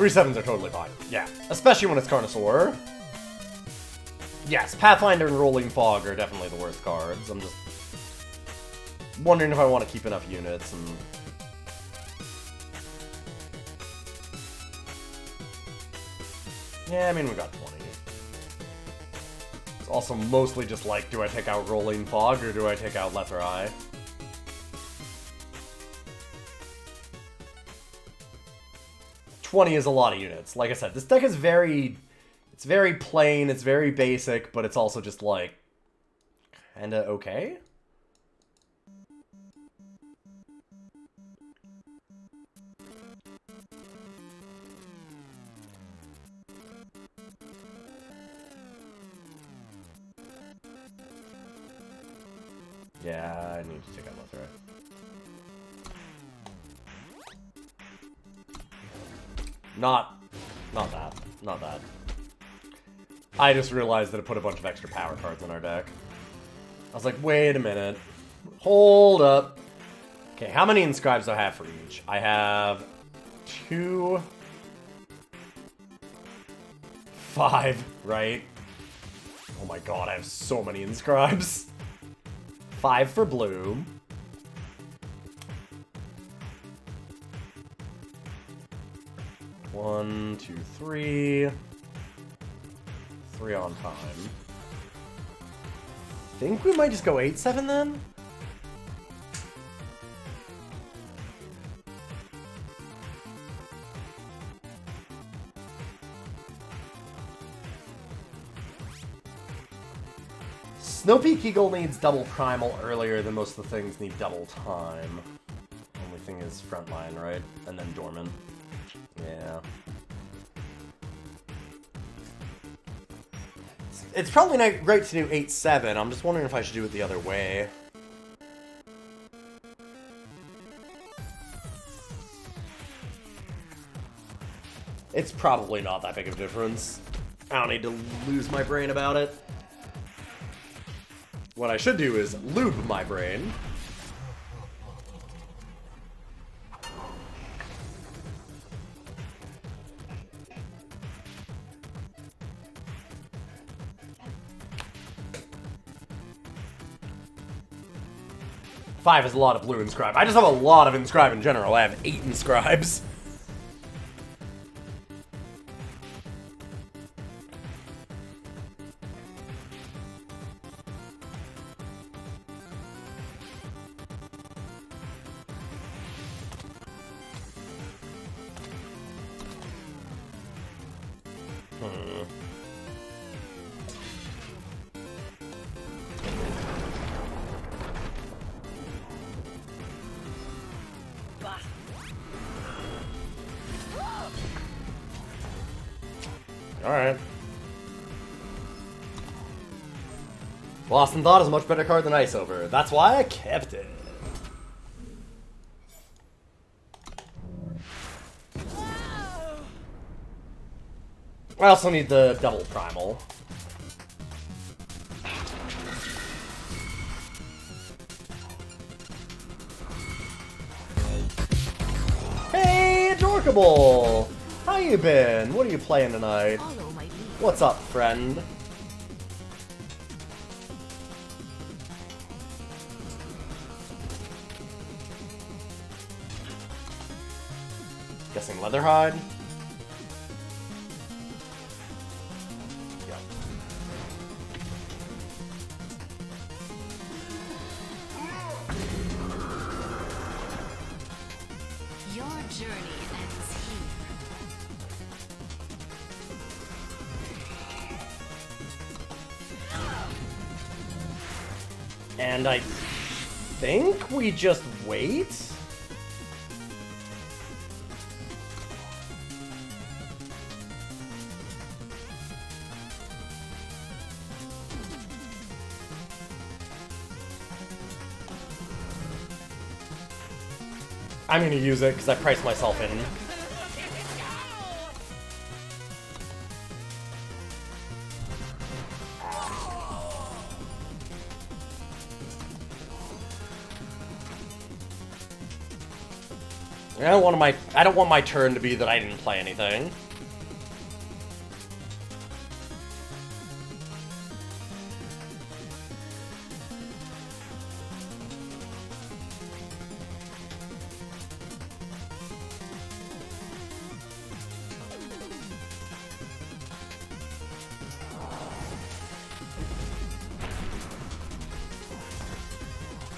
3/7s are totally fine. Yeah, especially when it's Carnosaur. Yes, Pathfinder and Rolling Fog are definitely the worst cards. I'm just wondering if I want to keep enough units and... Yeah, I mean, we got 20. It's also mostly just like, do I take out Rolling Fog or do I take out Lesser Eye? $20 is a lot of units. Like I said, this deck is very... It's very plain, it's very basic, but it's also just like... kinda okay? Yeah, I need to take out Lesser Eye. Not that. I just realized that it put a bunch of extra power cards in our deck. I was like, wait a minute. Hold up. Okay, how many inscribes do I have for each? I have 2... 5, right? Oh my god, I have so many inscribes. 5 for blue. One, two, 3. 3 on time. Think we might just go 8/7 then? Snow Peak Eagle needs double primal earlier than most of the things need double time. Only thing is frontline, right? And then dormant. Yeah. It's probably not great to do 8/7. I'm just wondering if I should do it the other way. It's probably not that big of a difference. I don't need to lose my brain about it. What I should do is lube my brain. Five is a lot of blue inscribe. I just have a lot of inscribe in general. I have 8 inscribes. Alright. Lost in Thought is a much better card than Ice Over. That's why I kept it. I also need the double primal. Hey, Adorkable! How you been? What are you playing tonight? What's up, friend? Guessing Leatherhide? Yep. Your journey ends here. And I think we just wait? I'm gonna use it because I priced myself in. I don't want my turn to be that I didn't play anything.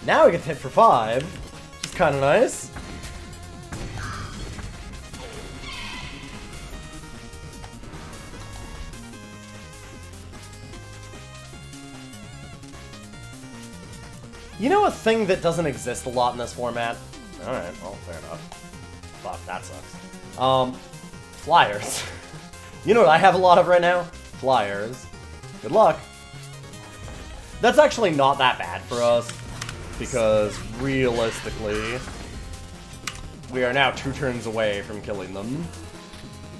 Now we get to hit for 5, which is kind of nice. You know a thing that doesn't exist a lot in this format? Alright, well, fair enough. Fuck, that sucks. Flyers. You know what I have a lot of right now? Flyers. Good luck. That's actually not that bad for us, because realistically, we are now 2 turns away from killing them.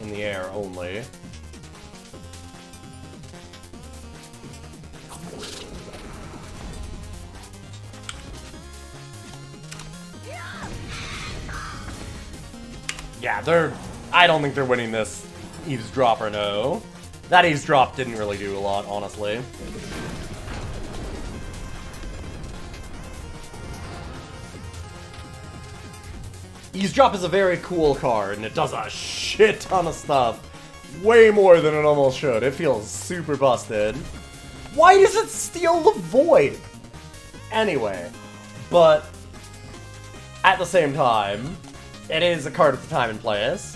In the air only. Yeah, I don't think they're winning this eavesdrop or no. That eavesdrop didn't really do a lot, honestly. Eavesdrop is a very cool card, and it does a shit ton of stuff. Way more than it almost should. It feels super busted. Why does it steal the void? Anyway, but at the same time, it is a card of the time and place.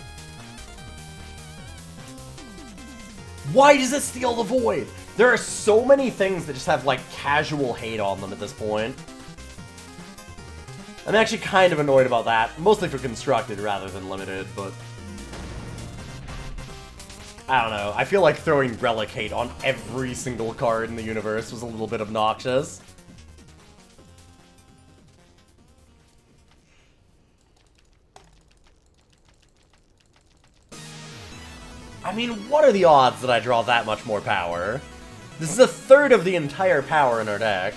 Why does it steal the void? There are so many things that just have, like, casual hate on them at this point. I'm actually kind of annoyed about that, mostly for constructed rather than limited, but I don't know. I feel like throwing Relic Hate on every single card in the universe was a little bit obnoxious. I mean, what are the odds that I draw that much more power? This is a third of the entire power in our deck.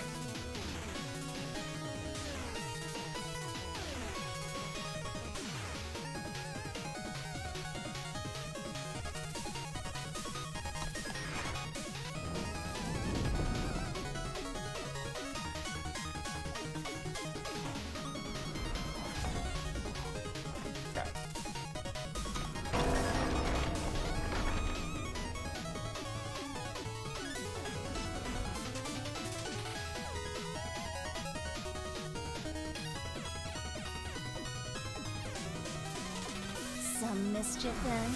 Some mischief then?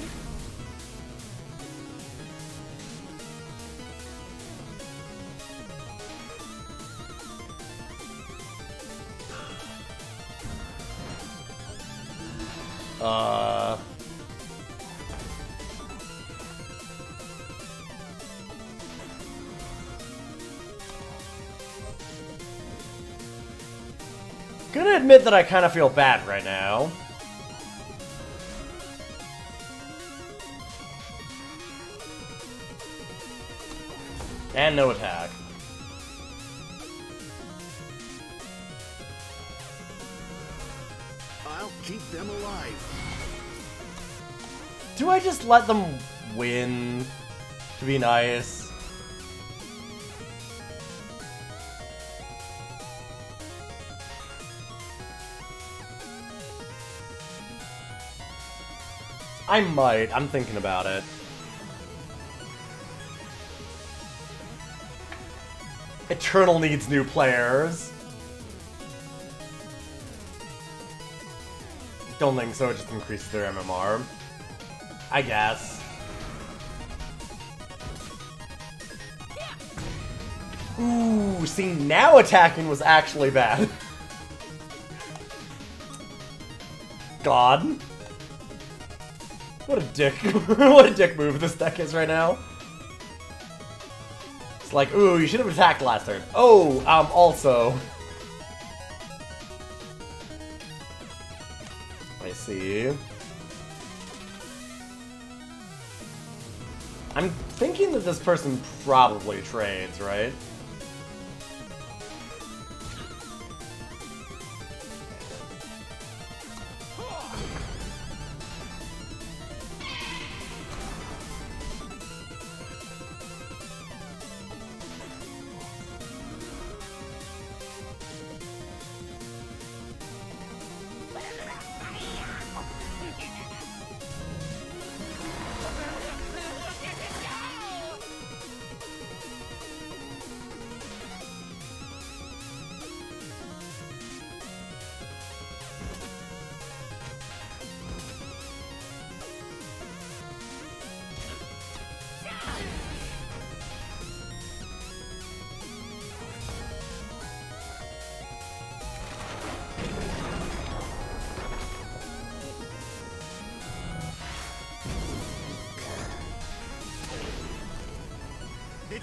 Gonna admit that I kind of feel bad right now. And no attack. I'll keep them alive. Do I just let them win to be nice? I might. I'm thinking about it. Eternal needs new players. Don't think so, it just increases their MMR. I guess. Ooh, see, now attacking was actually bad. God. What a dick. What a dick move this deck is right now. It's like, ooh, you should have attacked last turn. Oh, also. I see. I'm thinking that this person probably trades, right?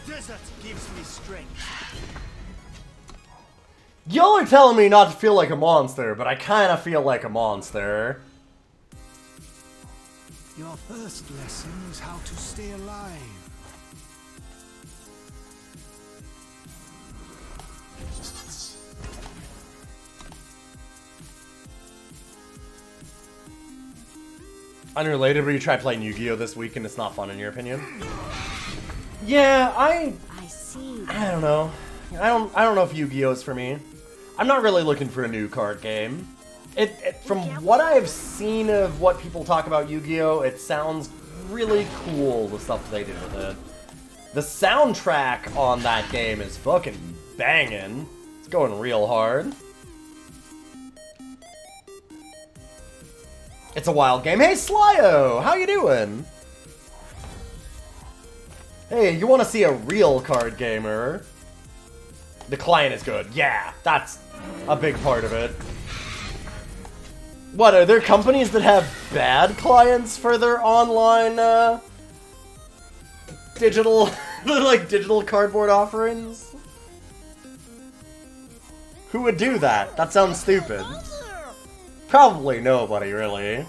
desert gives me strength. Y'all are telling me not to feel like a monster, but I kind of feel like a monster. Your first lesson is how to stay alive. Unrelated, but you tried playing Yu-Gi-Oh! This week and it's not fun in your opinion? Yeah, I see. I don't know. I don't know if Yu-Gi-Oh! Is for me. I'm not really looking for a new card game. From what I've seen of what people talk about Yu-Gi-Oh!, it sounds really cool, the stuff they did with it. The soundtrack on that game is fucking banging. It's going real hard. It's a wild game. Hey, Slyo! How you doing? Hey, you want to see a real card gamer? The client is good. Yeah, that's a big part of it. What, are there companies that have bad clients for their online, digital, like, digital cardboard offerings? Who would do that? That sounds stupid. Probably nobody, really.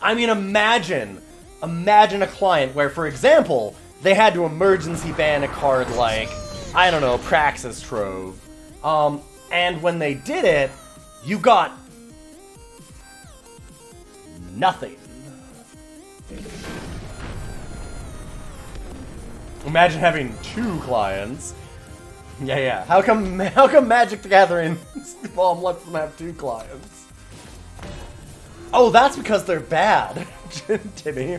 I mean, imagine a client where, for example, they had to emergency ban a card like, I don't know, Praxis Trove. And when they did it, you got nothing. Imagine having 2 clients. Yeah. How come Magic the Gathering Mom lets them have 2 clients? Oh, that's because they're bad, Timmy.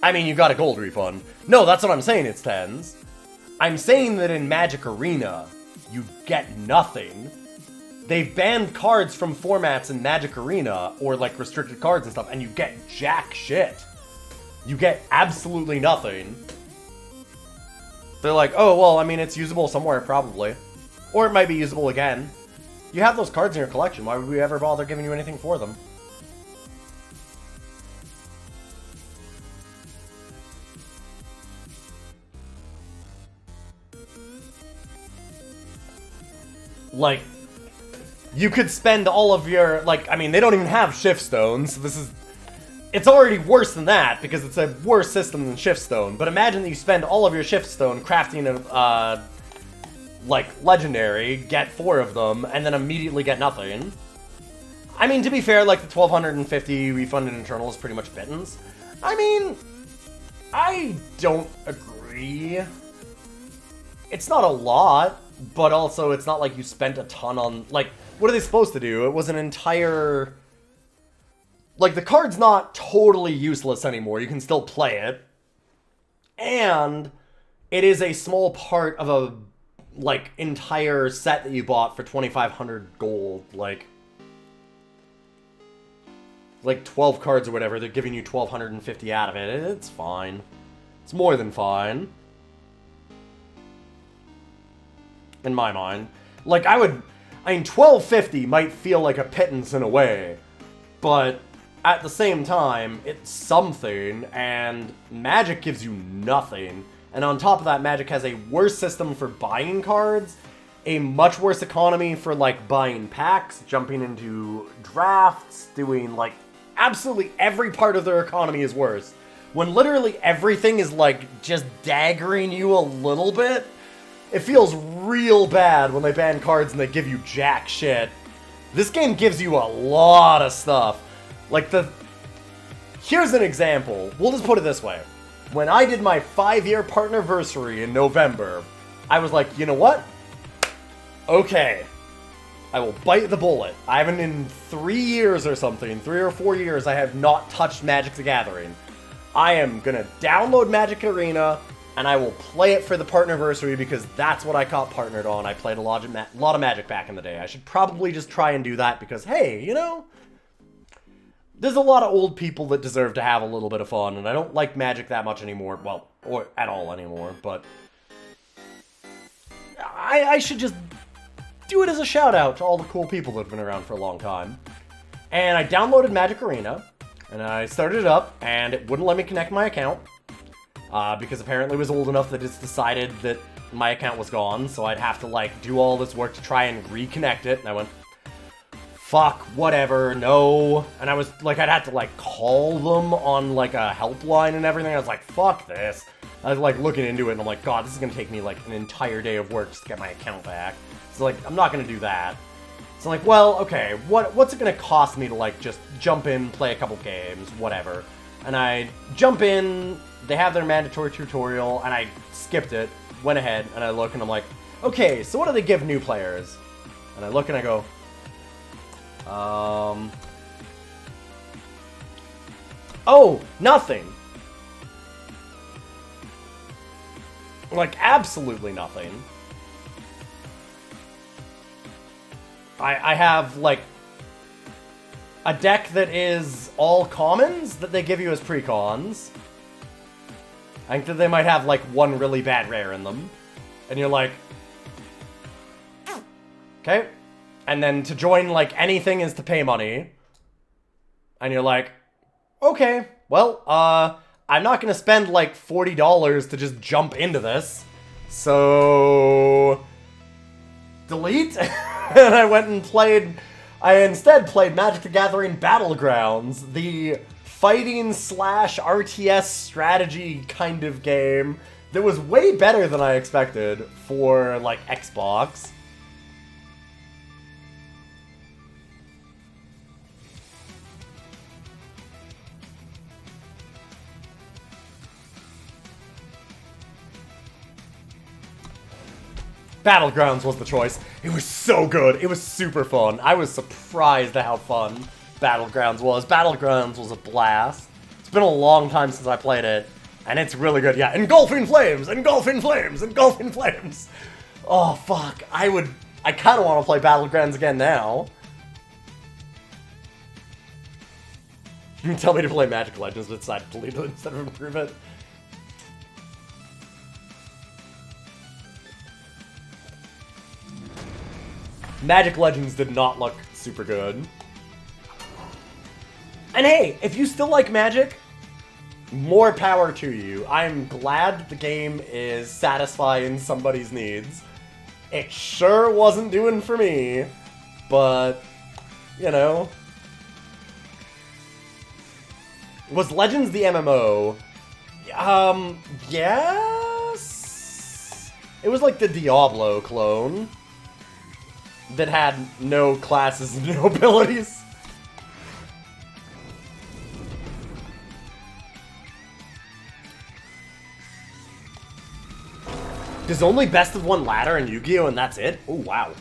I mean, you got a gold refund. No, that's what I'm saying, it's 10s. I'm saying that in Magic Arena, you get nothing. They've banned cards from formats in Magic Arena, or like restricted cards and stuff, and you get jack shit. You get absolutely nothing. They're like, oh, well, I mean, it's usable somewhere, probably. Or it might be usable again. You have those cards in your collection, why would we ever bother giving you anything for them? Like, you could spend all of your, like, I mean, they don't even have Shift Stones, so it's already worse than that, because it's a worse system than Shift Stone, but imagine that you spend all of your Shift Stone crafting a, like, Legendary, get 4 of them, and then immediately get nothing. I mean, to be fair, like, the 1250 refunded internal is pretty much pittance. I mean, I don't agree. It's not a lot. But also, it's not like you spent a ton on... Like, what are they supposed to do? It was an entire... Like, the card's not totally useless anymore. You can still play it. And it is a small part of a, like, entire set that you bought for 2,500 gold. Like 12 cards or whatever. They're giving you 1,250 out of it. It's fine. It's more than fine. In my mind. Like, I mean, 1250 might feel like a pittance in a way, but at the same time, it's something, and Magic gives you nothing. And on top of that, Magic has a worse system for buying cards, a much worse economy for, like, buying packs, jumping into drafts, doing, like, absolutely every part of their economy is worse. When literally everything is, like, just daggering you a little bit. It feels real bad when they ban cards and they give you jack shit. This game gives you a lot of stuff. Like, here's an example. We'll just put it this way. When I did my 5-year partnerversary in November, I was like, you know what? Okay. I will bite the bullet. I haven't in 3 years or something, 3 or 4 years, I have not touched Magic the Gathering. I am gonna download Magic Arena, and I will play it for the partnerversary because that's what I got partnered on. I played a lot of Magic back in the day. I should probably just try and do that because, hey, you know, there's a lot of old people that deserve to have a little bit of fun, and I don't like Magic that much anymore. Well, or at all anymore, but I should just do it as a shout out to all the cool people that have been around for a long time. And I downloaded Magic Arena, and I started it up, and it wouldn't let me connect my account, because apparently it was old enough that it's decided that my account was gone, so I'd have to, like, do all this work to try and reconnect it, and I went, fuck, whatever, no. And I was, like, I'd have to, like, call them on, like, a helpline and everything. I was like, fuck this. I was, like, looking into it, and I'm like, God, this is gonna take me, like, an entire day of work just to get my account back. So, like, I'm not gonna do that. So I'm like, well, okay, what's it gonna cost me to, like, just jump in, play a couple games, whatever. And I jump in, they have their mandatory tutorial, and I skipped it, went ahead, and I look, and I'm like, okay, so what do they give new players? And I look, and I go, oh, nothing. Like, absolutely nothing. I have, like, a deck that is all commons that they give you as pre-cons. I think that they might have, like, one really bad rare in them. And you're like, okay. And then to join, like, anything is to pay money. And you're like, okay, well, I'm not gonna spend, like, $40 to just jump into this. So delete. And I went and played, I instead played Magic the Gathering Battlegrounds, the fighting slash RTS strategy kind of game that was way better than I expected for, like, Xbox. Battlegrounds was the choice. It was so good. It was super fun. I was surprised at how fun Battlegrounds was. Battlegrounds was a blast. It's been a long time since I played it, and it's really good. Yeah, Engulfing Flames! Engulfing Flames! Engulfing Flames! Oh, fuck. I kind of want to play Battlegrounds again now. You can tell me to play Magic Legends, but decide to delete it instead of improve it. Magic Legends did not look super good. And hey, if you still like Magic, more power to you. I'm glad that the game is satisfying somebody's needs. It sure wasn't doing for me, but, you know. Was Legends the MMO? Yes? It was like the Diablo clone that had no classes and no abilities. There's only best of one ladder in Yu-Gi-Oh! And that's it? Oh, wow.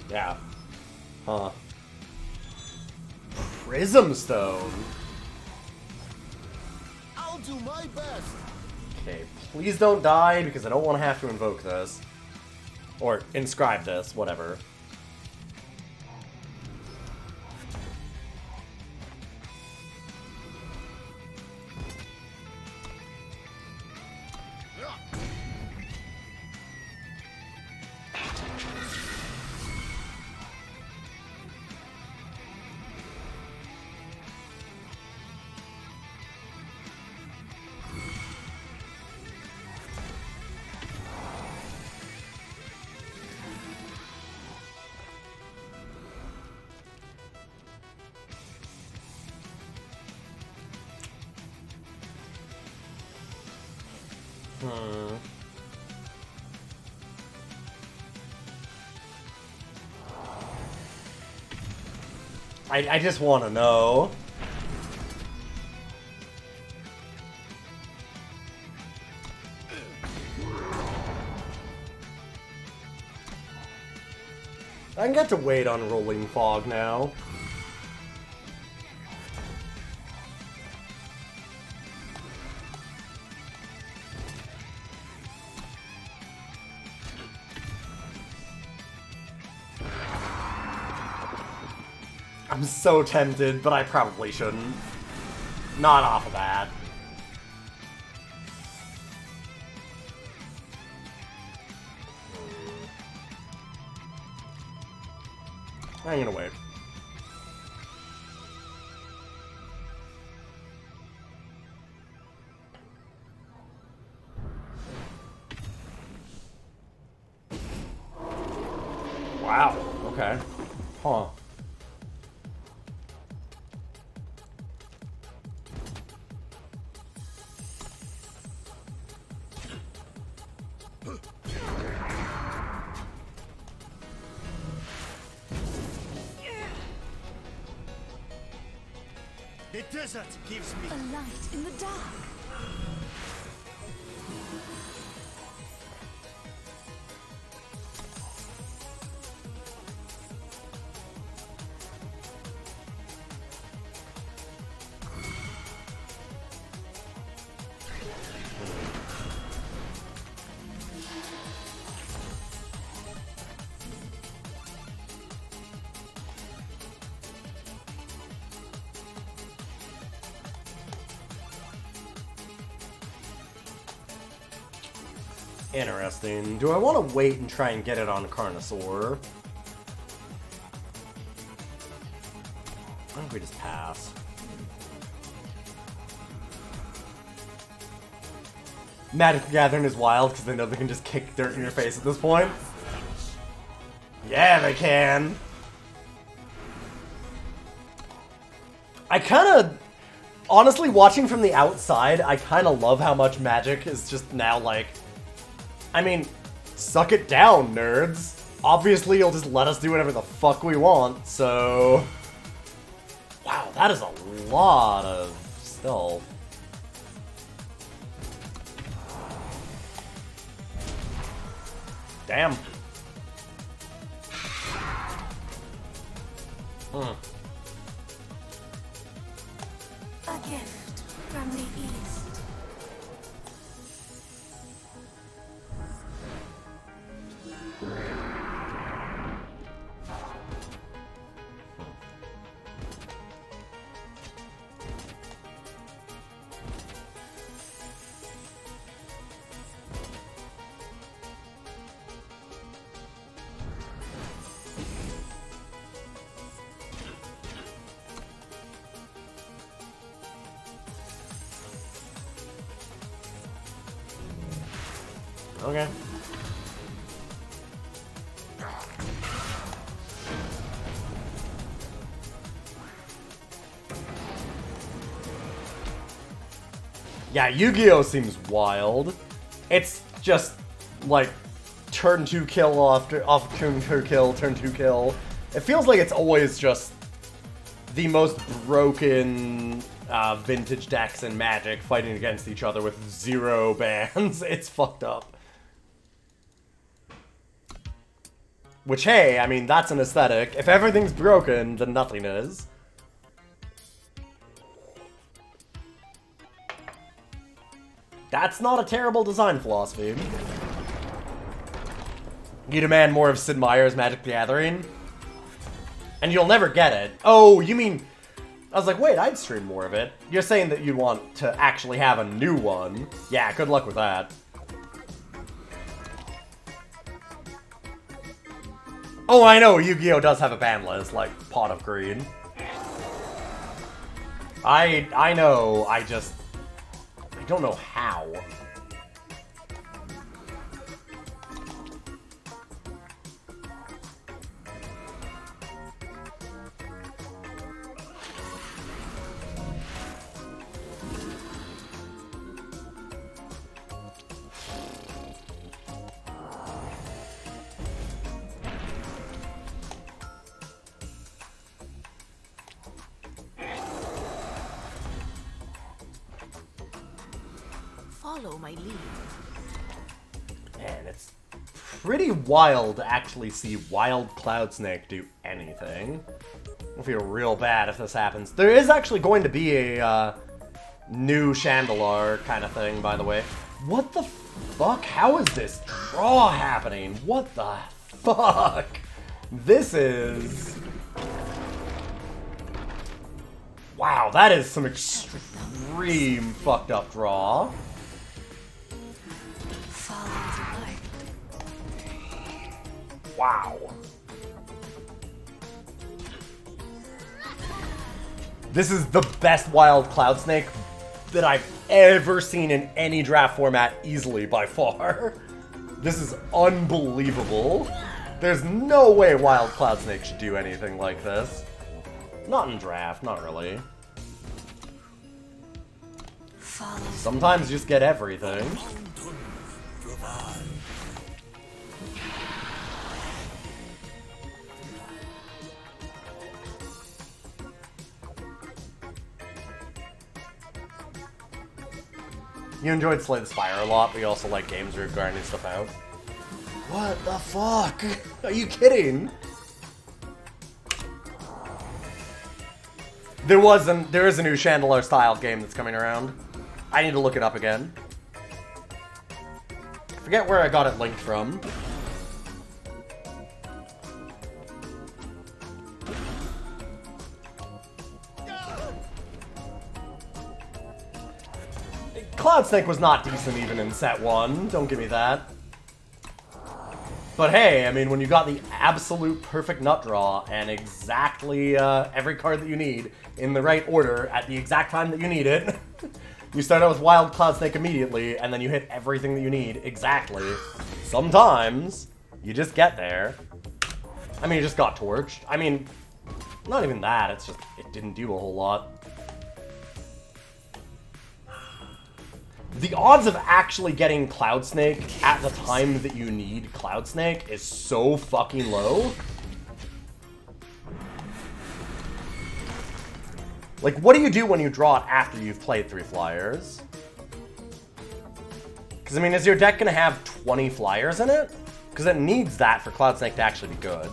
Yeah. Huh. Prism Stone. I'll do my best. Okay, please don't die, because I don't want to have to invoke this. Or inscribe this, whatever. I just want to know. I can get to wait on Rolling Fog now. I'm so tempted, but I probably shouldn't. Not off of that. I'm gonna wait. Wow, okay. Huh. The desert gives me A light in the dark. Interesting. Do I want to wait and try and get it on Carnosaur? Why don't we just pass? Magic the Gathering is wild because they know they can just kick dirt in your face at this point. Yeah, they can. I kind of... Honestly, watching from the outside, I kind of love how much Magic is just now like... I mean, suck it down, nerds. Obviously, you'll just let us do whatever the fuck we want, so... Wow, that is a lot of stealth. Damn. A gift from the east. Okay. Yeah, Yu-Gi-Oh! Seems wild. It's just, like, turn 2 kill off turn 2 kill, turn 2 kill. It feels like it's always just the most broken vintage decks in Magic fighting against each other with 0 bans. It's fucked up. Which, hey, I mean, that's an aesthetic. If everything's broken, then nothing is. That's not a terrible design philosophy. You demand more of Sid Meier's Magic the Gathering? And you'll never get it. Oh, you mean... I was like, wait, I'd stream more of it. You're saying that you want to actually have a new one. Yeah, good luck with that. Oh, I know, Yu-Gi-Oh! Does have a ban list, like Pot of Greed. I know, I don't know how. Follow my lead. Man, it's pretty wild to actually see Wild Cloud Snake do anything. I feel real bad if this happens. There is actually going to be a new Chandelar kind of thing, by the way. What the fuck? How is this draw happening? What the fuck? This is... Wow, that is some extreme fucked up draw. Follow the light. Wow. This is the best wild Cloud Snake that I've ever seen in any draft format, easily by far. This is unbelievable. There's no way wild Cloud Snake should do anything like this. Not in draft, not really. Follow. Sometimes you just get everything. You enjoyed Slay the Spire a lot, but you also like games where you're grinding stuff out. What the fuck? Are you kidding? There is a new Chandelure style game that's coming around. I need to look it up again. I forget where I got it linked from. Cloud Snake was not decent even in set 1, don't give me that. But hey, I mean, when you got the absolute perfect nut draw and exactly every card that you need in the right order at the exact time that you need it, you start out with Wild Cloud Snake immediately, and then you hit everything that you need exactly. Sometimes, you just get there. I mean, you just got torched. I mean, not even that, it's just, it didn't do a whole lot. The odds of actually getting Cloud Snake at the time that you need Cloud Snake is so fucking low. Like, what do you do when you draw it after you've played 3 flyers? Because, I mean, is your deck going to have 20 flyers in it? Because it needs that for Cloud Snake to actually be good.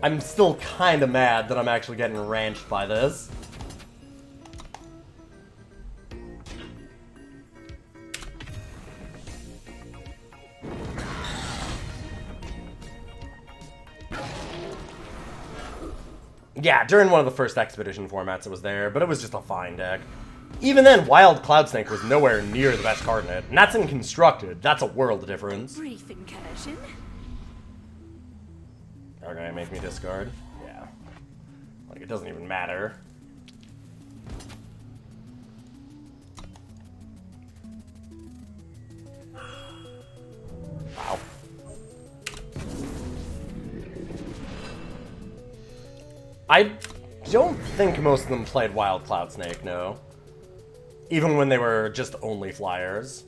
I'm still kind of mad that I'm actually getting ranched by this. Yeah, during one of the first Expedition formats it was there, but it was just a fine deck. Even then, Wild Cloud Snake was nowhere near the best card in it, and that's in Constructed. That's a world of difference. Brief incursion. Okay, make me discard. Yeah. Like, it doesn't even matter. Wow. I don't think most of them played Wild Cloud Snake, no. Even when they were just only flyers.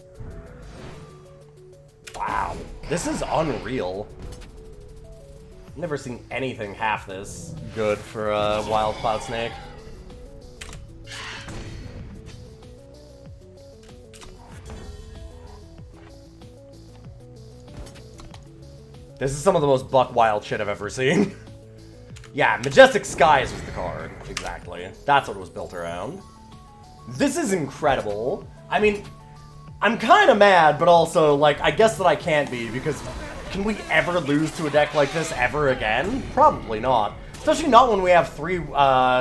Wow. This is unreal. Never seen anything half this good for Wild Cloud Snake. This is some of the most buck wild shit I've ever seen. Yeah, Majestic Skies was the card. Exactly. That's what it was built around. This is incredible. I mean, I'm kind of mad, but also, like, I guess that I can't be, because can we ever lose to a deck like this ever again? Probably not. Especially not when we have 3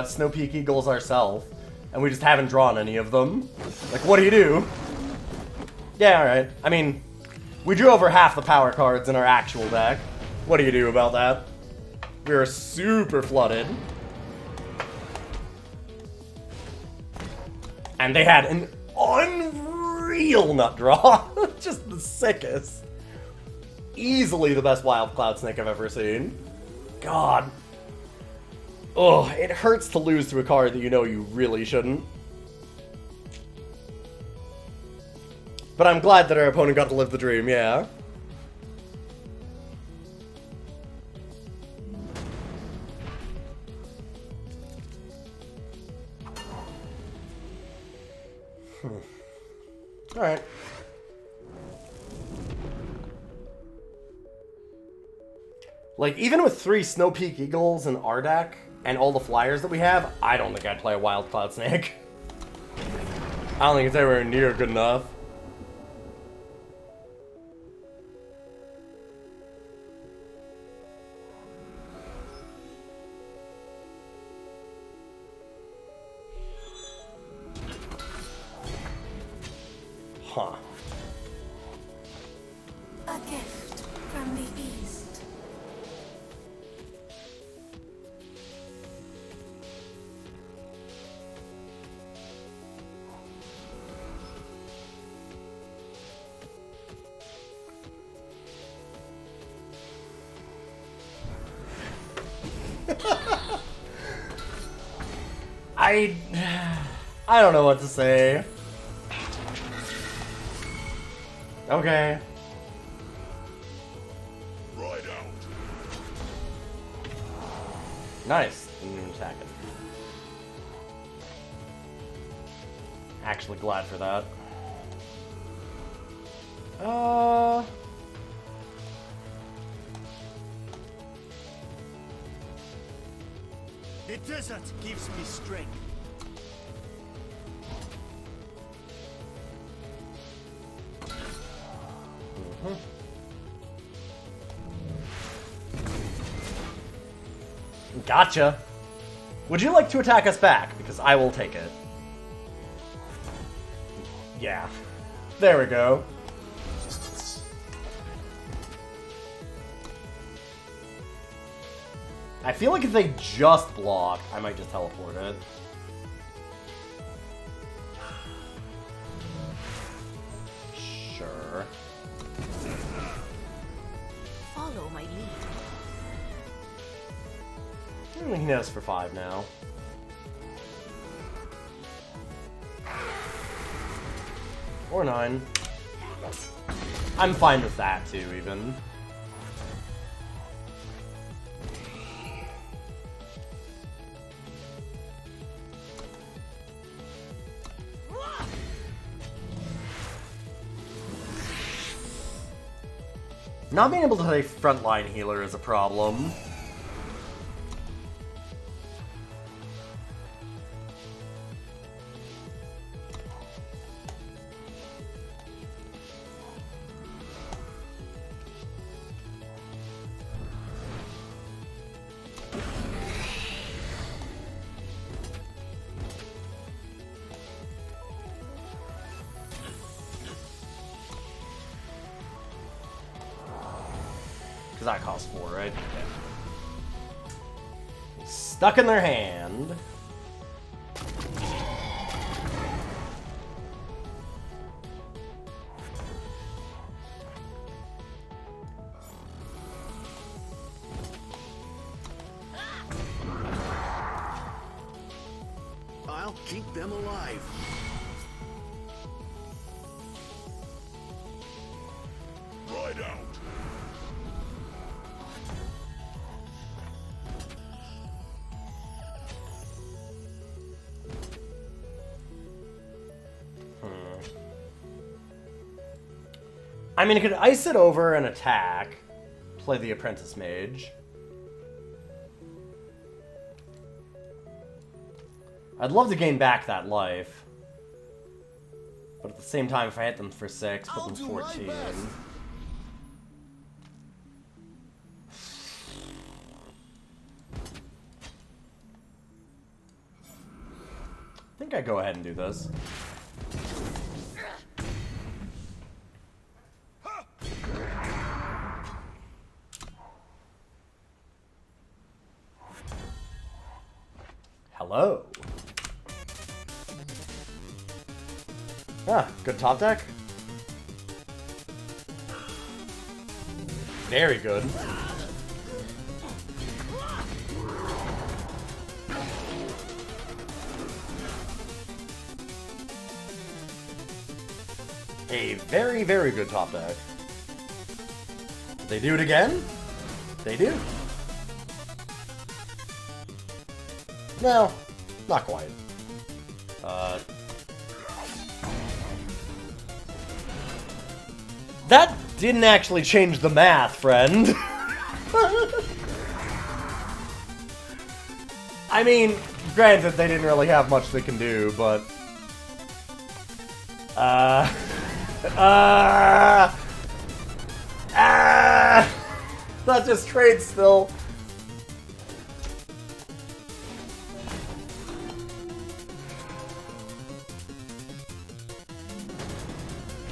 Snow Peak Eagles ourselves, and we just haven't drawn any of them. Like, what do you do? Yeah, alright. I mean, we drew over half the power cards in our actual deck. What do you do about that? We are super flooded. And they had an unreal nut draw. Just the sickest. Easily the best Wild Cloud Snake I've ever seen. God. Oh, it hurts to lose to a card that you know you really shouldn't. But I'm glad that our opponent got to live the dream, yeah. Alright. Like, even with 3 Snow Peak Eagles and Ardak, and all the flyers that we have, I don't think I'd play a Wild Cloud Snake. I don't think it's anywhere near good enough. Huh. A gift from the East. I don't know what to say. Okay. Ride out. Nice. Didn't even attack it. Actually glad for that. The desert gives me strength. Gotcha. Would you like to attack us back? Because I will take it. Yeah. There we go. I feel like if they just block, I might just teleport it. Sure. Follow my lead. He knows for 5 now. Or 9. I'm fine with that too, even. Not being able to play frontline healer is a problem. Because that costs 4, right? Yeah. Stuck in their hand. I'll keep them alive. Ride out. I mean, I could ice it over and attack. Play the Apprentice Mage. I'd love to gain back that life. But at the same time, if I hit them for 6, put them 14. I think I go ahead and do this. Hello. Ah, good top deck. Very good. A very, very good top deck. Did they do it again? They do. No, not quite. That didn't actually change the math, friend. I mean, granted, they didn't really have much they can do, but... That just trades still.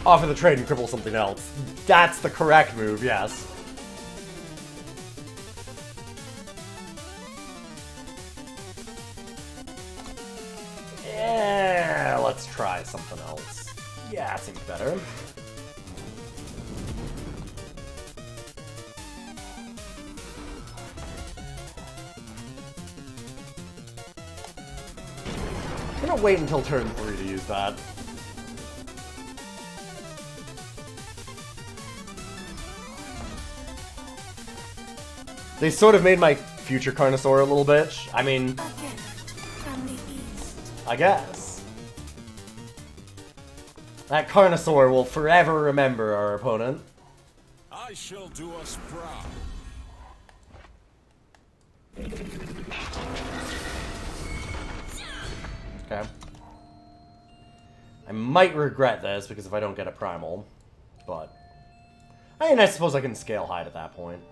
Offer the trade and cripple something else. That's the correct move, yes. Yeah, let's try something else. Yeah, seems better. I'm gonna wait until turn 3 to use that. They sort of made my future Carnosaur a little bitch. I mean, A gift from the east. I guess. That Carnosaur will forever remember our opponent. I shall do us proud. Okay. I might regret this, because if I don't get a Primal, but... I mean, I suppose I can scale hide at that point.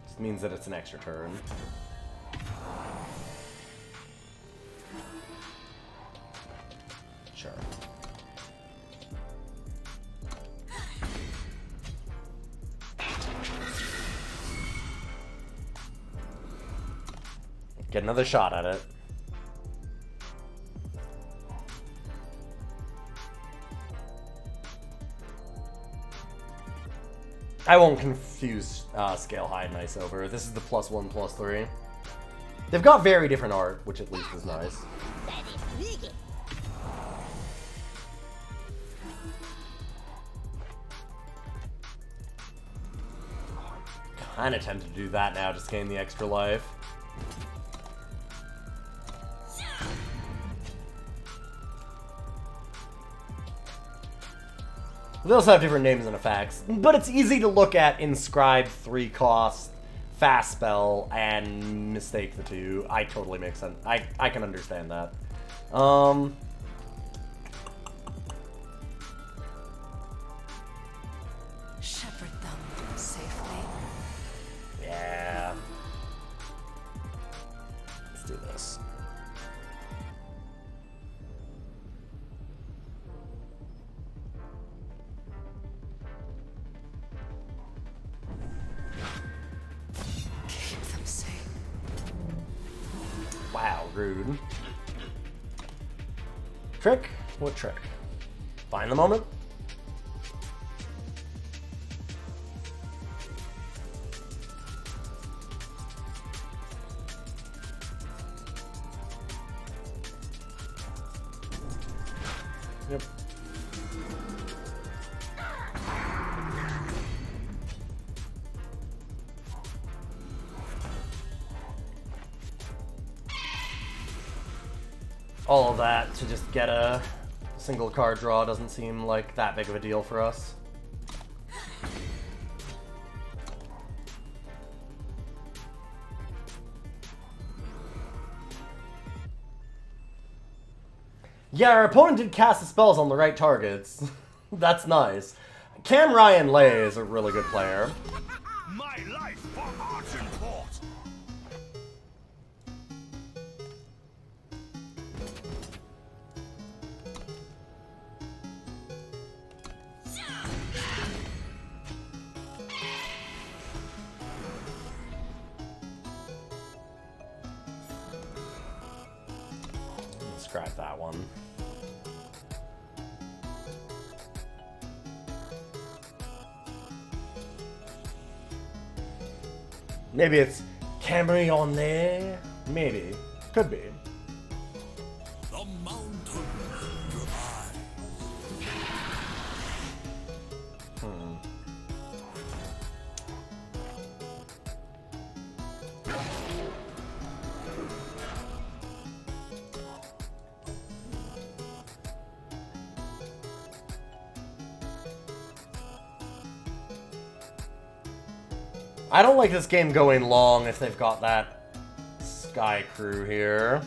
Just means that it's an extra turn. Sure. Get another shot at it. I won't confuse Scale High and Ice over. This is the +1/+3. They've got very different art, which at least is nice. Kinda tempted to do that now, just gain the extra life. They also have different names and effects, but it's easy to look at Inscribe 3 cost, Fast Spell, and mistake the two. I totally make sense. I can understand that. Shepherd them safely. Yeah. Let's do this. Keep them safe. Wow, rude. Trick? What trick? Find the moment? Yep. All of that to just get a single card draw doesn't seem like that big of a deal for us. Yeah, our opponent did cast the spells on the right targets. That's nice. Cam Ryan Lay is a really good player. My life for Argenport! Scrap that one. Maybe it's Camry on there? Maybe. Could be. The mountain provides. I don't like this game going long if they've got that Sky Crew here.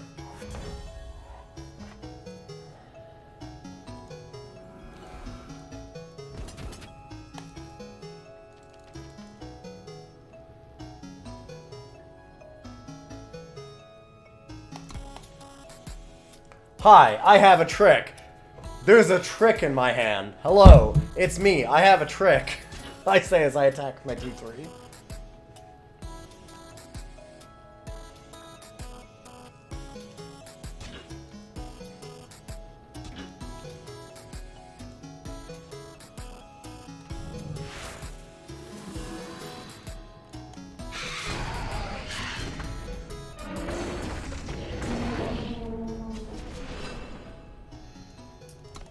Hi, I have a trick. There's a trick in my hand. Hello, it's me. I have a trick. I say as I attack my T3.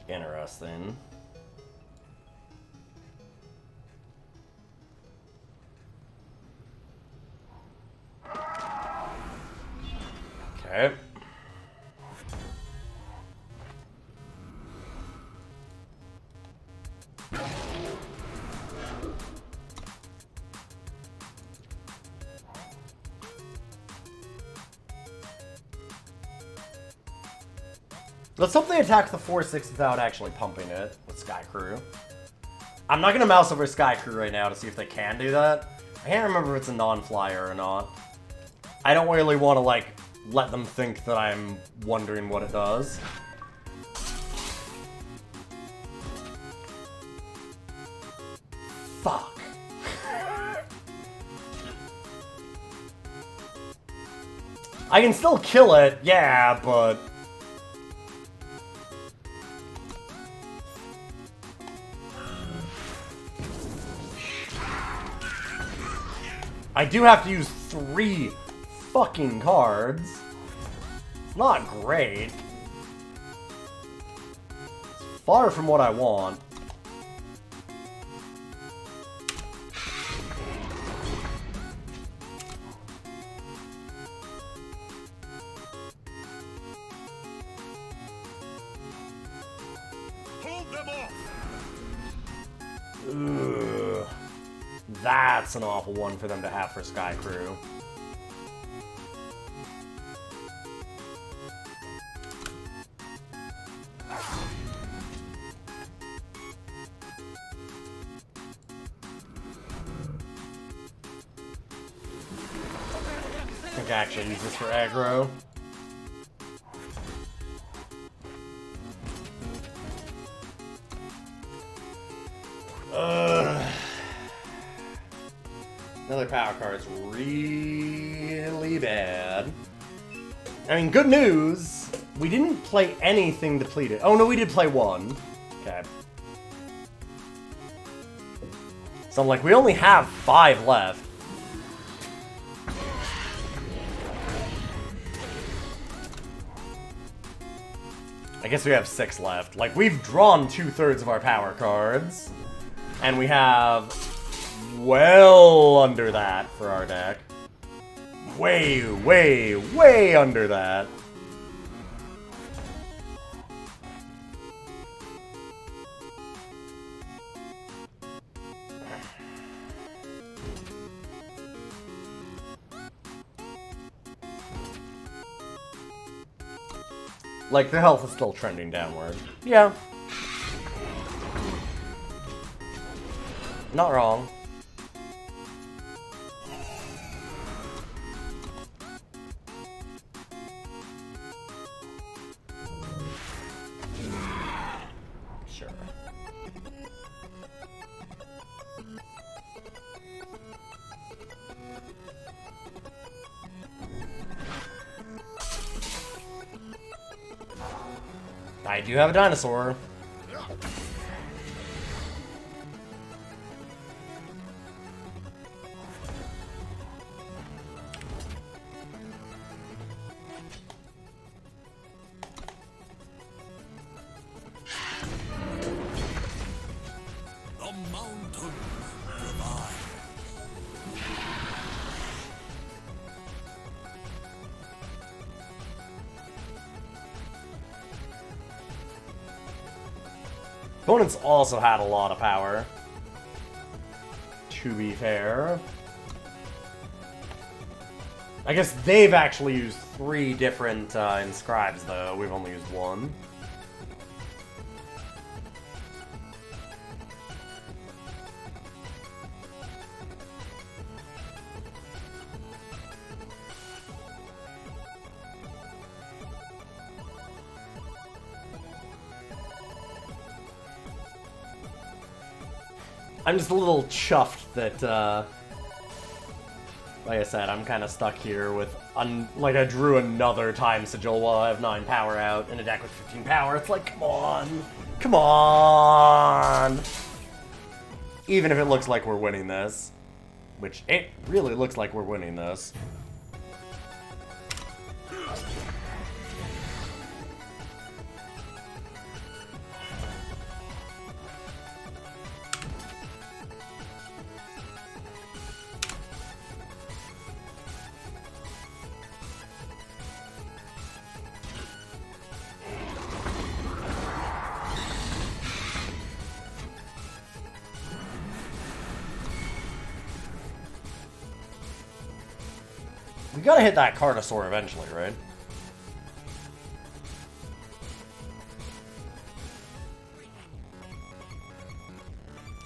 Interesting. Okay. Let's hope they attack the 4-6 without actually pumping it with Sky Crew. I'm not gonna mouse over Sky Crew right now to see if they can do that. I can't remember if it's a non-flyer or not. I don't really want to, like, let them think that I'm wondering what it does. Fuck. I can still kill it, yeah, but... I do have to use 3 fucking cards. It's not great. It's far from what I want. Hold them off. Ugh. That's an awful one for them to have for Sky Crew. I think I actually use this for aggro. Another power card's really bad. I mean, good news. We didn't play anything depleted. Oh, no, we did play one. Okay. So I'm like, we only have 5 left. I guess we have 6 left. Like, we've drawn 2/3 of our power cards. And we have well under that for our deck. Way, way, way under that. Like, the health is still trending downward. Yeah. Not wrong. Sure. I do have a dinosaur. The mountain provides. Opponents also had a lot of power, to be fair. I guess they've actually used 3 different inscribes, though. We've only used 1. I'm just a little chuffed that, like I said, I'm kind of stuck here with, like, I drew another time sigil while I have 9 power out in a deck with 15 power. It's like, come on. Come on. Even if it looks like we're winning this. Which, it really looks like we're winning this. We gotta hit that Carnosaur eventually, right?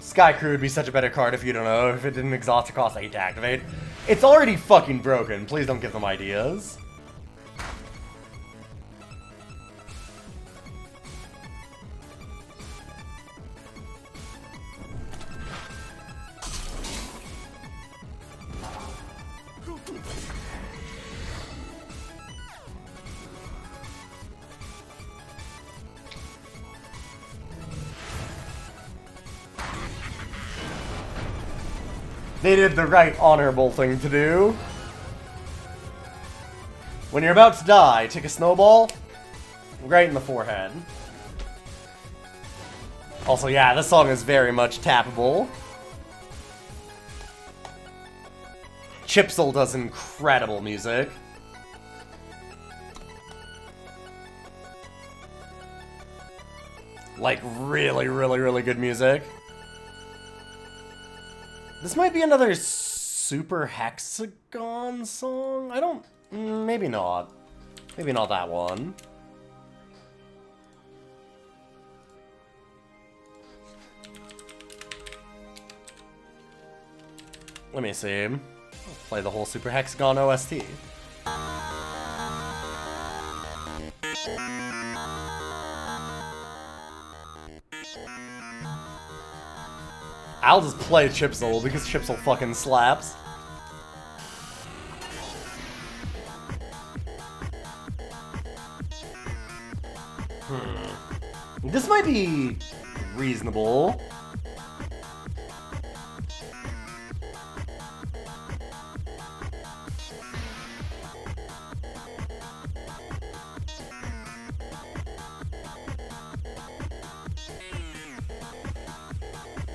Sky Crew would be such a better card if you don't know, if it didn't exhaust a cost 8 to activate. It's already fucking broken, please don't give them ideas. They did the right honorable thing to do. When you're about to die, take a snowball right in the forehead. Also, yeah, this song is very much tappable. Chipsel does incredible music. Like, really, really, really good music. This might be another Super Hexagon song? I don't... maybe not. Maybe not that one. Let me see. I'll play the whole Super Hexagon OST. I'll just play Chipsel because Chipsel fucking slaps. This might be reasonable.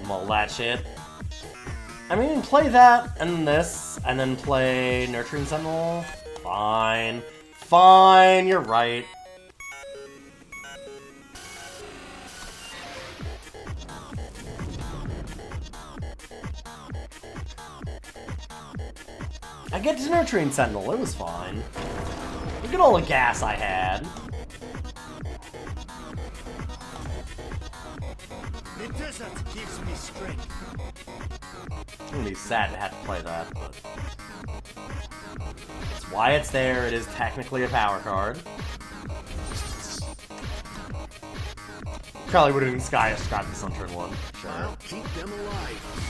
All that shit. I mean, play that and this, and then play Nurturing Sentinel. Fine. Fine, you're right. I get to Nurturing Sentinel, it was fine. Look at all the gas I had. The desert gives me strength. I'm gonna be sad to have to play that, but it's why it's there. It is technically a power card. Probably would have been Sky Scott this on turn 1. Sure. I'll keep them alive.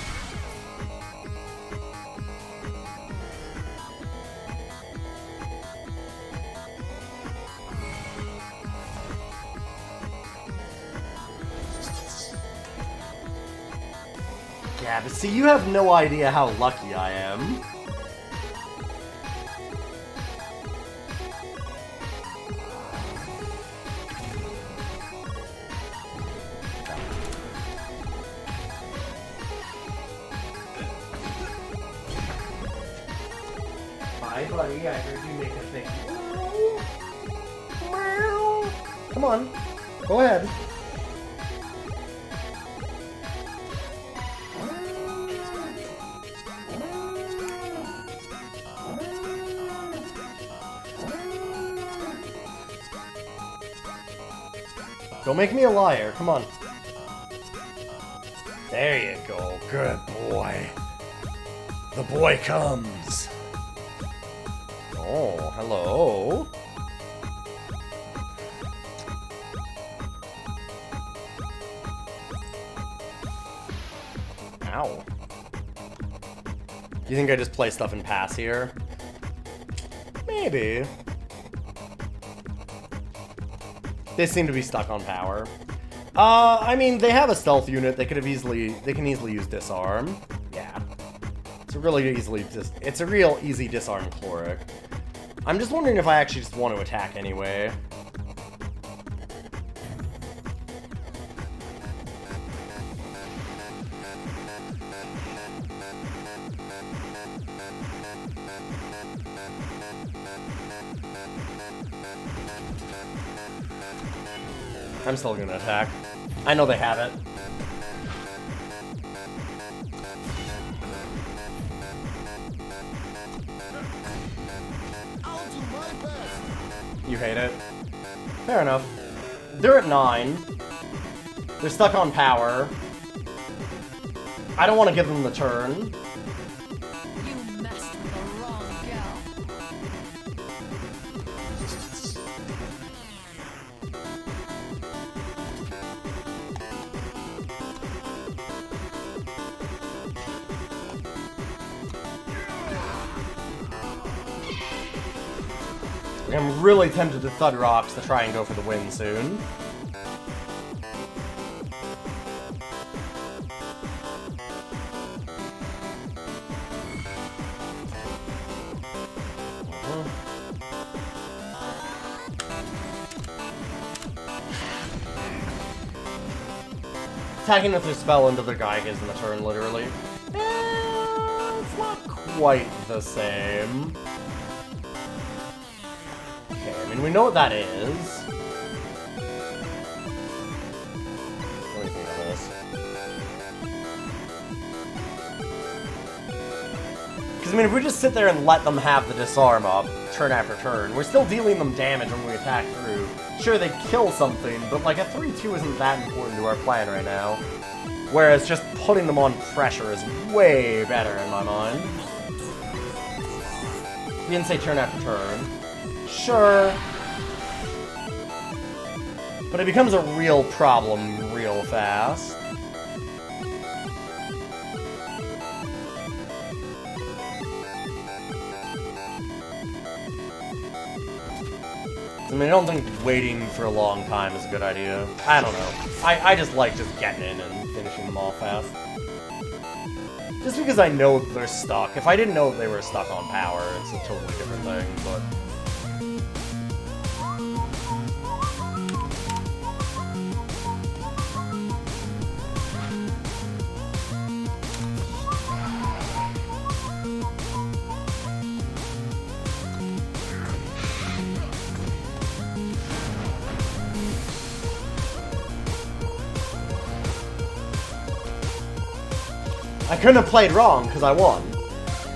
Yeah, but see, you have no idea how lucky I am. Hi, buddy, I heard you make a thing. Come on, go ahead. Don't make me a liar, come on. There you go, good boy. The boy comes. Oh, hello. Ow. You think I just play stuff in pass here? Maybe. They seem to be stuck on power. I mean, they have a stealth unit. They can easily use disarm. Yeah. It's a real easy disarm Cloric. I'm just wondering if I actually just want to attack anyway. I'm still gonna attack. I know they have it. I'll do my best. You hate it? Fair enough. They're at 9. They're stuck on power. I don't want to give them the turn. You messed with the wrong gal. I'm really tempted to Thud Rocks to try and go for the win soon. Attacking with their spell into their guy gives them a turn, literally. It's not quite the same. Okay, I mean, we know what that is. What do you think of this? Because, I mean, if we just sit there and let them have the disarm up, turn after turn, we're still dealing them damage when we attack through. Sure, they kill something, but, like, a 3-2 isn't that important to our plan right now. Whereas just putting them on pressure is way better in my mind. You didn't say turn after turn. Sure. But it becomes a real problem real fast. I mean, I don't think waiting for a long time is a good idea. I don't know. I just like just getting in and finishing them off fast. Just because I know they're stuck. If I didn't know they were stuck on power, it's a totally different thing, but... I couldn't have played wrong, because I won.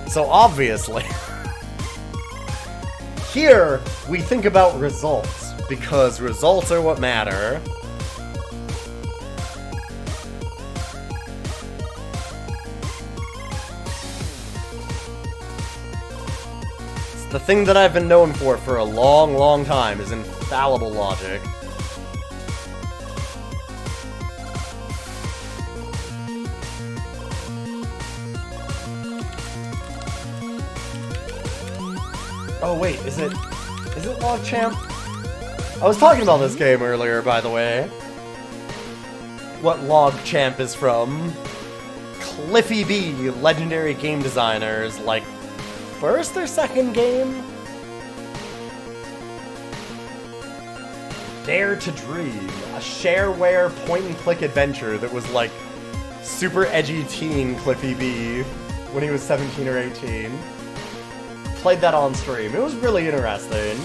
So obviously... Here, we think about results, because results are what matter. It's the thing that I've been known for a long, long time, is infallible logic. Oh wait, is it Log Champ? I was talking about this game earlier, by the way. What Log Champ is from. Cliffy B, legendary game designers, like, first or second game? Dare to Dream, a shareware point-and-click adventure that was like super edgy teen Cliffy B when he was 17 or 18. Played that on stream. It was really interesting.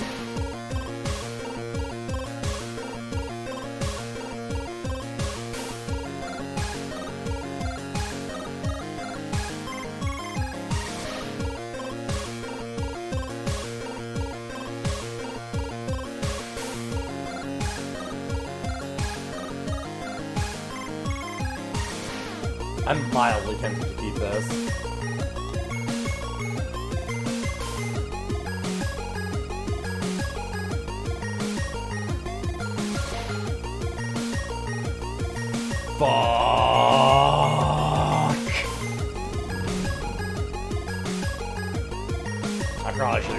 I'm mildly tempted to keep this. Fuck.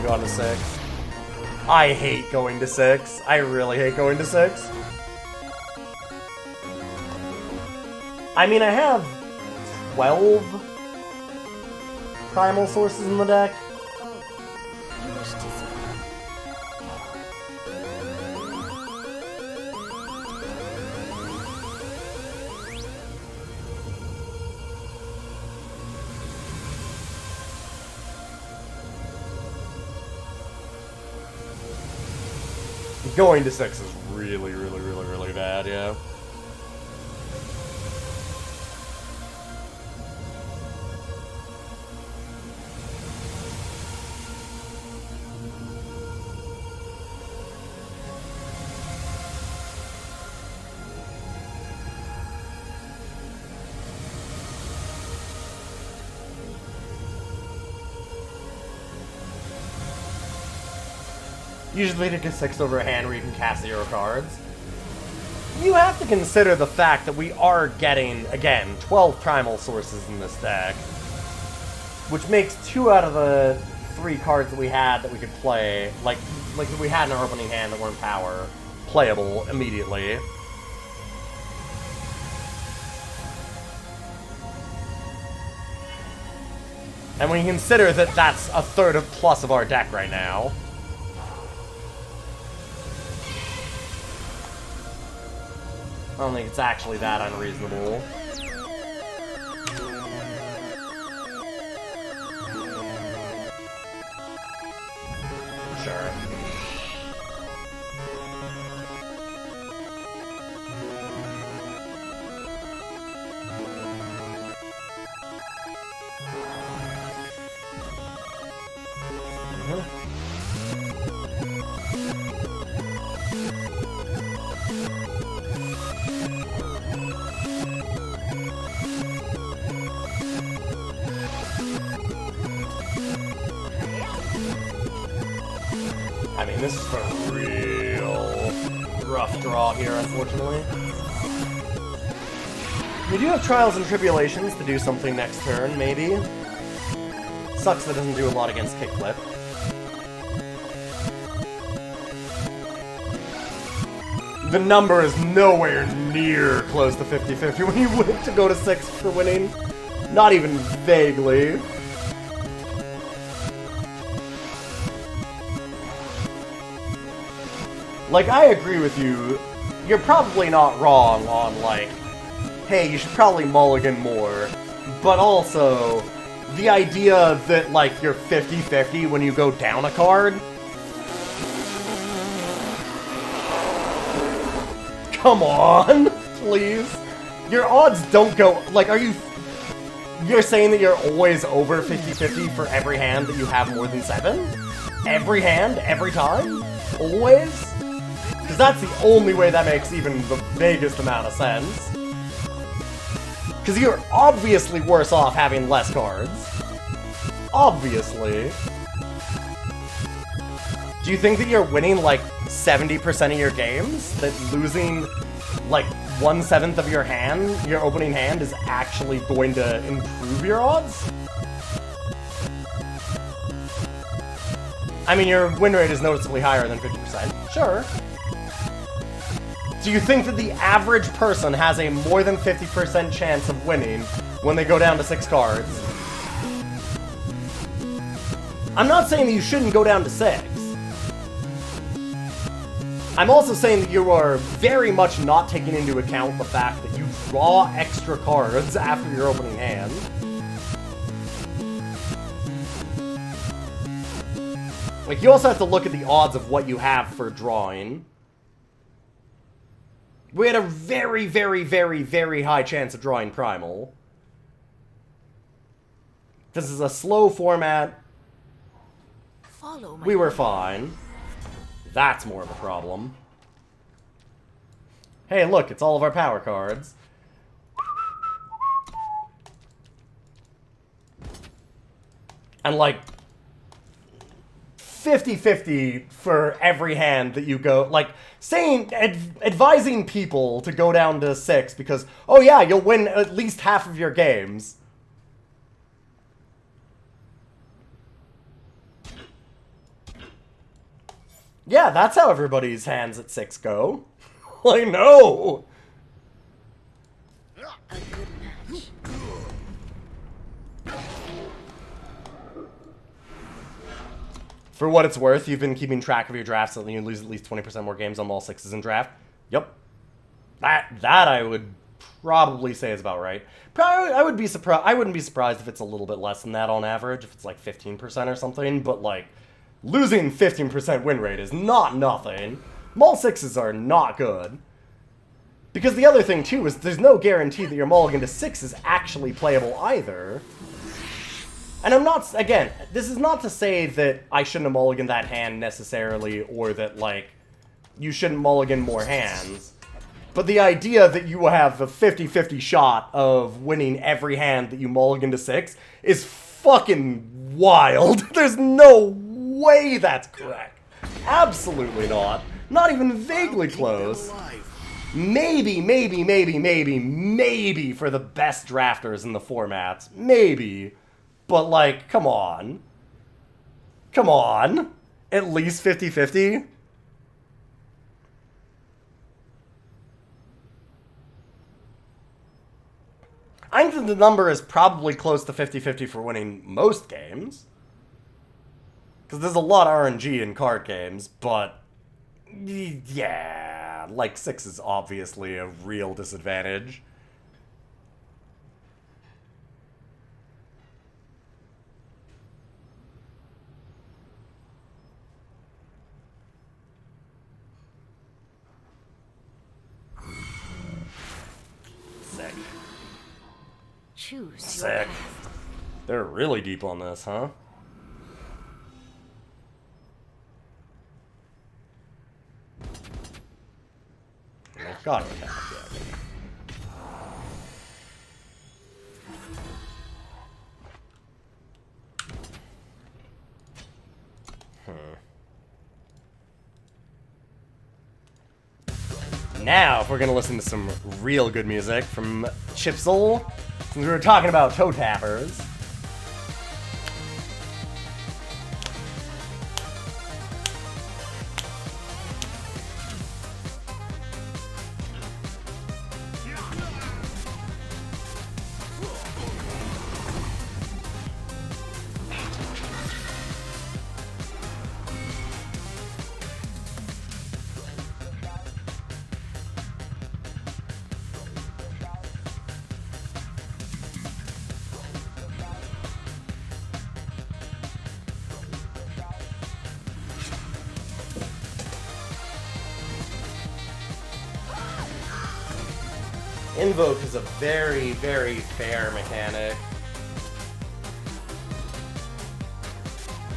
gone to 6. I hate going to 6. I really hate going to 6. I mean, I have 12 primal sources in the deck. You wish to see. Going to 6 is really, really, really, really bad, yeah. Usually to get 6 over a hand where you can cast 0 cards. You have to consider the fact that we are getting, again, 12 primal sources in this deck. Which makes 2 out of the 3 cards that we had that we could play, like that we had in our opening hand that were in power, playable immediately. And when you consider that that's a third of plus of our deck right now. I don't think it's actually that unreasonable. Sure. I mean, this is a real rough draw here, unfortunately. We do have Trials and Tribulations to do something next turn, maybe. Sucks that it doesn't do a lot against Kickflip. The number is nowhere near close to 50-50 when you win to go to 6 for winning. Not even vaguely. Like, I agree with you. You're probably not wrong on, like, hey, you should probably mulligan more. But also, the idea that, like, you're 50-50 when you go down a card? Come on, please. Your odds don't go, like, you're saying that you're always over 50-50 for every hand that you have more than 7? Every hand, every time? Always? Because that's the only way that makes even the vaguest amount of sense. Because you're obviously worse off having less cards. Obviously. Do you think that you're winning, like, 70% of your games? That losing, like, 1/7 of your hand, your opening hand, is actually going to improve your odds? I mean, your win rate is noticeably higher than 50%. Sure. Do you think that the average person has a more than 50% chance of winning when they go down to 6 cards? I'm not saying that you shouldn't go down to 6. I'm also saying that you are very much not taking into account the fact that you draw extra cards after your opening hand. Like, you also have to look at the odds of what you have for drawing. We had a very, very, very, very high chance of drawing Primal. This is a slow format. Follow my We were fine. That's more of a problem. Hey, look, it's all of our power cards. And, like, 50-50 for every hand that you go, like, saying, advising people to go down to 6 because, oh yeah, you'll win at least half of your games. Yeah, that's how everybody's hands at 6 go. Like, no! A good match. For what it's worth, you've been keeping track of your drafts so that you lose at least 20% more games on all 6s in draft. Yep. That I would probably say is about right. I wouldn't be surprised if it's a little bit less than that on average, if it's like 15% or something, but like, losing 15% win rate is not nothing. Mall 6s are not good. Because the other thing, too, is there's no guarantee that your mulligan to 6 is actually playable either. And I'm not, again, this is not to say that I shouldn't have mulliganed that hand necessarily, or that, like, you shouldn't mulligan more hands. But the idea that you have a 50-50 shot of winning every hand that you mulligan to 6 is fucking wild. There's no way that's correct. Absolutely not. Not even vaguely close. Maybe for the best drafters in the formats. Maybe. But, like, come on. Come on. At least 50-50? I think that the number is probably close to 50-50 for winning most games. Because there's a lot of RNG in card games, but yeah, like 6 is obviously a real disadvantage. Sick. Choose your Sick. path. They're really deep on this, huh? They've got to attack, yeah. Now, if we're gonna listen to some real good music from Chipsel, since we were talking about toe tappers. Invoke is a very, very fair mechanic.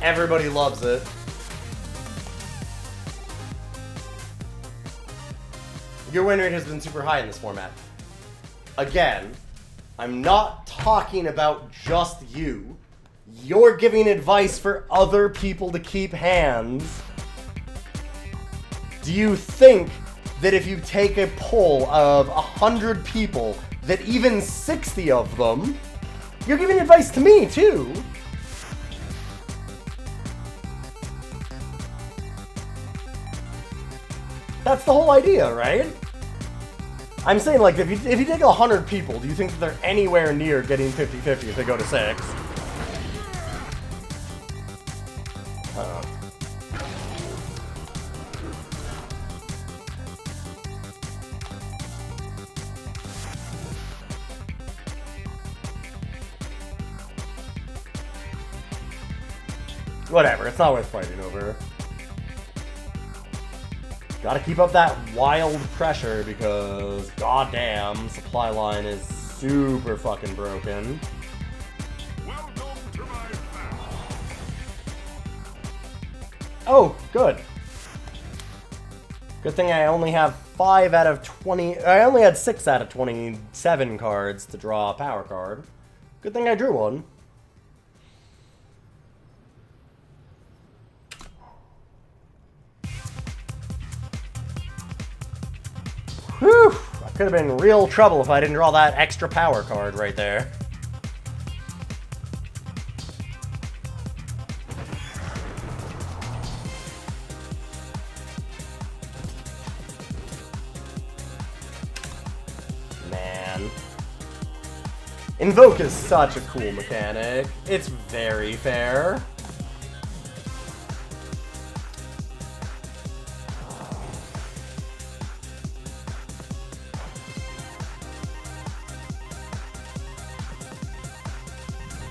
Everybody loves it. Your win rate has been super high in this format. Again, I'm not talking about just you. You're giving advice for other people to keep hands. Do you think that if you take a poll of 100 people, that even 60 of them, you're giving advice to me too? That's the whole idea, right? I'm saying, like, if you take 100 people, do you think that they're anywhere near getting 50-50 if they go to 6? Whatever, it's not worth fighting over. Gotta keep up that wild pressure because, goddamn, supply line is super fucking broken. Welcome to my family. Oh, good. Good thing I only have 5 out of 20... I only had 6 out of 27 cards to draw a power card. Good thing I drew one. Whew! I could have been in real trouble if I didn't draw that extra power card right there. Invoke is such a cool mechanic. It's very fair.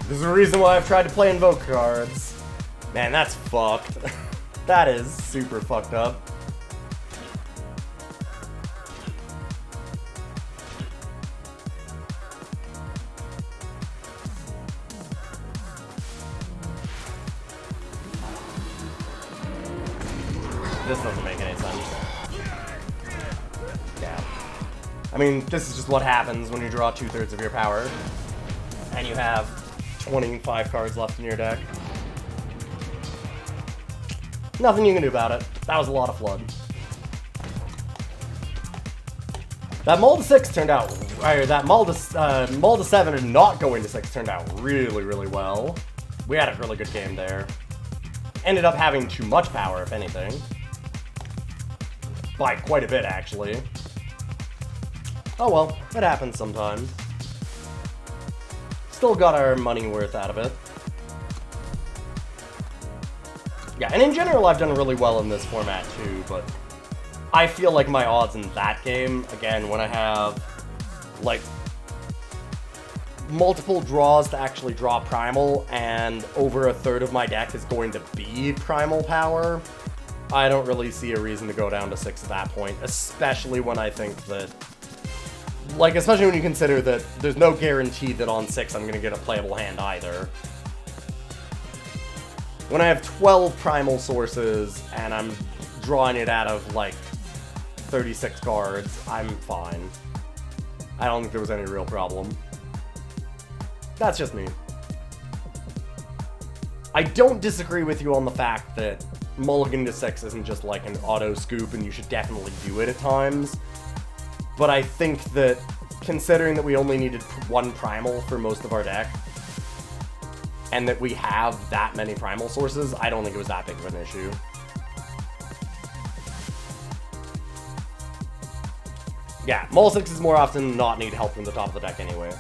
There's a reason why I've tried to play Invoke cards. Man, that's fucked. That is super fucked up. This doesn't make any sense. Yeah. I mean, this is just what happens when you draw 2/3 of your power. And you have 25 cards left in your deck. Nothing you can do about it. That was a lot of flood. That Mull to 6 turned out, or that Mull to 7 and not going to 6 turned out really, really well. We had a really good game there. Ended up having too much power, if anything. By quite a bit, actually. Oh well, it happens sometimes. Still got our money worth out of it. Yeah, and in general, I've done really well in this format too, but I feel like my odds in that game, again, when I have, like, multiple draws to actually draw Primal, and over 1/3 of my deck is going to be Primal power, I don't really see a reason to go down to 6 at that point, especially when I think that, like, especially when you consider that there's no guarantee that on 6 I'm going to get a playable hand either. When I have 12 Primal sources and I'm drawing it out of, like, 36 cards, I'm fine. I don't think there was any real problem. That's just me. I don't disagree with you on the fact that mulligan to 6 isn't just like an auto scoop and you should definitely do it at times. But I think that, considering that we only needed 1 Primal for most of our deck, and that we have that many Primal sources, I don't think it was that big of an issue. Yeah, Mull 6s more often than not need help from the top of the deck anyway.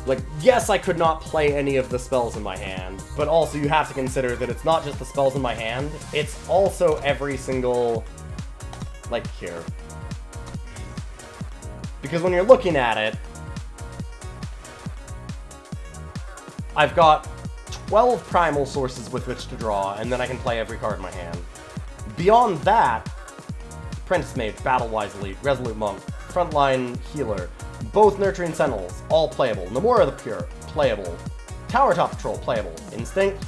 Like, yes, I could not play any of the spells in my hand, but also you have to consider that it's not just the spells in my hand, it's also every single, like, here. Because when you're looking at it, I've got 12 Primal sources with which to draw, and then I can play every card in my hand. Beyond that, Apprentice Mage, Battle-Wise Elite, Resolute Monk, Frontline Healer, both Nurturing Sentinels, all playable. Namora the Pure, playable. Tower Top Patrol, playable. Instinct,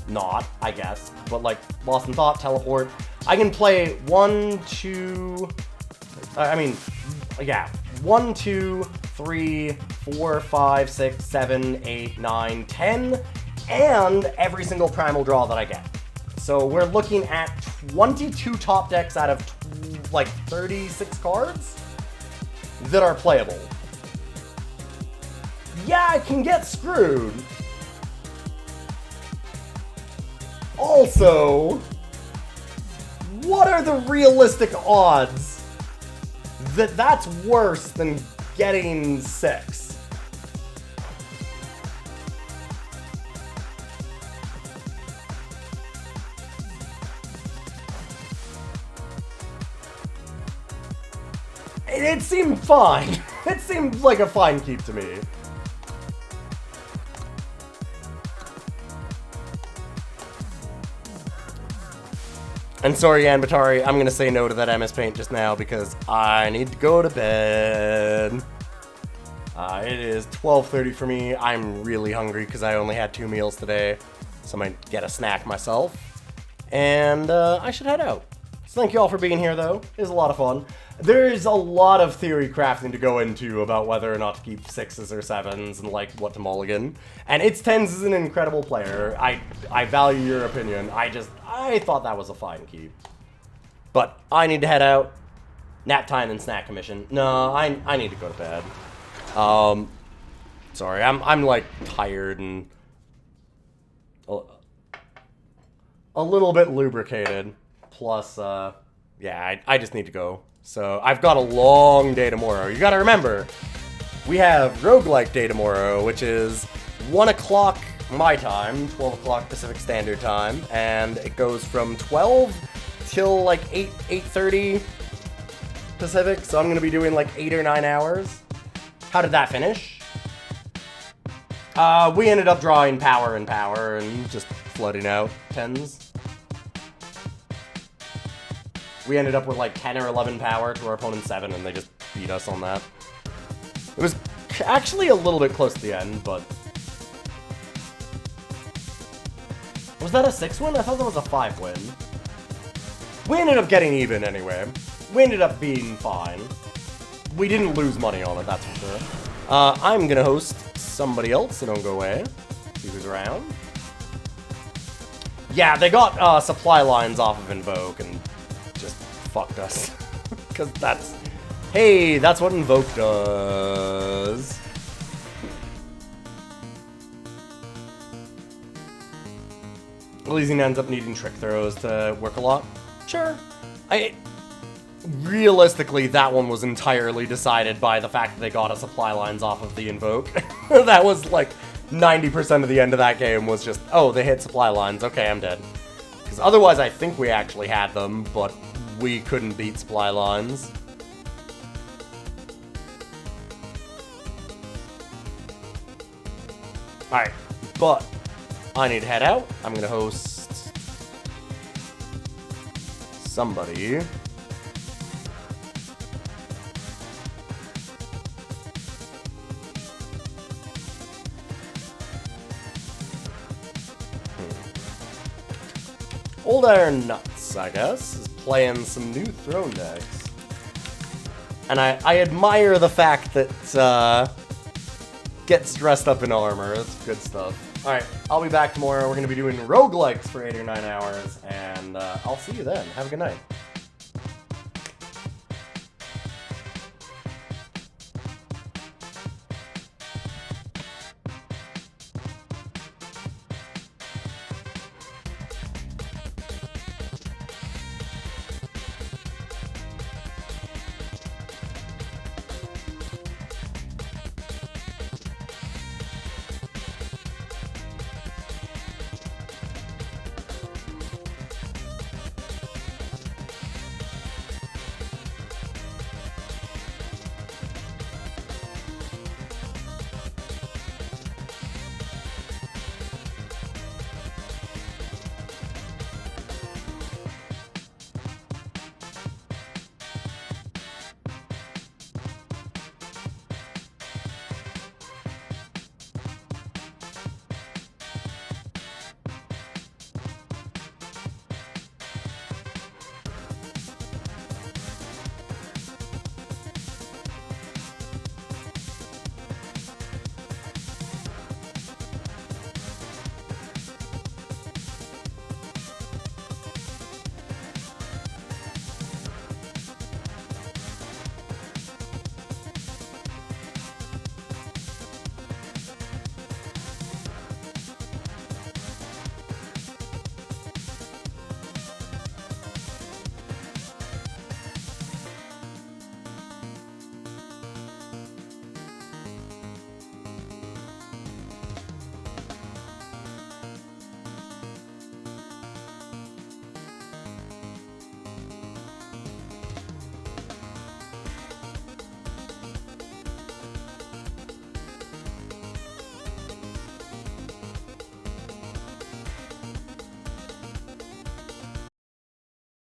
not, I guess. But, like, Lost in Thought, Teleport. I can play 1, 2... I mean, yeah. 1, 2, 3, 4, 5, 6, 7, 8, 9, 10, and every single Primal draw that I get. So we're looking at 22 top decks out of, like, 36 cards that are playable. Yeah, I can get screwed. Also, what are the realistic odds that that's worse than getting 6? It seemed fine. It seemed like a fine keep to me. And sorry, Yan Batari, I'm gonna say no to that MS Paint just now because I need to go to bed. It is 12:30 for me. I'm really hungry because I only had 2 meals today, so I might get a snack myself. And I should head out. So thank you all for being here, though. It was a lot of fun. There's a lot of theory crafting to go into about whether or not to keep 6s or 7s and, like, what to mulligan. And It's 10s is an incredible player. I value your opinion. I thought that was a fine keep. But I need to head out. Nap time and snack commission. No, I need to go to bed. Sorry, I'm like tired and a little bit lubricated. Plus, yeah, I just need to go. So I've got a long day tomorrow. You gotta remember, we have Roguelike Day tomorrow, which is 1 o'clock my time, 12 o'clock Pacific Standard Time, and it goes from 12 till like 8:30 Pacific, so I'm gonna be doing like 8 or 9 hours. How did that finish? We ended up drawing power and power and just flooding out 10s. We ended up with like 10 or 11 power to our opponent's 7, and they just beat us on that. It was actually a little bit close to the end, but... Was that a 6 win? I thought that was a 5 win. We ended up getting even anyway. We ended up being fine. We didn't lose money on it, that's for sure. I'm gonna host somebody else, so don't go away. See who's around. Yeah, they got supply lines off of Invoke and just fucked us. Because that's... Hey, that's what Invoke does. Elysian ends up needing trick throws to work a lot. Sure. Realistically, that one was entirely decided by the fact that they got a supply lines off of the Invoke. That was like 90% of the end of that game was just, oh, they hit supply lines, okay, I'm dead. Because otherwise I think we actually had them, but we couldn't beat supply lines. Alright, but I need to head out. I'm gonna host somebody. Old Iron Nuts, I guess, is playing some new Throne decks. And I admire the fact that gets dressed up in armor. That's good stuff. Alright, I'll be back tomorrow. We're going to be doing roguelikes for 8 or 9 hours, and I'll see you then. Have a good night.